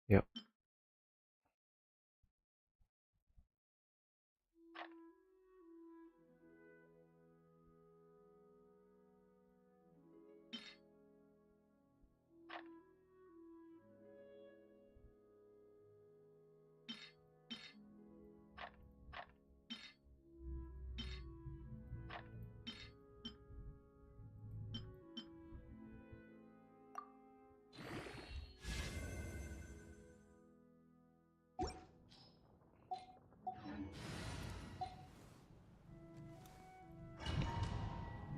Yuk.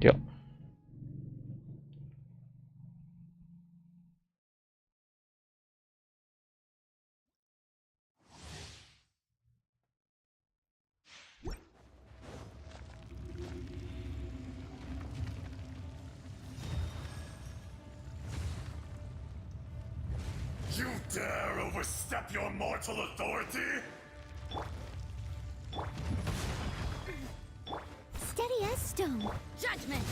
Yuk. You dare overstep your mortal authority? Steady as stone. Judgment!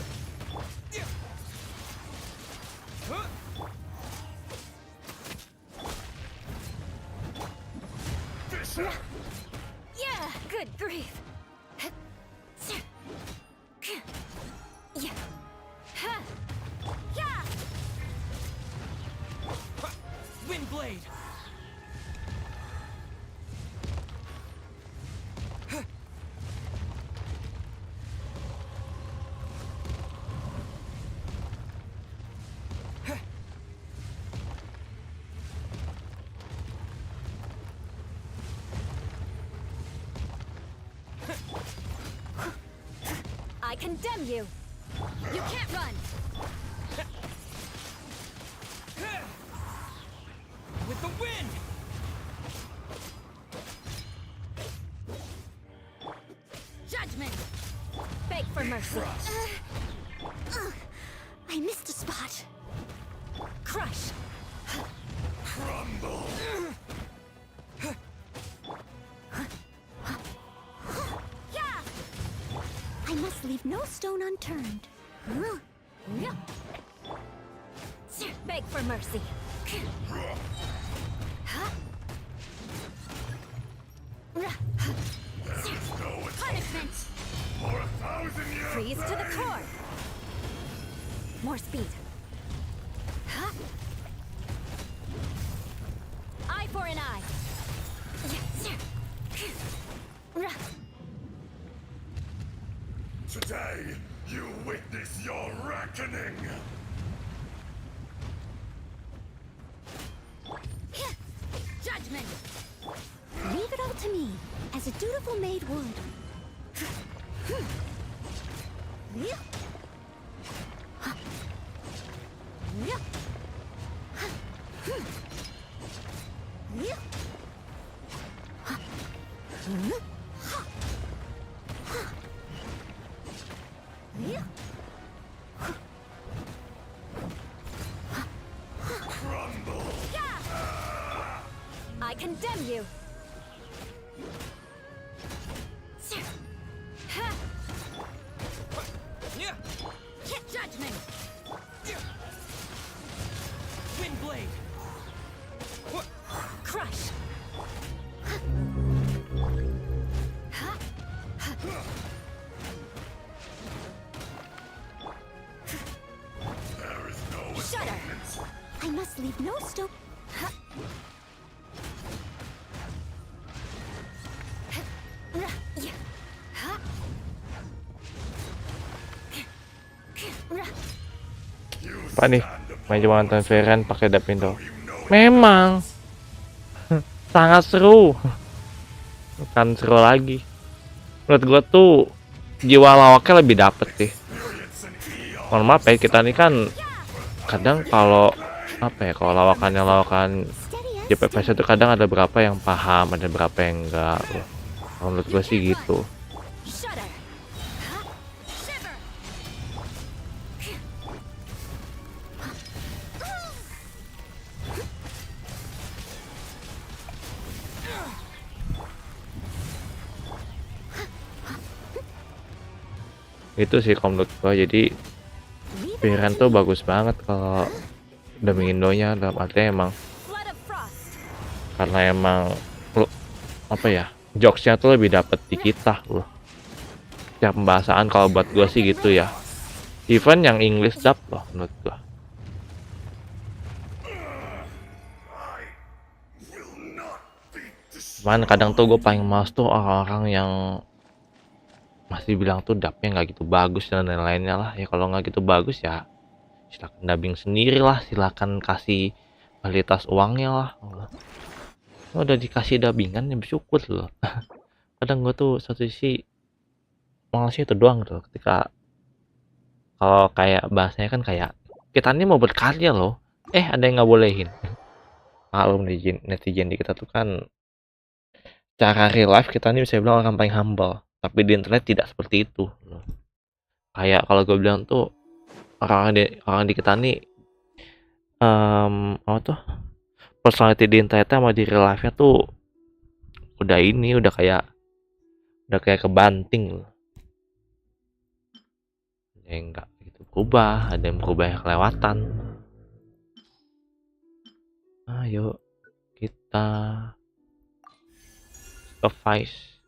Yeah, good grief. Yeah. Yeah! Windblade! I condemn you. You can't run! With the wind! Judgment! Beg for mercy. I missed a spot. Crush. Crumble. Yeah. I must leave no stone unturned. Beg for mercy. Punishment! For 1,000 years. Freeze to the core. More speed. Eye for an eye. Today, you witness your reckoning. Judgment! Leave it all to me, as a dutiful maid would. Crumble. I condemn you. Judgment! Windblade! Crush. There is no Shudder. atonement. I must leave no stone. Apa nih? Main cuma nonton Veren pakai dub Indo. Memang sangat seru. Bukan seru lagi. Menurut gua tuh jiwa lawaknya lebih dapet sih. Mohon maaf ya, kita nih kan kadang kalau apa ya, kalau lawakan JPPS itu kadang ada berapa yang paham, ada berapa yang enggak. Kalau menurut gua sih gitu. Itu sih kalau menurut gua. Jadi Veren tuh bagus banget kalau demi Indonya, dalam artinya emang karena emang apa ya, jokesnya tuh lebih dapet di kita loh. Setiap pembahasan kalau buat gua sih gitu ya. Even yang English dub loh menurut gua. Cuman kadang tuh gue paling males tuh orang-orang yang masih bilang tuh dubnya nggak gitu bagus dan lain-lainnya lah. Ya kalau nggak gitu bagus ya silakan dubbing sendiri lah, silakan kasih kualitas uangnya lah. Udah dikasih dubbingan ya bersyukur loh. Kadang gue tuh satu sisi malesnya itu doang tuh, ketika kalau kayak bahasanya kan kayak kita ini mau berkarya loh, ada yang nggak bolehin. Kalau netizen di kita tuh kan cara real life kita ini bisa bilang orang paling humble, tapi di internet tidak seperti itu. Kayak kalau gue bilang tuh orang di kita nih apa tuh personality di internet sama di real life nya tuh udah kayak kebanting loh. Ada yang enggak gitu berubah, ada yang berubah yang kelewatan. Ayo kita advice.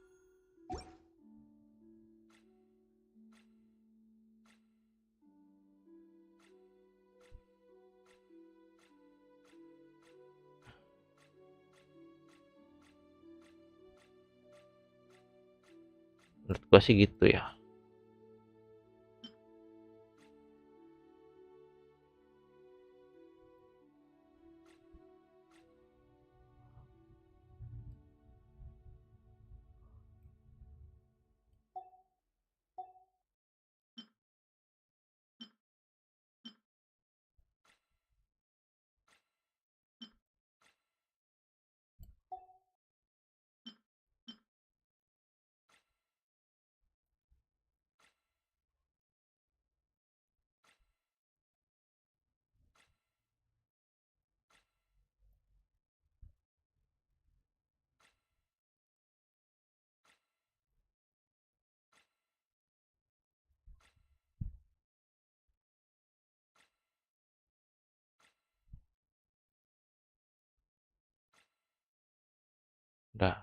Menurut gue sih gitu ya. Udah.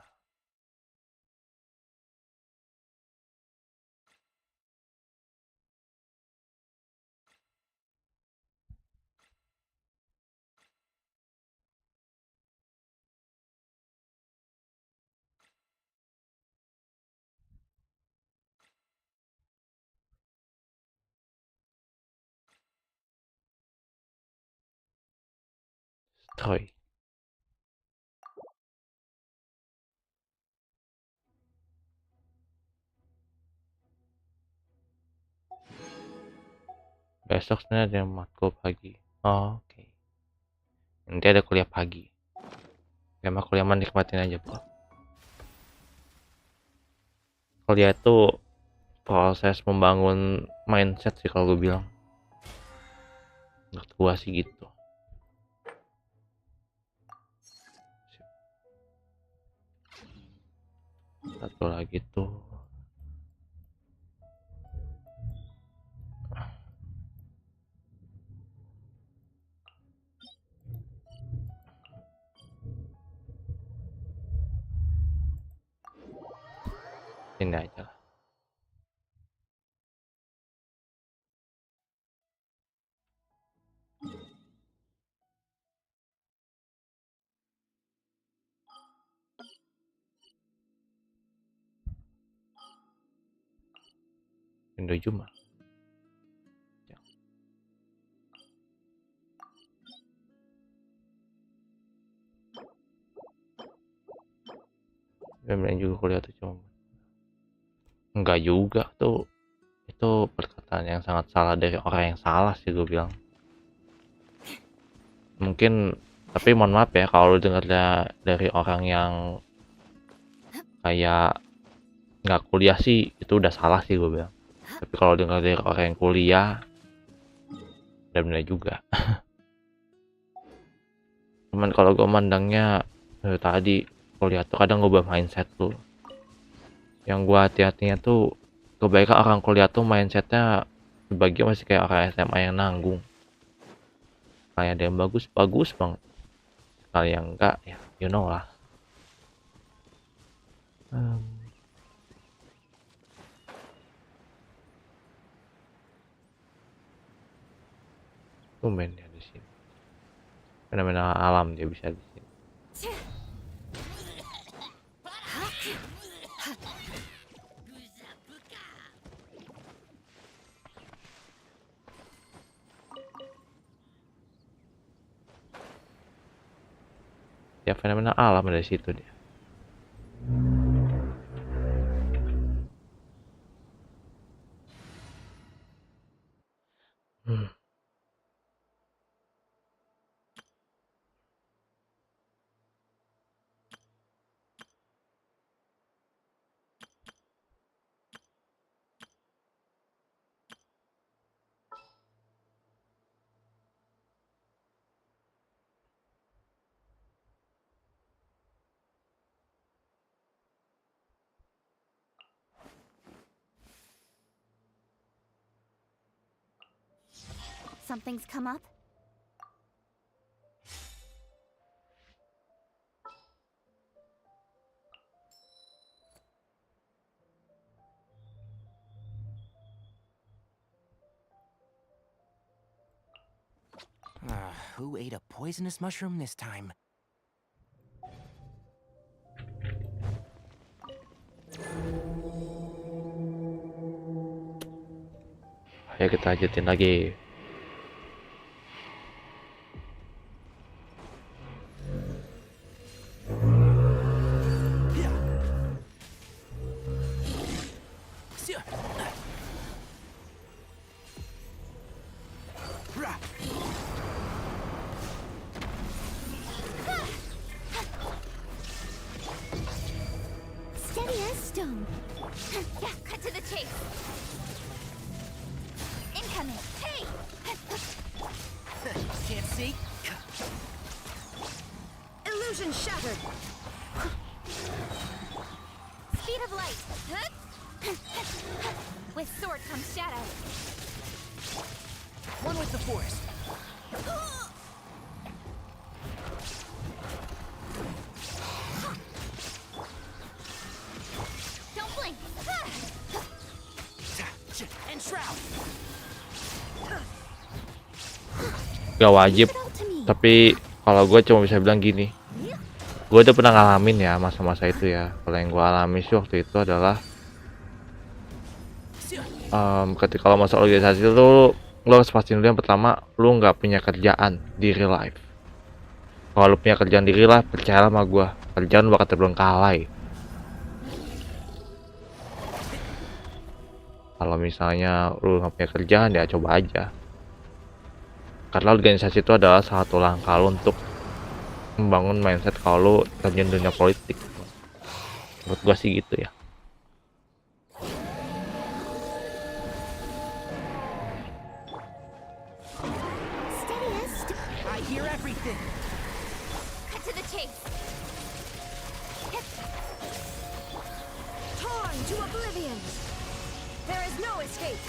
Troy. Besok sebenarnya ada matkul pagi. Oh, oke. Nanti ada kuliah pagi. Ya mah kuliah mah nikmatin aja, bro. Kuliah itu proses membangun mindset sih kalau gue bilang. Menurut gue sih gitu. Satu lagi tuh ini aja lah. Indo Juma. Bener juga kuliah tuh cuma. Enggak juga tuh. Itu perkataan yang sangat salah dari orang yang salah sih gue bilang. Mungkin tapi mohon maaf ya kalau dengar dari orang yang kayak nggak kuliah sih itu udah salah sih gue bilang. Tapi kalau dengar dari orang yang kuliah benar juga. Cuman kalau gue mandangnya tadi kuliah tuh kadang ngubah mindset tuh. Yang gue hati-hatinya tuh kebaikan orang kuliah tuh mindsetnya sebagian masih kayak orang SMA yang nanggung. Kayak ada yang bagus banget. Sekali yang enggak ya you know lah. Tumben ya di sini. Fenomena alam dia bisa di sini. Ya fenomena alam dari situ dia. something's come up? Who ate a poisonous mushroom this time? Ayo kita lanjutin lagi. Steady as stone. Yeah, cut to the chase. Incoming. Hey! Can't see? Illusion shattered. Speed of light. With sword comes shadow. One with the force. Don't blink. And shroud. Gak wajib, tapi kalau gue cuma bisa bilang gini, gue udah pernah ngalamin ya masa-masa itu ya. Kalau yang gue alami sih waktu itu adalah ketika lo masuk organisasi itu lo harus pastiin dulu yang pertama lo nggak punya kerjaan di real life. Kalau lo punya kerjaan di real life, percaya sama gue, kerjaan bakal terbengkalai. Kalau misalnya lo nggak punya kerjaan ya coba aja. Karena organisasi itu adalah salah satu langkah lo untuk membangun mindset kalau lo terjun dunia politik. Menurut gua sih gitu ya. I hear everything. Cut to the chase. Torn to oblivion. There is no escape.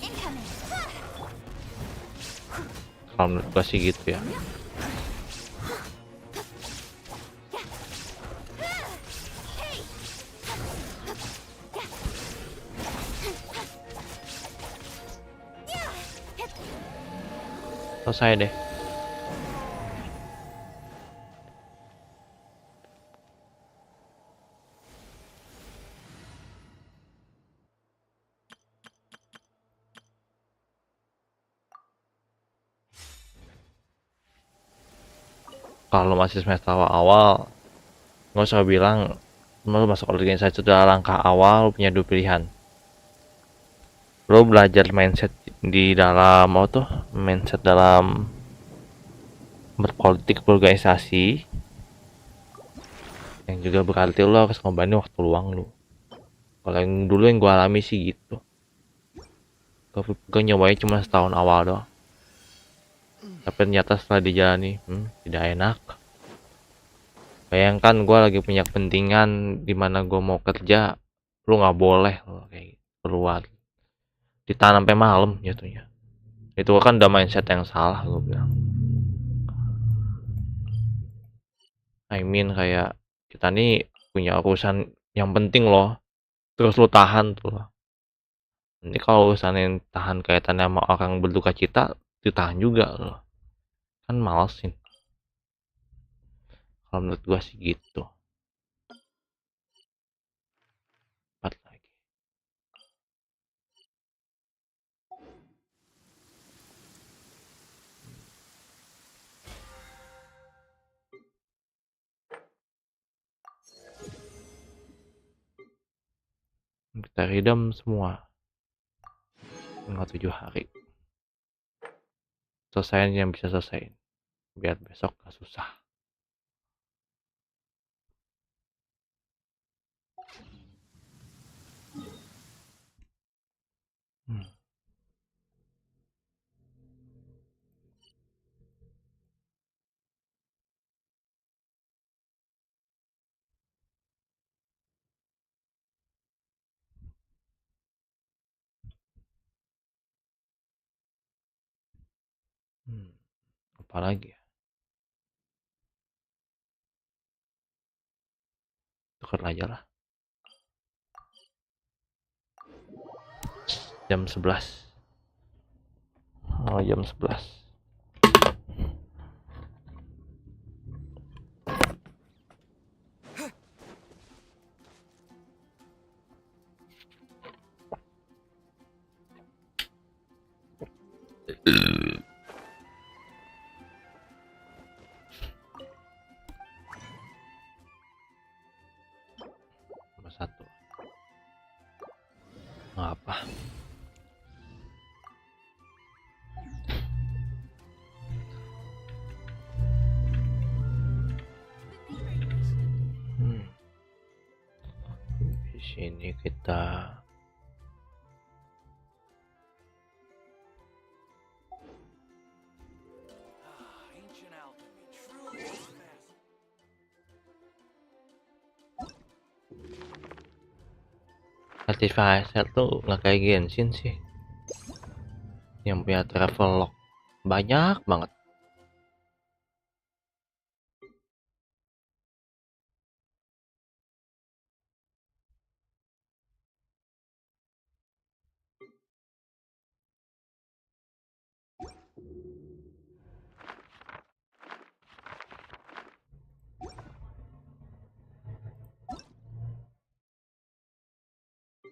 Incoming. Kalau menurut gua sih gitu ya. Selesai deh. Kalau masih semester awal, nggak usah bilang lo masuk organisasi itu adalah langkah awal, lo punya dua pilihan. Lo belajar mindset di dalam mindset dalam berpolitik berorganisasi, yang juga berarti lo harus ngorbanin waktu luang lo. Kalau yang dulu yang gue alami sih gitu, gue nyobain cuma setahun awal doang. Tapi ternyata setelah dijalani, tidak enak. Bayangkan gue lagi punya kepentingan di mana gue mau kerja, lu nggak boleh lo kayak gitu, keluar. Ditahan sampai malam jatuhnya. Itu kan udah mindset yang salah gue bilang. I mean kayak kita nih punya urusan yang penting loh, terus lu tahan tuh loh. Ini kalau urusan yang tahan kaitannya sama orang berduka cita, ditahan juga loh. Kan malesin. Kalau menurut gua sih gitu. Empat lagi. Kita redam semua. Tinggal 7 hari. Selesaiin yang bisa selesaiin. Biar besok gak susah. Apalagi ya? Tukar aja lah. Jam 11. Oh, jam 11. Nomor 1. Apa? Di sini kita Artificer tuh nggak kayak Genshin sih, yang punya travel log banyak banget.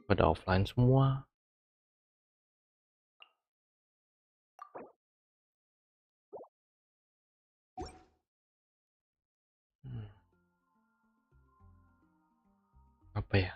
Pada offline semua. Apa ya?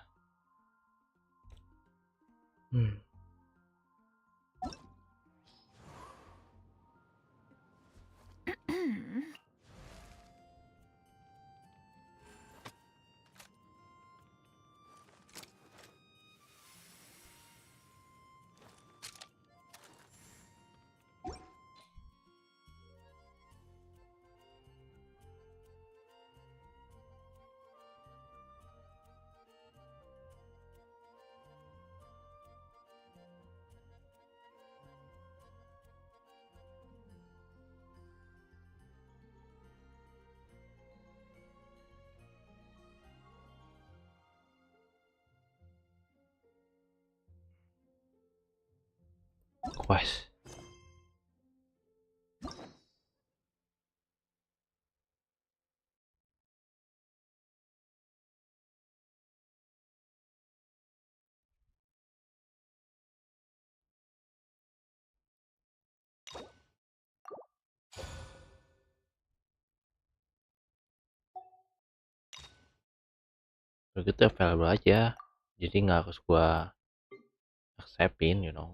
Quest. Begitu available aja, jadi nggak harus gua acceptin, you know.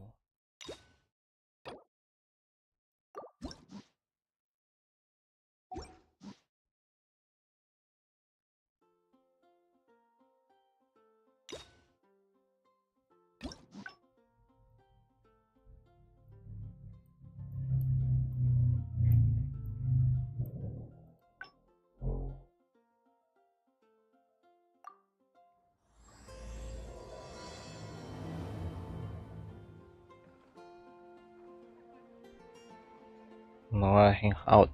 Mau hangout.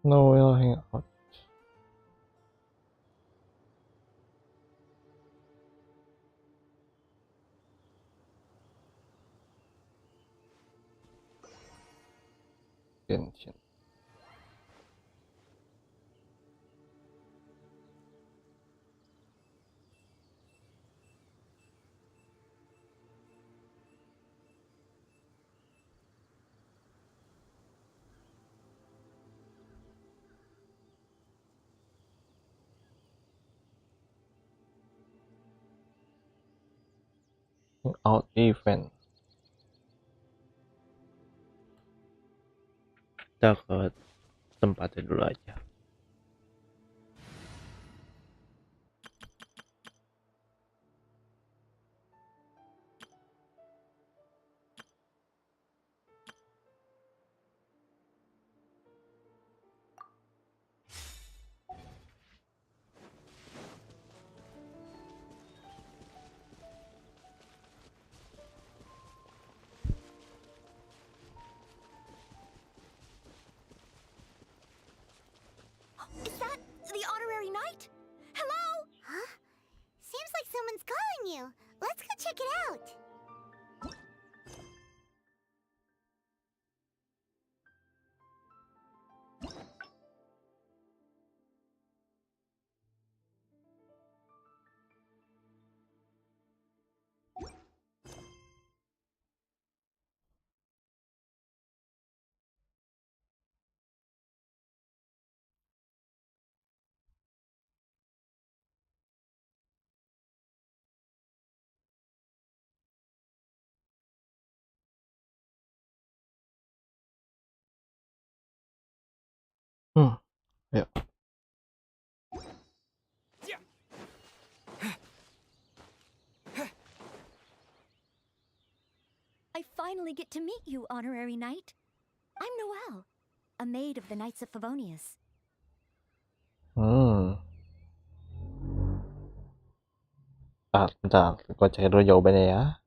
No, we'll hang out. Genshin. Out event. Kita ke tempatnya dulu aja. the honorary knight? Hello? Huh? Seems like someone's calling you. Let's go check it out. Yuk. I finally get to meet you, honorary knight. I'm Noelle, a maid of the Knights of Favonius. Bentar, gua cari dulu jawabannya ya.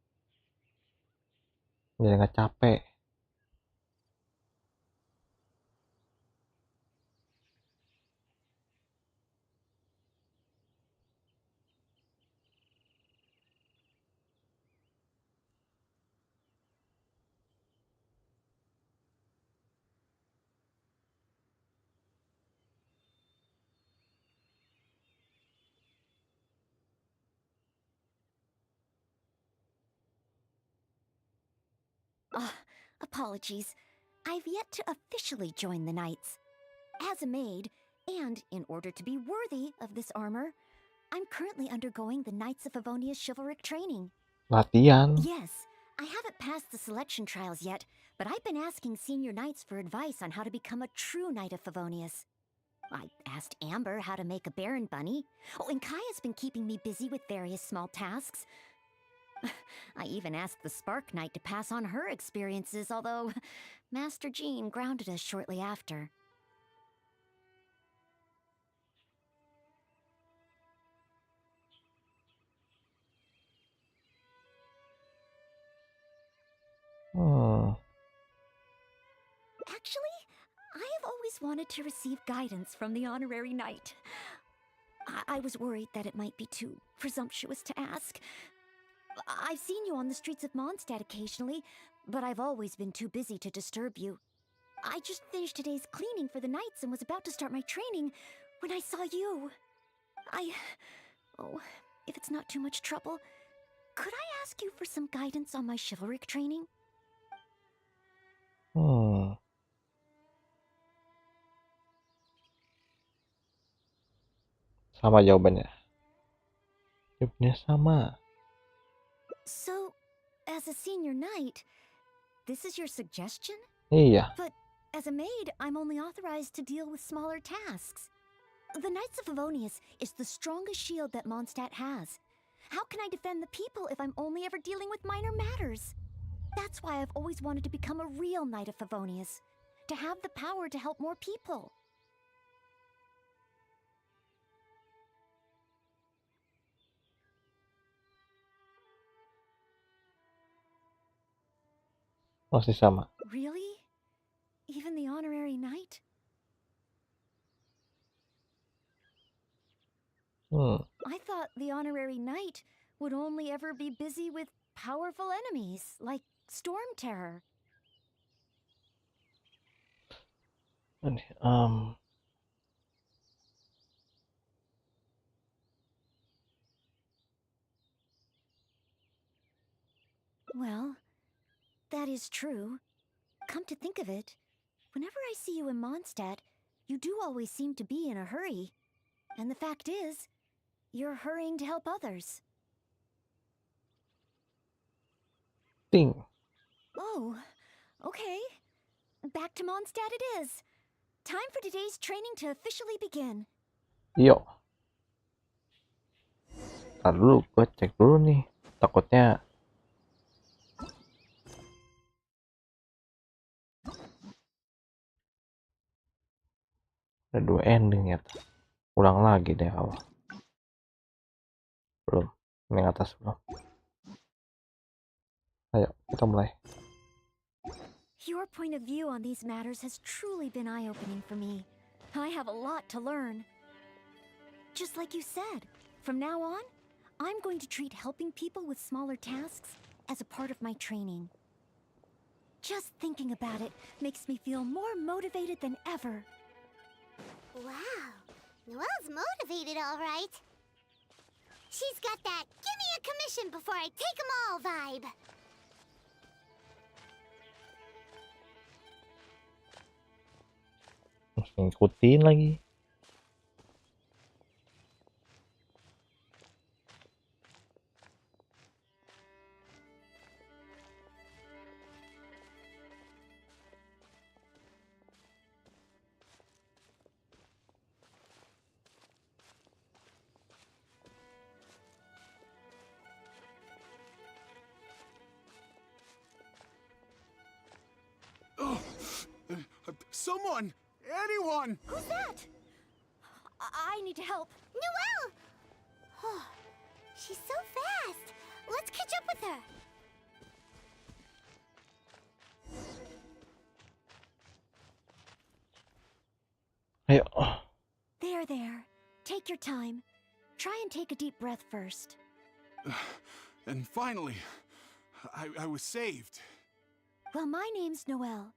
Biar nggak capek. Apologies. I've yet to officially join the Knights. As a maid, and in order to be worthy of this armor, I'm currently undergoing the Knights of Favonius chivalric training. Latihan. Yes, I haven't passed the selection trials yet, but I've been asking senior knights for advice on how to become a true Knight of Favonius. I asked Amber how to make a Baron Bunny. Oh, and Kaya's been keeping me busy with various small tasks. I even asked the Spark Knight to pass on her experiences, although Master Jean grounded us shortly after. Actually, I have always wanted to receive guidance from the honorary knight. I was worried that it might be too presumptuous to ask. I've seen you on the streets of Mondstadt occasionally, but I've always been too busy to disturb you. I just finished today's cleaning for the Knights and was about to start my training when I saw you. Oh, if it's not too much trouble, could I ask you for some guidance on my chivalric training? Sama jawabannya. Jawabannya sama. So, as a senior knight, this is your suggestion? Iya. But as a maid, I'm only authorized to deal with smaller tasks. The Knights of Favonius is the strongest shield that Mondstadt has. How can I defend the people if I'm only ever dealing with minor matters? That's why I've always wanted to become a real Knight of Favonius, to have the power to help more people. Masih sama. Really? Even the honorary knight? I thought the honorary knight would only ever be busy with powerful enemies, like Storm Terror. Well, that is true. Come to think of it, whenever I see you in Mondstadt, you do always seem to be in a hurry. And the fact is, you're hurrying to help others. Ting. Oh, okay. Back to Mondstadt it is. Time for today's training to officially begin. Yuk. Ntar dulu, gue cek dulu nih. Takutnya ada 2 ending ya. Ulang lagi deh awal. Belum. Yang atas belum. Ayo, kita mulai. Your point of view on these matters has truly been eye-opening for me. I have a lot to learn. Just like you said, from now on, I'm going to treat helping people with smaller tasks as a part of my training. Just thinking about it makes me feel more motivated than ever. Wow, Noelle's motivated, all right. She's got that "give me a commission before I take 'em all" vibe. Ngikutin lagi. Someone! Anyone! Who's that? I need to help. Noelle! Oh, she's so fast. Let's catch up with her. Ayo. There. Take your time. Try and take a deep breath first. And finally, I was saved. Well, my name's Noelle.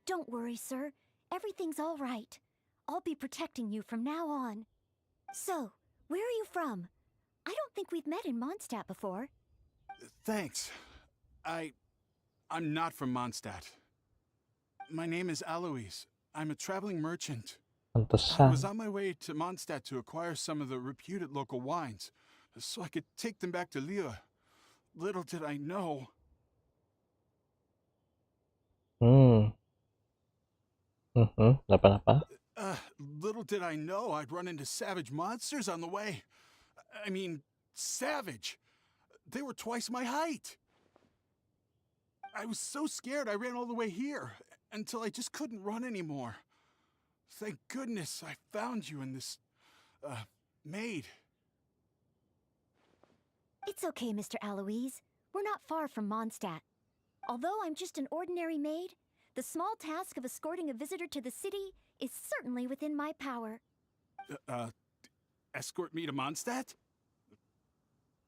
Don't worry, sir. Everything's all right. I'll be protecting you from now on. So, where are you from? I don't think we've met in Mondstadt before. Thanks. I'm not from Mondstadt. My name is Alois. I'm a traveling merchant. I was on my way to Mondstadt to acquire some of the reputed local wines, so I could take them back to Lille. Little did I know. Apa-apa? Little did I know I'd run into savage monsters on the way. I mean, savage. They were twice my height. I was so scared I ran all the way here, until I just couldn't run anymore. Thank goodness I found you in this, maid. It's okay, Mr. Alois. We're not far from Mondstadt. Although I'm just an ordinary maid, the small task of escorting a visitor to the city is certainly within my power. Escort me to Mondstadt?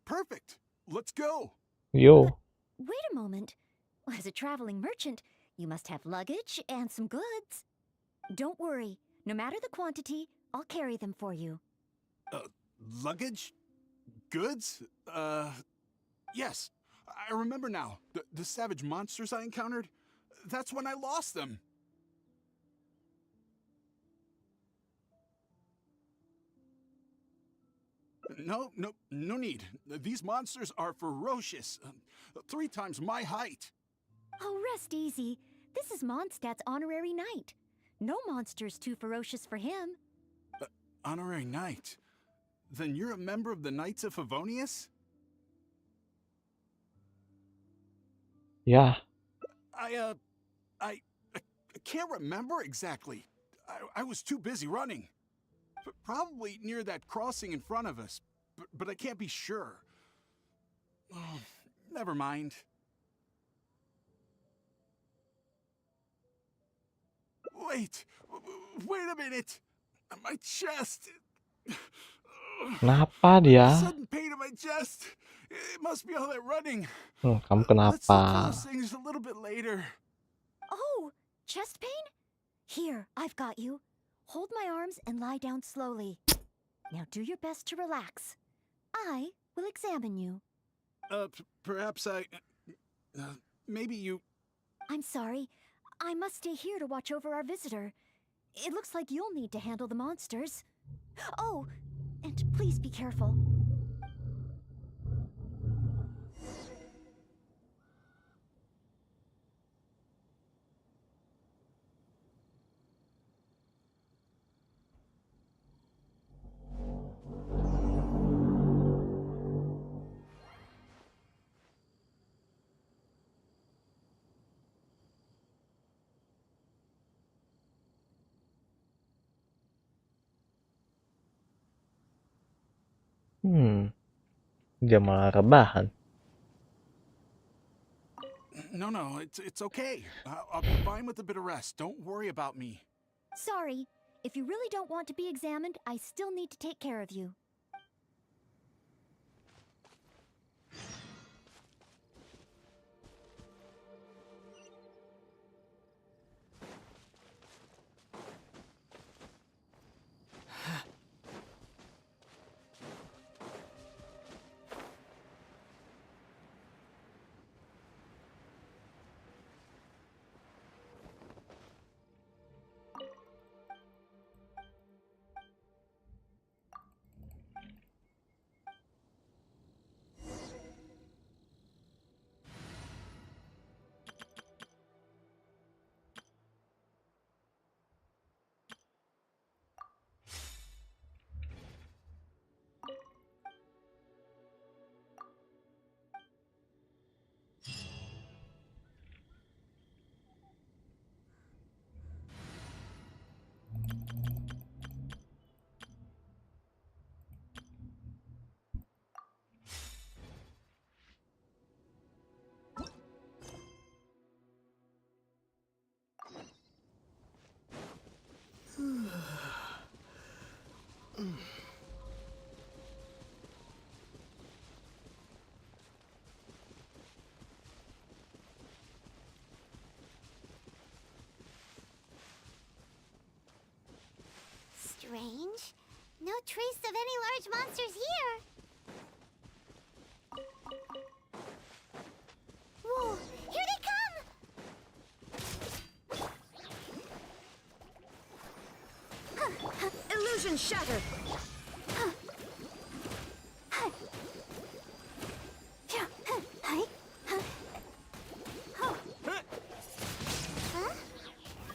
Perfect. Let's go. Yo. Wait a moment. As a traveling merchant, you must have luggage and some goods. Don't worry. No matter the quantity, I'll carry them for you. Luggage? Goods? Yes. I remember now. The savage monsters I encountered? That's when I lost them. No need. These monsters are ferocious. 3 times my height. Oh, rest easy. This is Mondstadt's honorary knight. No monster's too ferocious for him. Honorary knight? Then you're a member of the Knights of Favonius? Yeah. I can't remember exactly. I was too busy running. Probably near that crossing in front of us, but I can't be sure. Oh, never mind. Wait a minute. My chest. Kenapa dia? Sudden pain in my chest. It must be all that running. Kamu Let's look kenapa? at those things a little bit later. Oh, chest pain? Here, I've got you. Hold my arms and lie down slowly. Now do your best to relax. I will examine you. Perhaps maybe you... I'm sorry. I must stay here to watch over our visitor. It looks like you'll need to handle the monsters. Oh, and please be careful. Dia malah rebahan. No, it's okay. I'll be fine with a bit of rest. Don't worry about me. Sorry, If you really don't want to be examined, I still need to take care of you. Strange. No trace of any large monsters here. Whoa, here they come! Illusion shattered! Huh?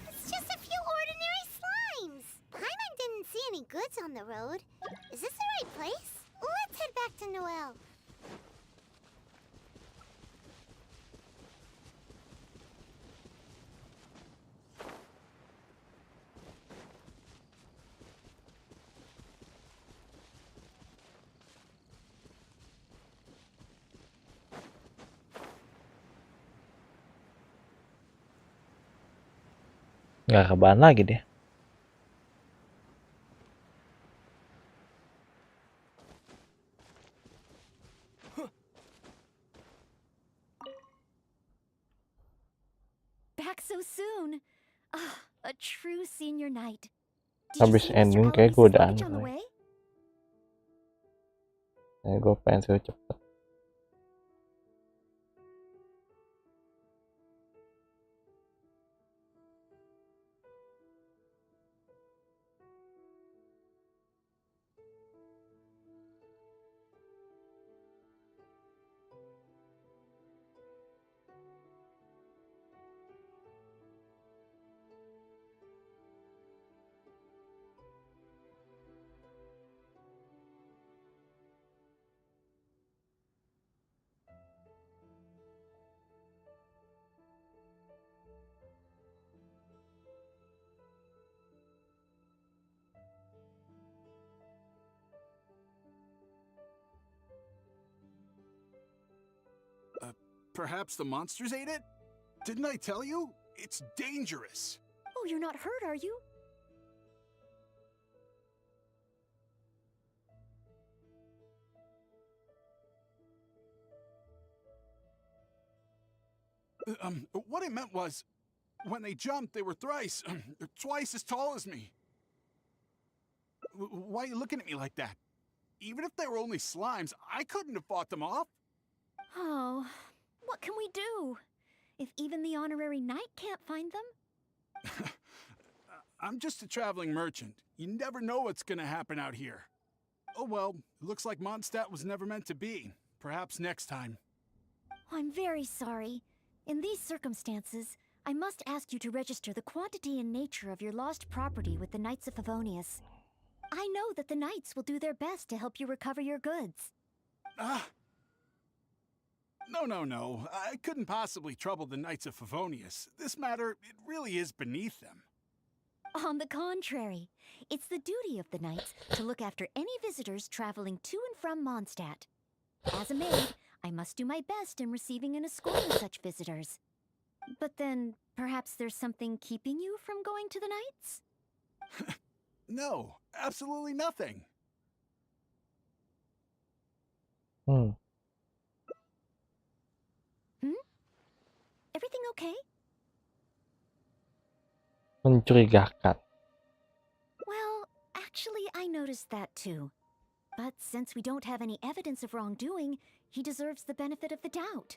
It's just a few ordinary slimes. Paimon didn't see any goods on the road. Is this the right place? Let's head back to Noel. Nggak kebahan lagi deh. Back so soon. Ah, a true senior night. Did you Habis see Mr. ending kayak gue Polly's udah luggage on the aneh. way? Gue pengen sih cepet. Perhaps the monsters ate it? Didn't I tell you? It's dangerous. Oh, you're not hurt, are you? What I meant was, when they jumped, they were twice as tall as me. Why are you looking at me like that? Even if they were only slimes, I couldn't have fought them off. Oh, what can we do? If even the honorary knight can't find them? I'm just a traveling merchant. You never know what's gonna happen out here. Oh well, looks like Mondstadt was never meant to be. Perhaps next time. I'm very sorry. In these circumstances, I must ask you to register the quantity and nature of your lost property with the Knights of Favonius. I know that the Knights will do their best to help you recover your goods. No. I couldn't possibly trouble the Knights of Favonius. This matter, it really is beneath them. On the contrary, it's the duty of the Knights to look after any visitors traveling to and from Mondstadt. As a maid, I must do my best in receiving and escorting such visitors. But then, perhaps there's something keeping you from going to the Knights? No, absolutely nothing. Everything okay? Mencurigakan. Well, actually, I noticed that too. But since we don't have any evidence of wrongdoing, he deserves the benefit of the doubt.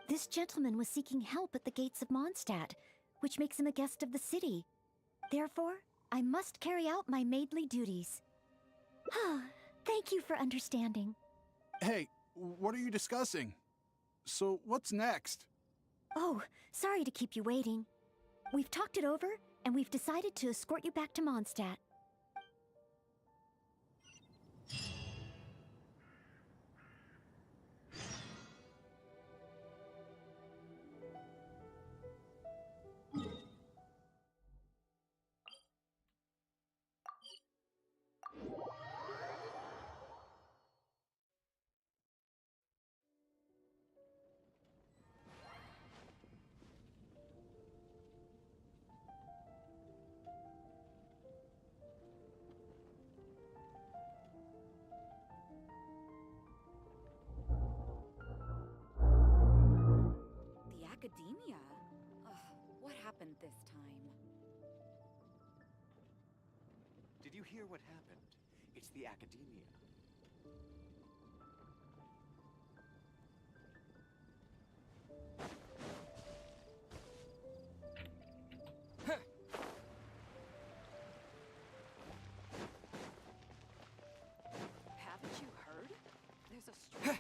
This gentleman was seeking help at the gates of Mondstadt, which makes him a guest of the city. Therefore, I must carry out my maidly duties. Thank you for understanding. Hey, what are you discussing? So, what's next? Oh, sorry to keep you waiting. We've talked it over, and we've decided to escort you back to Mondstadt. Academia? What happened this time? Did you hear what happened? It's the Academia. Haven't you heard? There's a strike.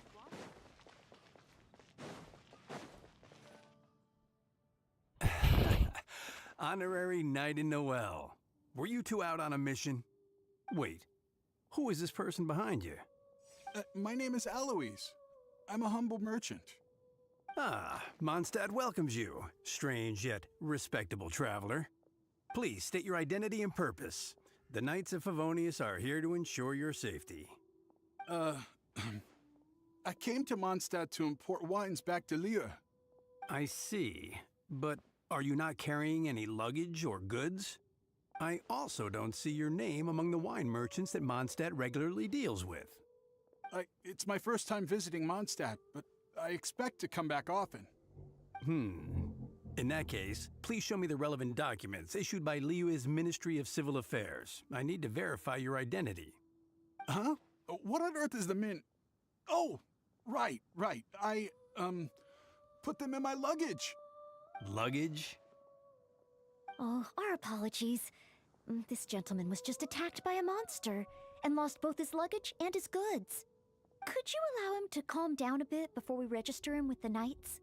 Honorary Knight in Noel. Were you two out on a mission? Wait, who is this person behind you? My name is Eloise. I'm a humble merchant. Ah, Mondstadt welcomes you, strange yet respectable traveler. Please state your identity and purpose. The Knights of Favonius are here to ensure your safety. I came to Mondstadt to import wines back to Lille. I see, but are you not carrying any luggage or goods? I also don't see your name among the wine merchants that Mondstadt regularly deals with. It's my first time visiting Mondstadt, but I expect to come back often. In that case, please show me the relevant documents issued by Liyue's Ministry of Civil Affairs. I need to verify your identity. Huh? What on earth is the min... Oh, right. I, put them in my luggage. Luggage? Oh, our apologies. This gentleman was just attacked by a monster and lost both his luggage and his goods. Could you allow him to calm down a bit before we register him with the Knights?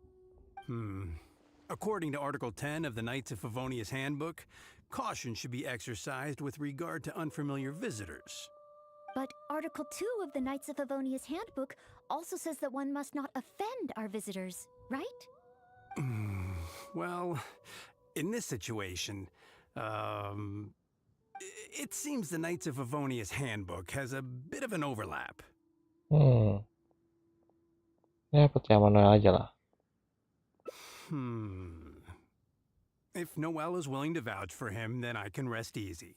According to Article 10 of the Knights of Favonius Handbook, caution should be exercised with regard to unfamiliar visitors. But Article 2 of the Knights of Favonius Handbook also says that one must not offend our visitors, right? Well, in this situation, it seems the Knights of Favonius Handbook has a bit of an overlap. Ya, percaya Manuel aja lah. If Noel is willing to vouch for him, then I can rest easy.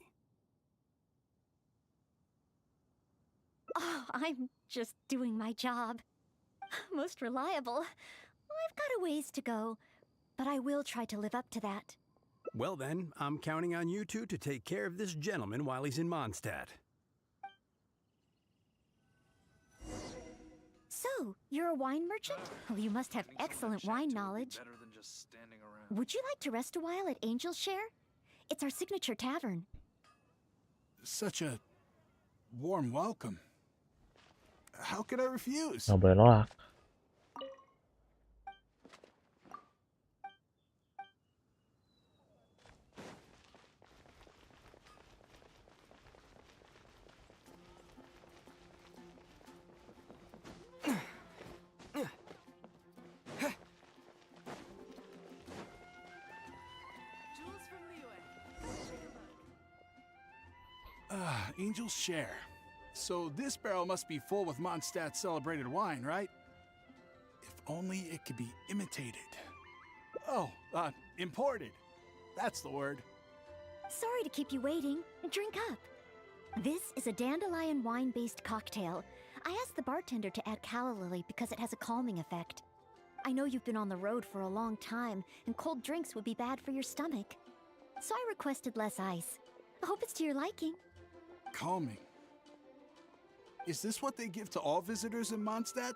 Oh, I'm just doing my job. Most reliable. I've got a ways to go, but I will try to live up to that. Well then, I'm counting on you two to take care of this gentleman while he's in Mondstadt. So, you're a wine merchant? Well, you must have excellent wine knowledge. Would you like to rest a while at Angel's Share? It's our signature tavern. Such a warm welcome. How could I refuse? Nggak boleh nolak. Angel's Share. So this barrel must be full with Mondstadt's celebrated wine, right? If only it could be imitated. Oh, imported. That's the word. Sorry to keep you waiting. Drink up. This is a dandelion wine-based cocktail. I asked the bartender to add calla lily because it has a calming effect. I know you've been on the road for a long time, and cold drinks would be bad for your stomach. So I requested less ice. I hope it's to your liking. Calming. Is this what they give to all visitors in Mondstadt?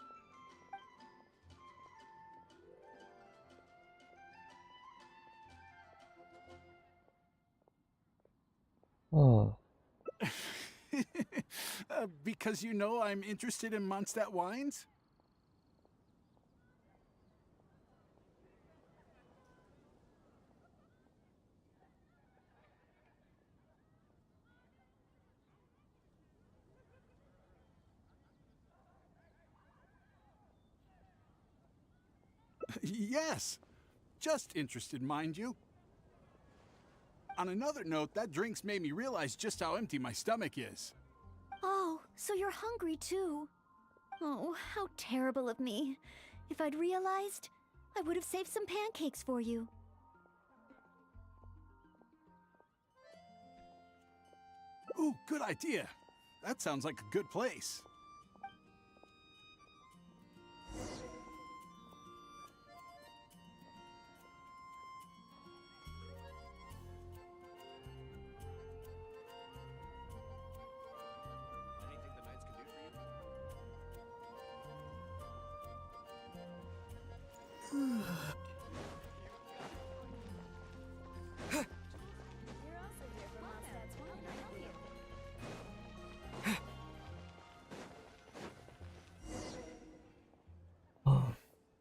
Oh. Because you know I'm interested in Mondstadt wines? Yes. Just interested, mind you. On another note, that drink's made me realize just how empty my stomach is. Oh, so you're hungry too. Oh, how terrible of me. If I'd realized, I would have saved some pancakes for you. Ooh, good idea. That sounds like a good place.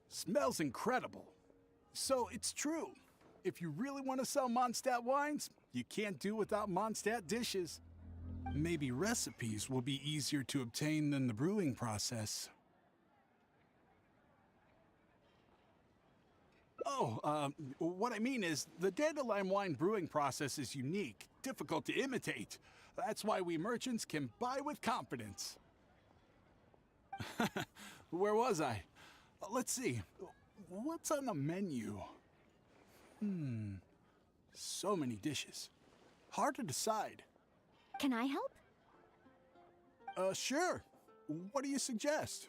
Smells incredible. So it's true. If you really want to sell Mondstadt wines, you can't do without Mondstadt dishes. Maybe recipes will be easier to obtain than the brewing process. Oh, what I mean is, the dandelion wine brewing process is unique, difficult to imitate. That's why we merchants can buy with confidence. Where was I? Let's see. What's on the menu? So many dishes. Hard to decide. Can I help? Sure. What do you suggest?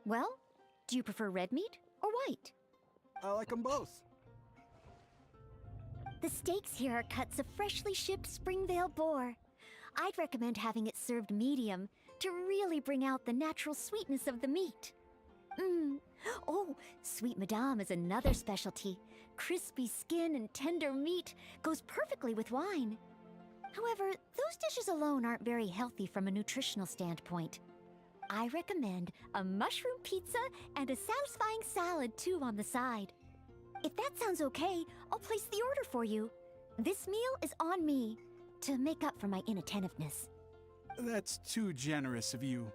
Well, do you prefer red meat or white? I like them both. The steaks here are cuts of freshly shipped Springvale boar. I'd recommend having it served medium to really bring out the natural sweetness of the meat. Oh, Sweet Madame is another specialty. Crispy skin and tender meat goes perfectly with wine. However, those dishes alone aren't very healthy from a nutritional standpoint. I recommend a mushroom pizza and a satisfying salad too on the side. If that sounds okay, I'll place the order for you. This meal is on me to make up for my inattentiveness. That's too generous of you.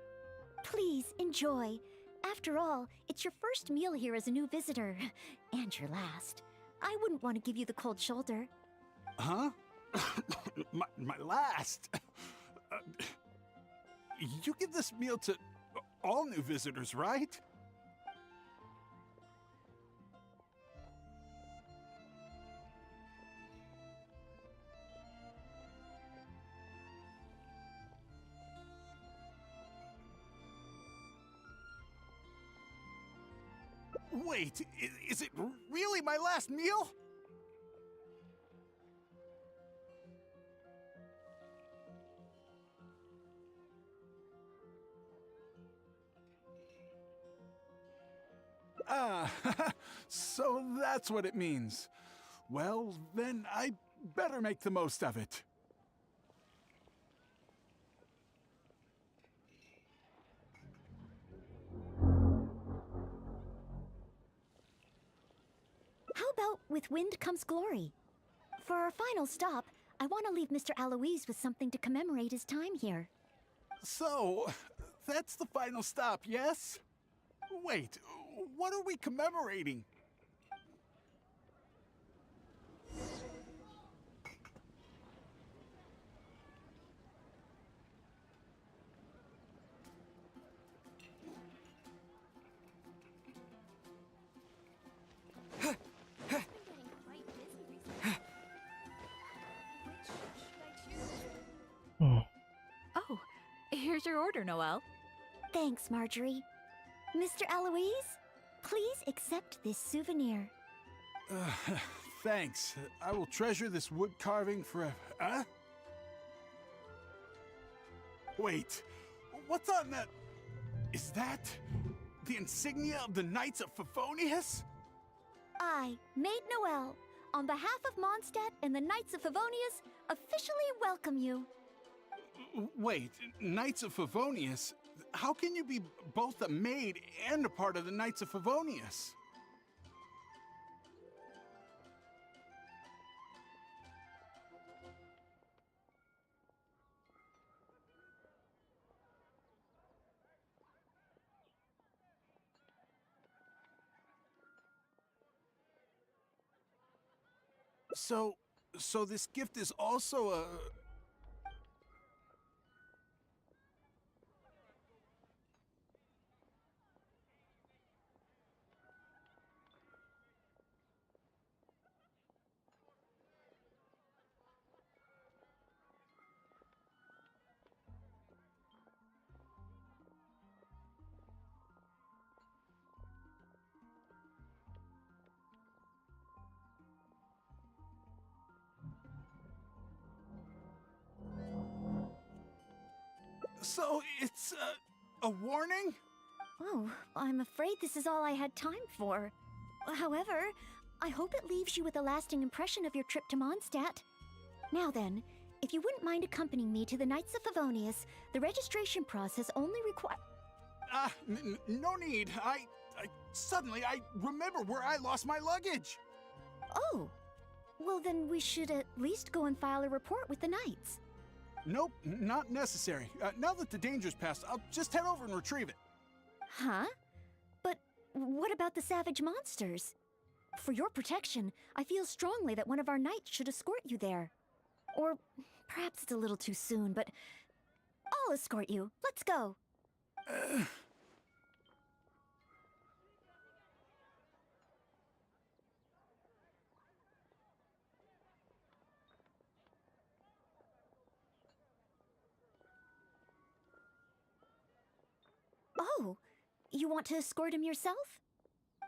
Please enjoy. After all, it's your first meal here as a new visitor, and your last. I wouldn't want to give you the cold shoulder. Huh? my last? You give this meal to all new visitors, right? Wait, is it really my last meal? Ah, so that's what it means. Well, then I better make the most of it. How about with wind comes glory? For our final stop, I want to leave Mr. Aloise with something to commemorate his time here. So, that's the final stop, yes? Wait, what are we commemorating? Oh, here's your order, Noelle. Thanks, Marjorie. Mr. Eloise, please accept this souvenir. Thanks. I will treasure this wood carving forever. Huh? Wait, what's on that? Is that the insignia of the Knights of Favonius? I, Maid Noelle, on behalf of Mondstadt and the Knights of Favonius, officially welcome you. Wait, Knights of Favonius? How can you be both a maid and a part of the Knights of Favonius? So this gift is also a... So it's a warning? Oh, I'm afraid this is all I had time for. However, I hope it leaves you with a lasting impression of your trip to Mondstadt. Now then, if you wouldn't mind accompanying me to the Knights of Favonius, the registration process only requires... No need. Suddenly I remember where I lost my luggage. Oh, well then we should at least go and file a report with the Knights. Nope, not necessary. Now that the danger's passed, I'll just head over and retrieve it. Huh? But what about the savage monsters? For your protection, I feel strongly that one of our knights should escort you there. Or perhaps it's a little too soon, but I'll escort you. Let's go. Oh, you want to escort him yourself?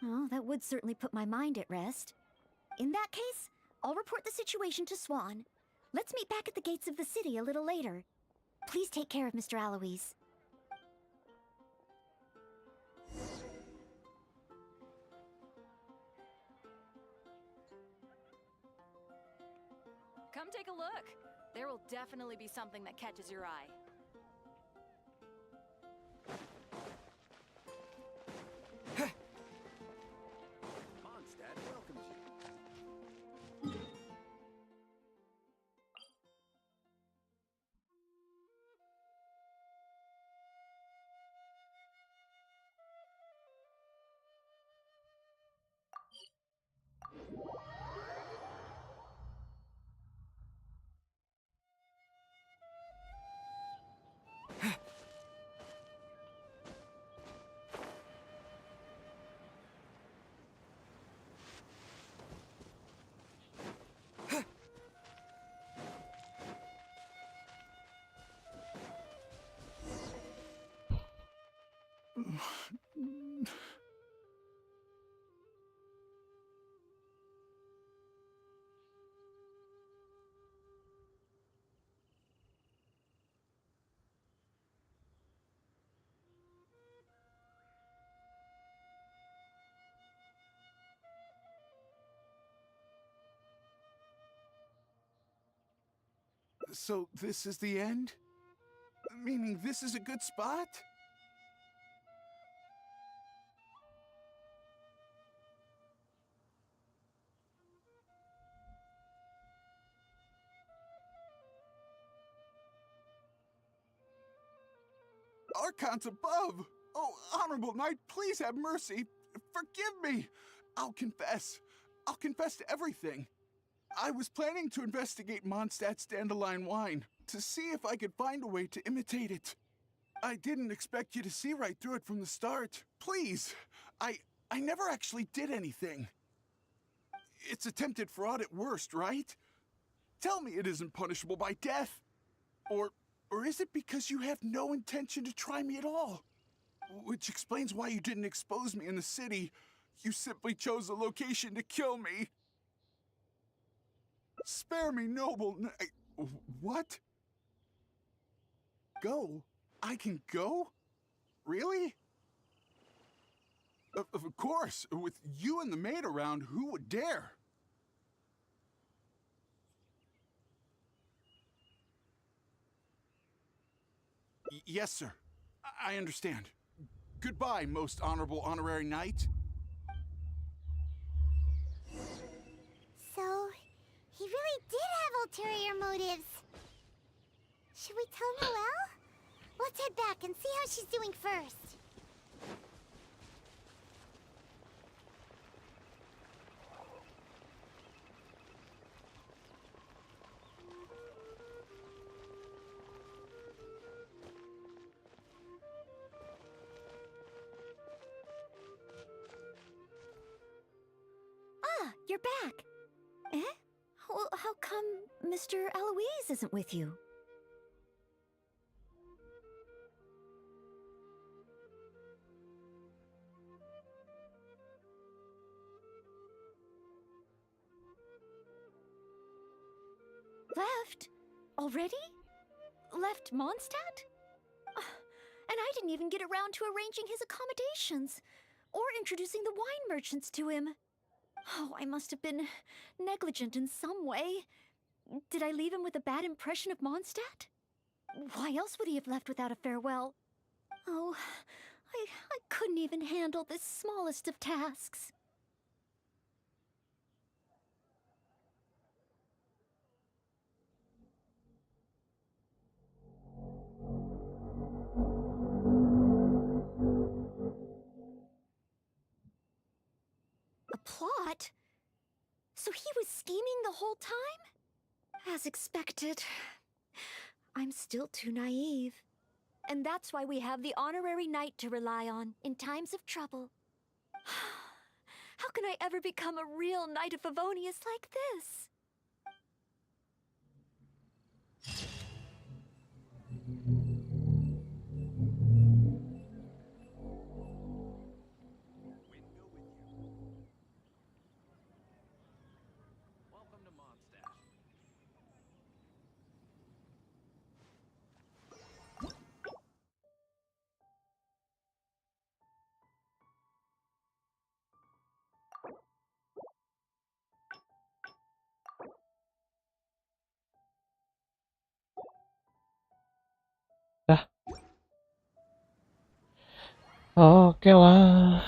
Oh, that would certainly put my mind at rest. In that case, I'll report the situation to Swan. Let's meet back at the gates of the city a little later. Please take care of Mr. Aloise. Come take a look. There will definitely be something that catches your eye. Mondstadt welcomes you. So this is the end? Meaning this is a good spot? Archons above! Oh, honorable knight, please have mercy! Forgive me! I'll confess to everything. I was planning to investigate Mondstadt's dandelion wine, to see if I could find a way to imitate it. I didn't expect you to see right through it from the start. Please! I never actually did anything. It's attempted fraud at worst, right? Tell me it isn't punishable by death. Or is it because you have no intention to try me at all? Which explains why you didn't expose me in the city. You simply chose a location to kill me. Spare me, noble. What? Go? I can go? Really? Of course. With you and the maid around, who would dare? Yes, sir. I understand. Goodbye, most honorable honorary knight. So, he really did have ulterior motives. Should we tell Noelle? Let's head back and see how she's doing first. Ah, you're back. Eh? Well, how come Mr. Eloise isn't with you? Left? Already? Left Mondstadt? And I didn't even get around to arranging his accommodations, or introducing the wine merchants to him. Oh, I must have been negligent in some way. Did I leave him with a bad impression of Mondstadt? Why else would he have left without a farewell? Oh, I couldn't even handle this smallest of tasks. A plot? So he was scheming the whole time? As expected. I'm still too naive. And that's why we have the honorary knight to rely on in times of trouble. How can I ever become a real knight of Favonius like this? Oke lah.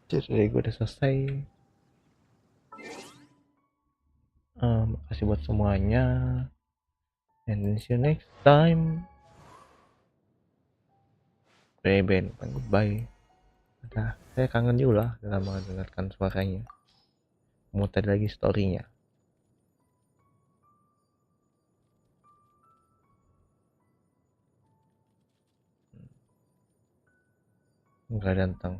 Jadi gue udah selesai. Makasih buat semuanya. And see you next time. Bye-bye. Goodbye. Saya kangen juga lah dalam mendengarkan suaranya. Muter lagi storynya. Enggak datang.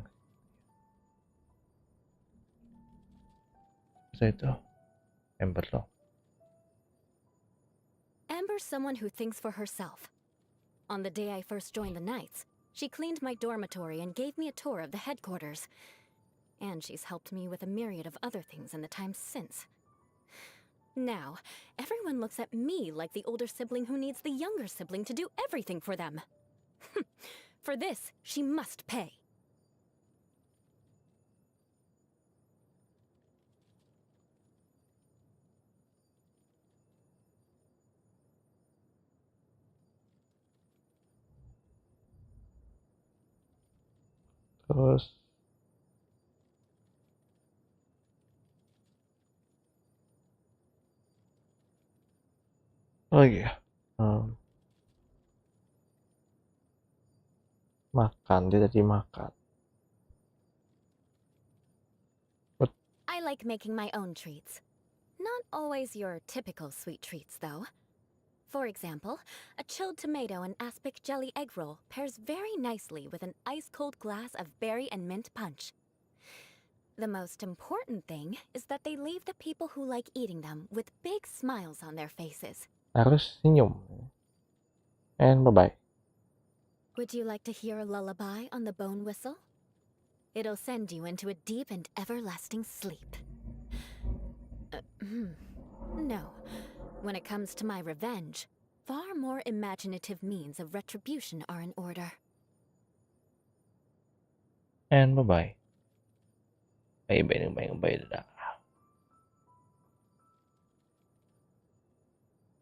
Saya itu Amber loh. Amber's someone who thinks for herself. On the day I first joined the Knights, she cleaned my dormitory and gave me a tour of the headquarters. And she's helped me with a myriad of other things in the time since. Now, everyone looks at me like the older sibling who needs the younger sibling to do everything for them. For this, she must pay. Terus oh iya, makan, dia tadi makan. I like making my own treats. Not always your typical sweet treats, though. For example, a chilled tomato and aspic jelly egg roll pairs very nicely with an ice-cold glass of berry and mint punch. The most important thing is that they leave the people who like eating them with big smiles on their faces. Harus senyum. And bye-bye. Would you like to hear a lullaby on the bone whistle? It'll send you into a deep and everlasting sleep. No. When it comes to my revenge, far more imaginative means of retribution are in order. And bye-bye. Bye-bye, dadah.